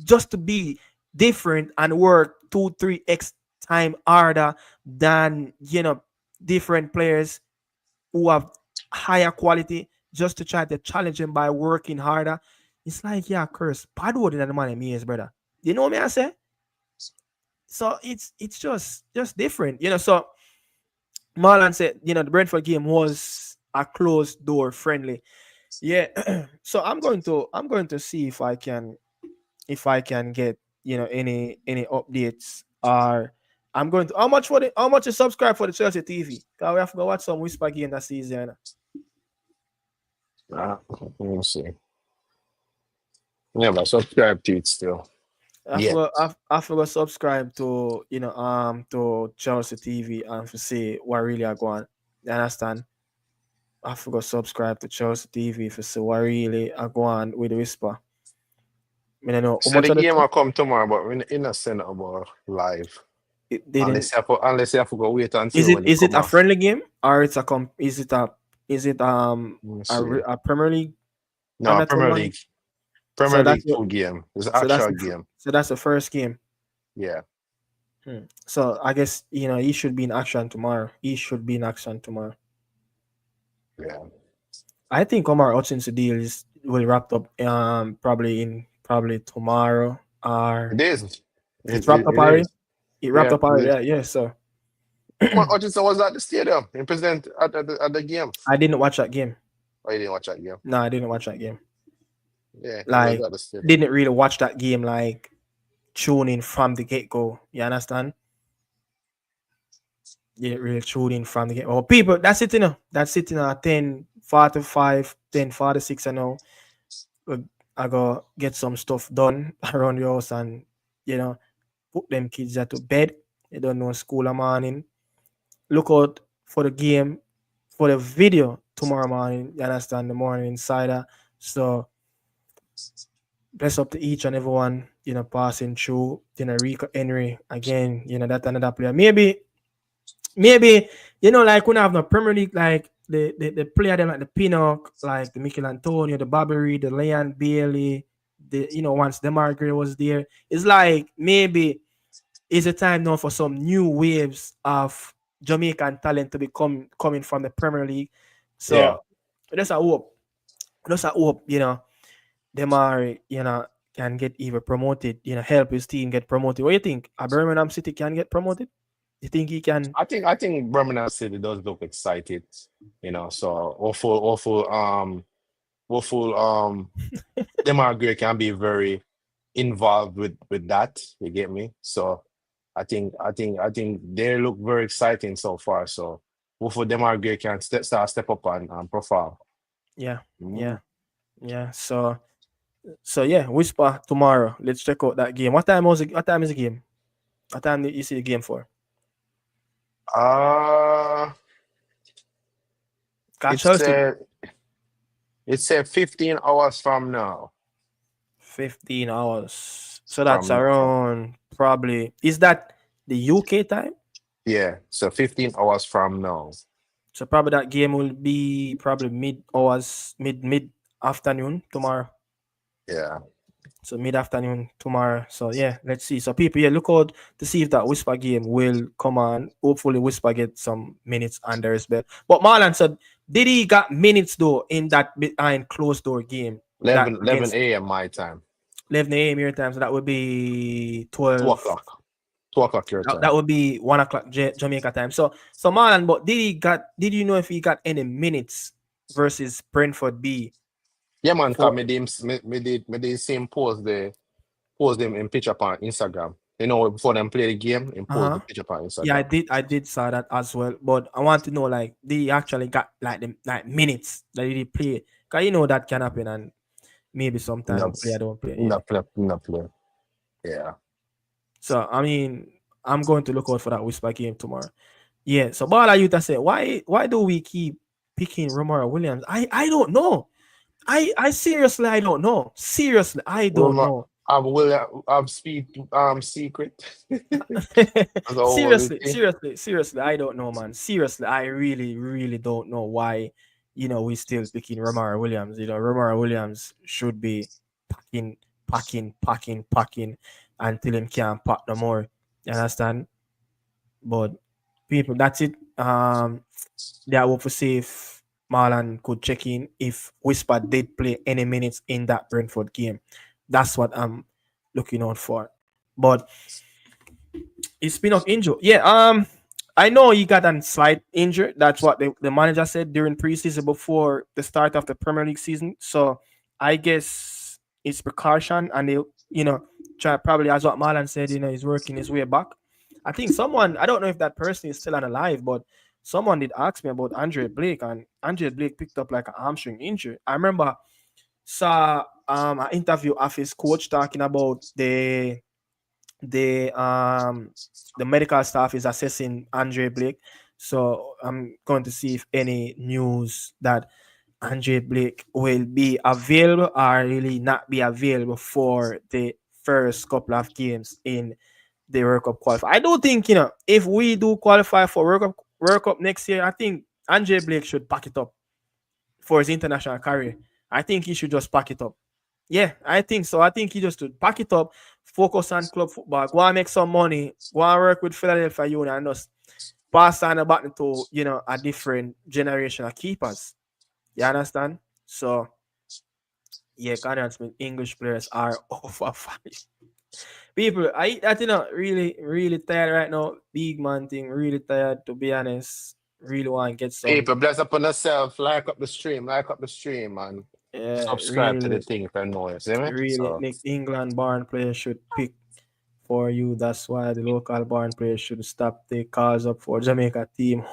just to be different and work 2-3x time harder than different players who have higher quality just to try to challenge him by working harder. It's like, yeah, curse bad word in the man me is, brother. You know what I say? So it's just different, so Marlon said, the Brentford game was a closed door friendly. Yeah. So I'm going to see if I can get any updates, or I'm going to how much is subscribe for the Chelsea TV? Cause we have to go watch some whisper game that season. Let me see. Never subscribe to it still. I Yet. forgot I forgot subscribe to Chelsea TV and to see what really are going. You understand? I forgot subscribe to Chelsea TV for see what really are going with the whisper. I don't know how So much the of the game will come tomorrow, but we're in a send about live. it didn't. Unless you have to go wait Is until it when it is it come a off. friendly game, or is it Let me a, see. a Premier League No, under Premier 21? League. So Premier that's League the full game. It's an so that's actual the game. so that's the first game. Yeah. So I guess he should be in action tomorrow. He should be in action tomorrow. Yeah. I think Omar Hutchinson deal is will wrapped up probably tomorrow, or It is. it's wrapped up It already. is. It wrapped Yeah. up already. Yeah, yeah. So Mark Hutchinson was at the stadium in present at the game. I didn't watch that game. Oh, you didn't watch that game? No, I didn't watch that game. Yeah, he was Like, at the stadium. didn't really watch that game. Like, tune in from the get go. You understand? Didn't really tune in from the get. Oh, people, that's it. That's it. 10:45, 10:46. I know. I go get some stuff done around the house, and you know put them kids to bed. They don't know school in the morning. Look out for the game, for the video tomorrow morning. You understand? The morning insider. So bless up to each and everyone, passing through. Rico Henry again, that another player. Maybe, like when I have no Premier League, like the player them like the Pinnock, like the Michael Antonio, the Barbary, the Leon Bailey, once Demar Gray was there, it's like maybe it's a time now for some new waves of Jamaican talent to be coming from the Premier League. Yeah. So that's a hope. That's a hope, Demar, can get either promoted, help his team get promoted. What do you think? A Birmingham City can get promoted? You think he can? I think Birmingham City does look excited, so awful Demar Gray can be very involved with that. You get me? So I think they look very exciting so far. So hopefully Demar Gray can step up and profile. Yeah, Mm. yeah, yeah. So yeah, Whisper tomorrow. Let's check out that game. What time is the game? What time did you see the game for? Uh Got it's Chelsea uh it's 15 hours from now. 15 hours. So that's From around probably is that the UK time? Yeah, so 15 hours from now. So probably that game will be probably mid hours, mid afternoon tomorrow. Yeah. So mid afternoon tomorrow. So yeah, let's see. So people, yeah, look out to see if that Whisper game will come on. Hopefully, Whisper get some minutes under his belt. But Marlon said, did he got minutes though in that behind closed door game that 11 against a.m. my time. 11 a.m. your time? So that would be 2 12. o'clock. 2 o'clock your That time. would be 1 o'clock Jamaica time. So Marlon, but did you know if he got any minutes versus Brentford B? Yeah, man, cause for me did same post them in picture on Instagram. You know, before them play the game, and post uh-huh. the picture on Yeah, Instagram. I did saw that as well. But I want to know like they actually got like the like minutes that they play. Cause you know that can happen and maybe No, sometime player don't play. Yeah. no play, no play. Yeah. So I mean, I'm going to look out for that whisper game tomorrow. Yeah. So Bala Utah said, why do we keep picking Romaro Williams? I don't know. I seriously I don't know. Seriously, I don't Rumor, know. I've speed secret. That's all it seriously, is. seriously, seriously, I don't know, man. Seriously, I really, really don't know why, we still picking Romaro Williams. Romaro Williams should be packing, packing, packing, packing until him can't pack no more. You understand? But people, that's it. They are hope to see if Marlon could check in if Whisper did play any minutes in that Brentford game. That's what I'm looking out for. But he's been of injury. Yeah, I know he got a slight injury. That's what the manager said during preseason before the start of the Premier League season. So I guess it's precaution and they, try probably as what Marlon said, he's working his way back. I think someone, I don't know if that person is still alive, but someone did ask me about Andre Blake, and Andre Blake picked up like an hamstring injury. I remember saw an interview of his coach talking about the um the medical staff is assessing Andre Blake. So I'm going to see if any news that Andre Blake will be available or really not be available for the first couple of games in the World Cup qualify. I do think, if we do qualify for World Cup next year, I think Andre Blake should pack it up for his international career. I think he should just pack it up. Yeah, I think so. I think he just should pack it up, focus on club football, go and make some money, go and work with Philadelphia Union and just pass on the baton to, a different generation of keepers. You understand? So yeah, Conrad Smith, English players are over five. People, really, really tired right now. Big man thing, really tired to be honest. Really want to get some. People, bless up on yourself. Like up the stream, and subscribe to the Really, thing if you know it. See me? really, So, Nick England born players should pick for you. That's why the local born players should stop the calls up for Jamaica team.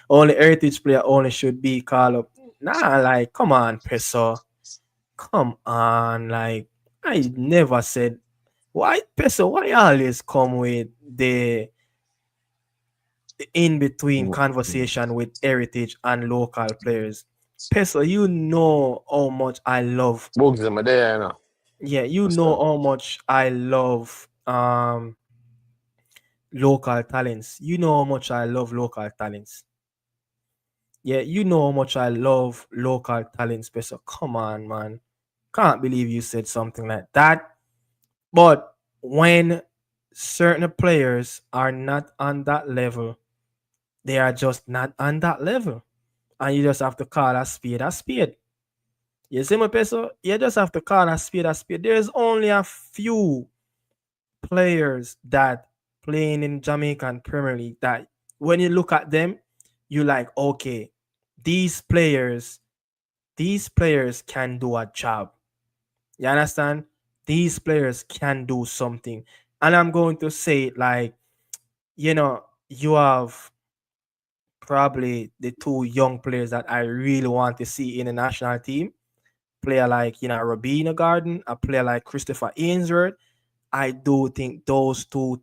Only heritage player only should be called up. Nah, like come on, Peso. Come on, like I never said why Peso. Why you always come with the in between conversation with heritage and local players? Peso, you know how much I love. books them there, you know. Yeah, you know So, how much I love local talents. You know how much I love local talents. Yeah, you know how much I love local talents, Peso. Come on, man. Can't believe you said something like that. But when certain players are not on that level, they are just not on that level. And you just have to call a spade a spade. You see my peso? You just have to call a spade a spade. There's only a few players that playing in Jamaican Premier League that when you look at them, you like, okay, these players, these players can do a job. You understand? These players can do something. And I'm going to say it like, you have probably the two young players that I really want to see in the national team. Player like, Robina Garden, a player like Christopher Ainsworth. I do think those two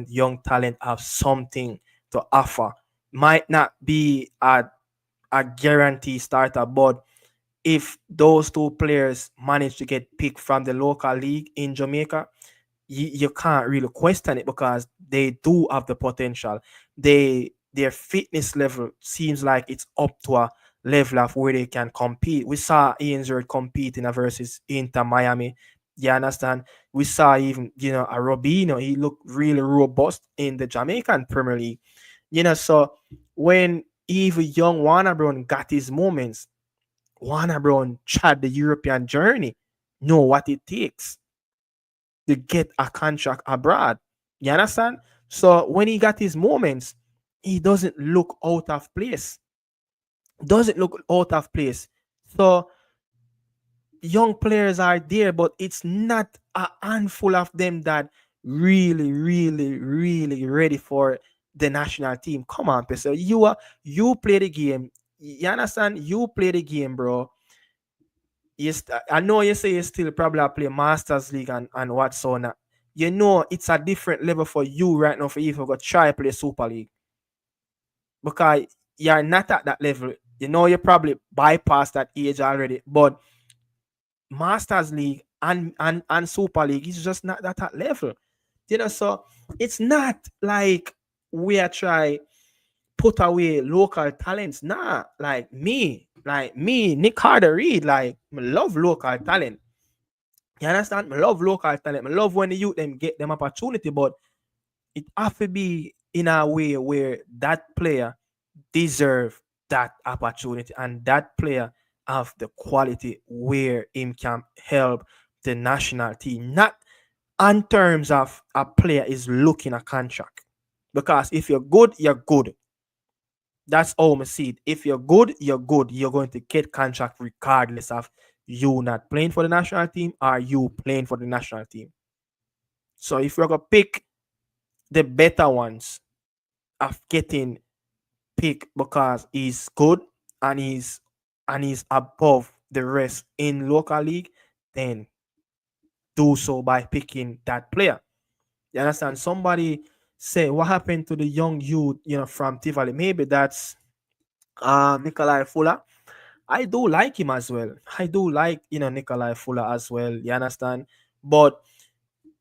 young talent, have something to offer. Might not be a guarantee starter, but if those two players manage to get picked from the local league in Jamaica, you can't really question it because they do have the potential. Their fitness level seems like it's up to a level of where they can compete. We saw Ian Zerd compete in a versus Inter Miami. You understand? We saw even a Robinho. He looked really robust in the Jamaican Premier League. So when even young Warner Brown got his moments, Warner Brown tried the European journey, know what it takes to get a contract abroad. You understand? So when he got his moments, he doesn't look out of place. Doesn't look out of place. So young players are there, but it's not a handful of them that really, really, really ready for the national team. Come on, Pesel. You play the game. You understand? You play the game, bro. Yes, I know you say you still probably play Masters League and what's on that. You know it's a different level for you right now for you if you go try play Super League because you're not at that level. You know you probably bypassed that age already, but Masters League and Super League is just not that at level. You know, so it's not like we are try put away local talents. Nah, like me, Nick Carter Reed, like I love local talent. You understand? I love local talent. I love when the youth them get them opportunity, but it have to be in a way where that player deserve that opportunity and that player have the quality where him can help the national team. Not on terms of a player is looking a contract. Because if you're good, you're good. That's all I see it. If you're good, you're good. You're going to get contract regardless of you not playing for the national team or you playing for the national team. So if you're gonna pick the better ones of getting picked because he's good and he's above the rest in local league, then do so by picking that player. You understand? Somebody say what happened to the young youth, from Tivoli. Maybe that's Nikolai Fuller. I do like him as well. I do like Nikolai Fuller as well. You understand? But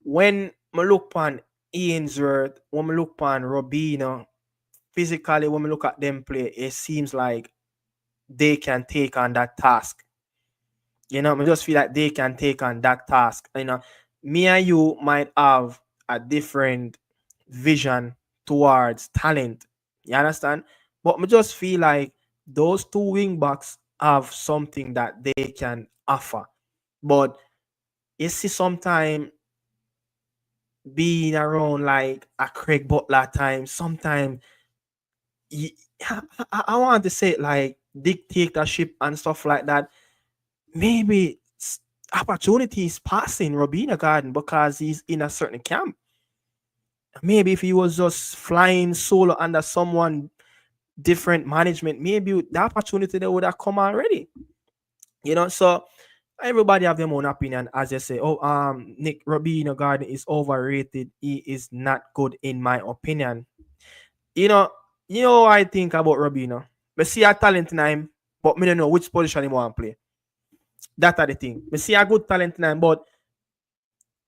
when I look upon Ainsworth, when I look upon Robino, physically when we look at them play, it seems like they can take on that task. I just feel like they can take on that task. Me and you might have a different vision towards talent. You understand? But I just feel like those two wing backs have something that they can offer. But you see, sometimes being around like a Craig Butler time, sometimes I, I want to say it like dictatorship and stuff like that. Maybe opportunity is passing Robina Garden because he's in a certain camp. Maybe if he was just flying solo under someone different management, maybe the opportunity that would have come already. So everybody have their own opinion. As I say, Nick Robina Garden is overrated. He is not good in my opinion. You know, what I think about Robina. But see a talent in him, but me don't know which position he want to play. That are the thing. Me see a good talent in him, but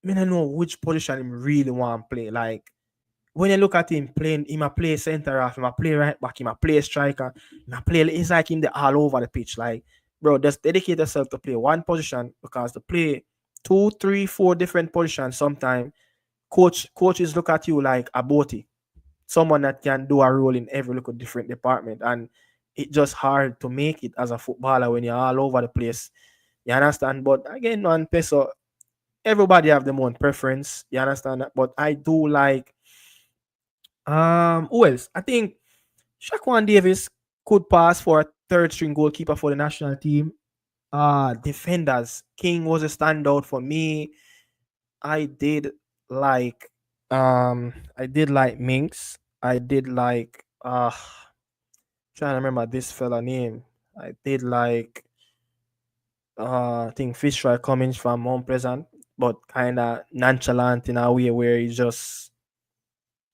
me don't know which position he really want to play. Like when you look at him playing, he might play center half, he might play right back, he might play striker, he might play. It's like him all over the pitch. Like, bro, just dedicate yourself to play one position because to play two, three, four different positions sometimes coaches look at you like a boaty, someone that can do a role in every little different department, and it's just hard to make it as a footballer when you're all over the place. You understand? But again, on Peso, everybody have their own preference. You understand that? But I do like who else? I think Shaquan Davis could pass for a third string goalkeeper for the national team. Defenders. King was a standout for me. I did like Minx. I did like trying to remember this fella name. I did like I think Fitzroy Cummings from Mount Pleasant, but kinda nonchalant in a way where he just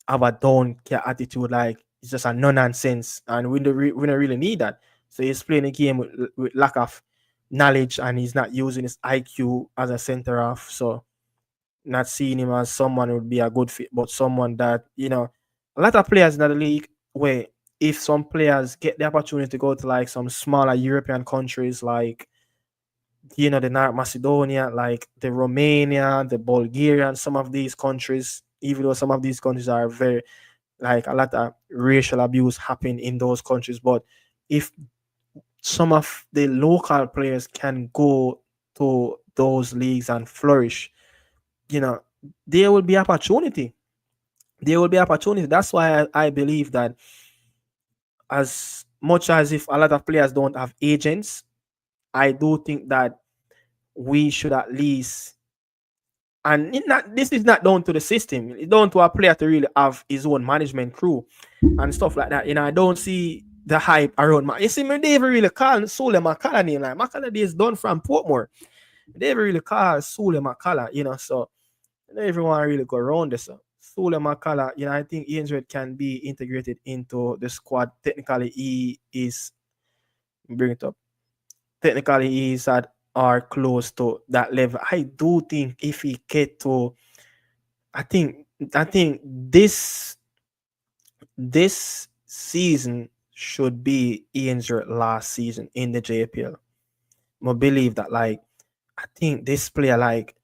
have a down care attitude, like it's just a no nonsense, and we don't really need that. So he's playing a game with lack of knowledge, and he's not using his IQ as a center half. So not seeing him as someone who would be a good fit, but someone that a lot of players in the league where if some players get the opportunity to go to like some smaller European countries like the North Macedonia, like the Romania, the Bulgaria, some of these countries, even though some of these countries are very like a lot of racial abuse happen in those countries. But if some of the local players can go to those leagues and flourish, you know, there will be opportunity. There will be opportunity. That's why I believe that as much as if a lot of players don't have agents, I do think that we should at least, and not, this is not down to the system, it's down to a player to really have his own management crew and stuff like that. I don't see the hype around. You see, me, they even really call Sule McCullough name. Like McCullough is done from Portmore. They even really call Sule McCullough, so everyone really go around this. Sule McCullough, I think Ian Red can be integrated into the squad. Technically, he is, bring it up. Technically, he is at or close to that level. I do think if he get to, I think, I think this season should be Ian's last season in the JPL. I believe that, like, I think this player, like,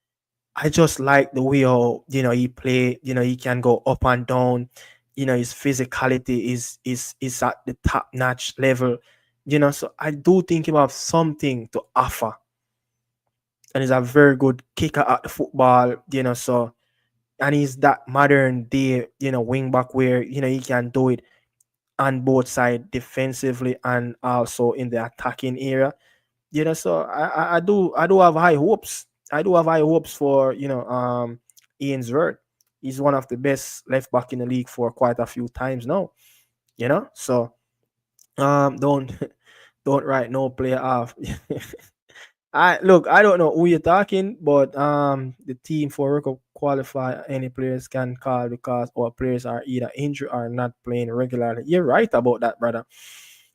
I just like the way how he play. He can go up and down. His physicality is at the top notch level. So I do think he have something to offer, and he's a very good kicker at the football. So, and he's that modern day wing back where he can do it on both sides defensively and also in the attacking area. So I do have high hopes. I do have high hopes for Ian's Word. He's one of the best left back in the league for quite a few times now. So don't don't write no player off. I look, I don't know who you're talking, but the team for World Cup qualify any players can call because our players are either injured or not playing regularly. You're right about that, brother.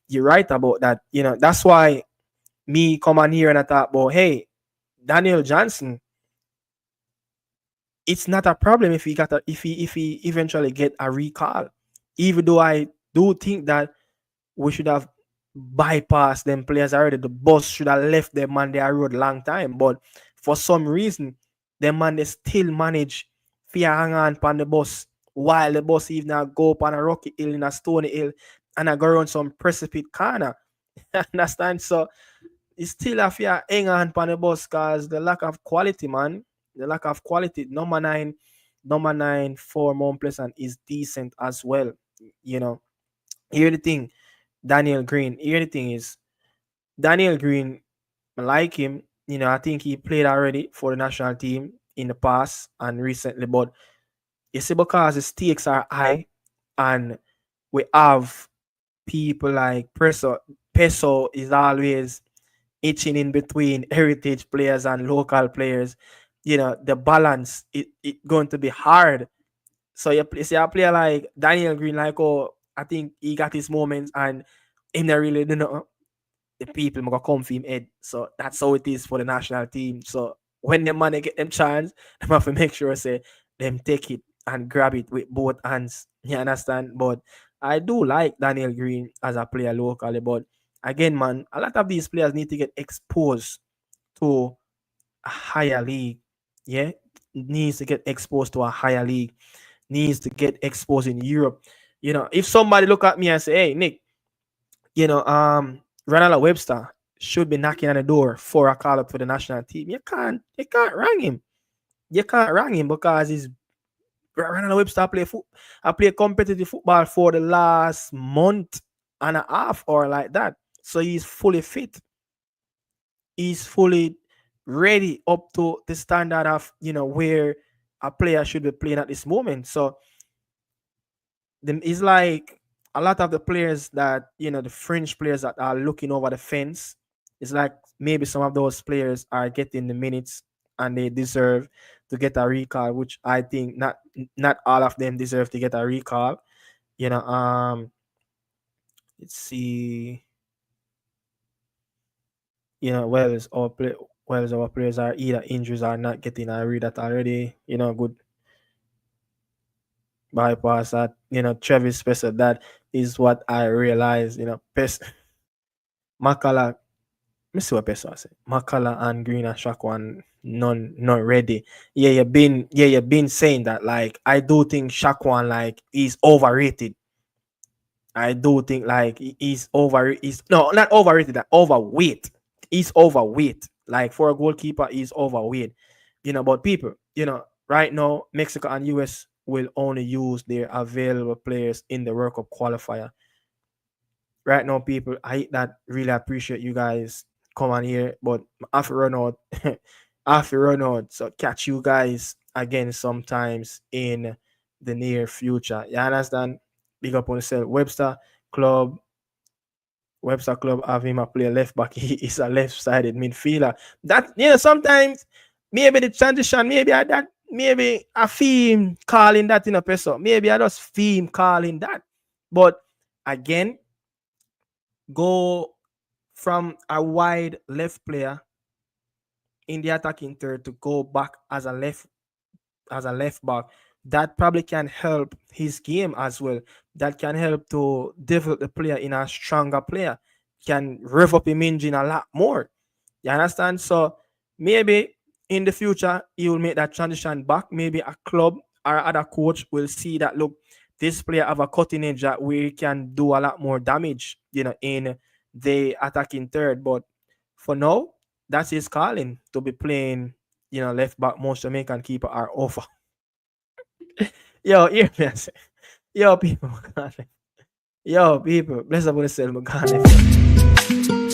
You're right about that. That's why me come on here and I thought, well, hey, Daniel Johnson, it's not a problem if he eventually get a recall. Even though I do think that we should have bypassed them players already. The bus should have left them on their road long time. But for some reason, them man they still manage to hang on on the bus while the bus even now go up on a rocky hill in a stony hill and I go around some precipice corner. Understand? So it's still a fear hang on on the bus because the lack of quality, man. The lack of quality. Number nine for Mount Pleasant is decent as well. You know, here the thing, Daniel Green. Here the thing is Daniel Green, I like him. I think he played already for the national team in the past and recently, but you see, because the stakes are high and we have people like Peso is always itching in between heritage players and local players. The balance it going to be hard. So you see a player like Daniel Green, like, oh, I think he got his moments and him not really the people gonna come for him head. So that's how it is for the national team. So when the man they get them chance, they have to make sure say them take it and grab it with both hands. You understand? But I do like Daniel Green as a player locally. But again, man, a lot of these players need to get exposed to a higher league. Yeah, needs to get exposed to a higher league. Needs to get exposed in Europe. If somebody look at me and say, "Hey, Nick, Ronald Webster should be knocking on the door for a call up for the national team." You can't rang him. You can't rang him because he's Ronald Webster I play competitive football for the last month and a half or like that. So he's fully fit. He's fully ready up to the standard of where a player should be playing at this moment. So it's like a lot of the players that the fringe players that are looking over the fence. It's like maybe some of those players are getting the minutes and they deserve to get a recall, which I think not all of them deserve to get a recall. Let's see. Whereas our players are either injuries or not getting a read that already. Good bypass that. Travis Spencer. That is what I realized. Makala. Let me see what Peso say. Makala and Green and Shakwan none not ready. You've been saying that. Like, I do think Shakwan, like, is overrated. I do think, like, he's no, not overrated, like overweight. He's overweight. Like, for a goalkeeper, he's overweight. But people, right now Mexico and US will only use their available players in the World Cup qualifier. Right now, people, I that really appreciate you guys come on here, but I have to run out. I have to run out. So catch you guys again sometimes in the near future. You understand? Big up on yourself. Club Webster Club have him a play left back. He is a left-sided midfielder. That sometimes maybe the transition, maybe I that maybe I feel him calling that in a person. Maybe I just feel him calling that. But again, go from a wide left player in the attacking third to go back as a left back, that probably can help his game as well. That can help to develop the player in a stronger player, can rev up him engine a lot more. You understand? So maybe in the future he will make that transition back. Maybe a club or other coach will see that, look, this player have a cutting edge that we can do a lot more damage, in the attacking third. But for now, that's his calling to be playing, left back. Most Jamaican keeper are over. Yo, hear me. I say, yo, people, yo, people, bless up on yourself, my God.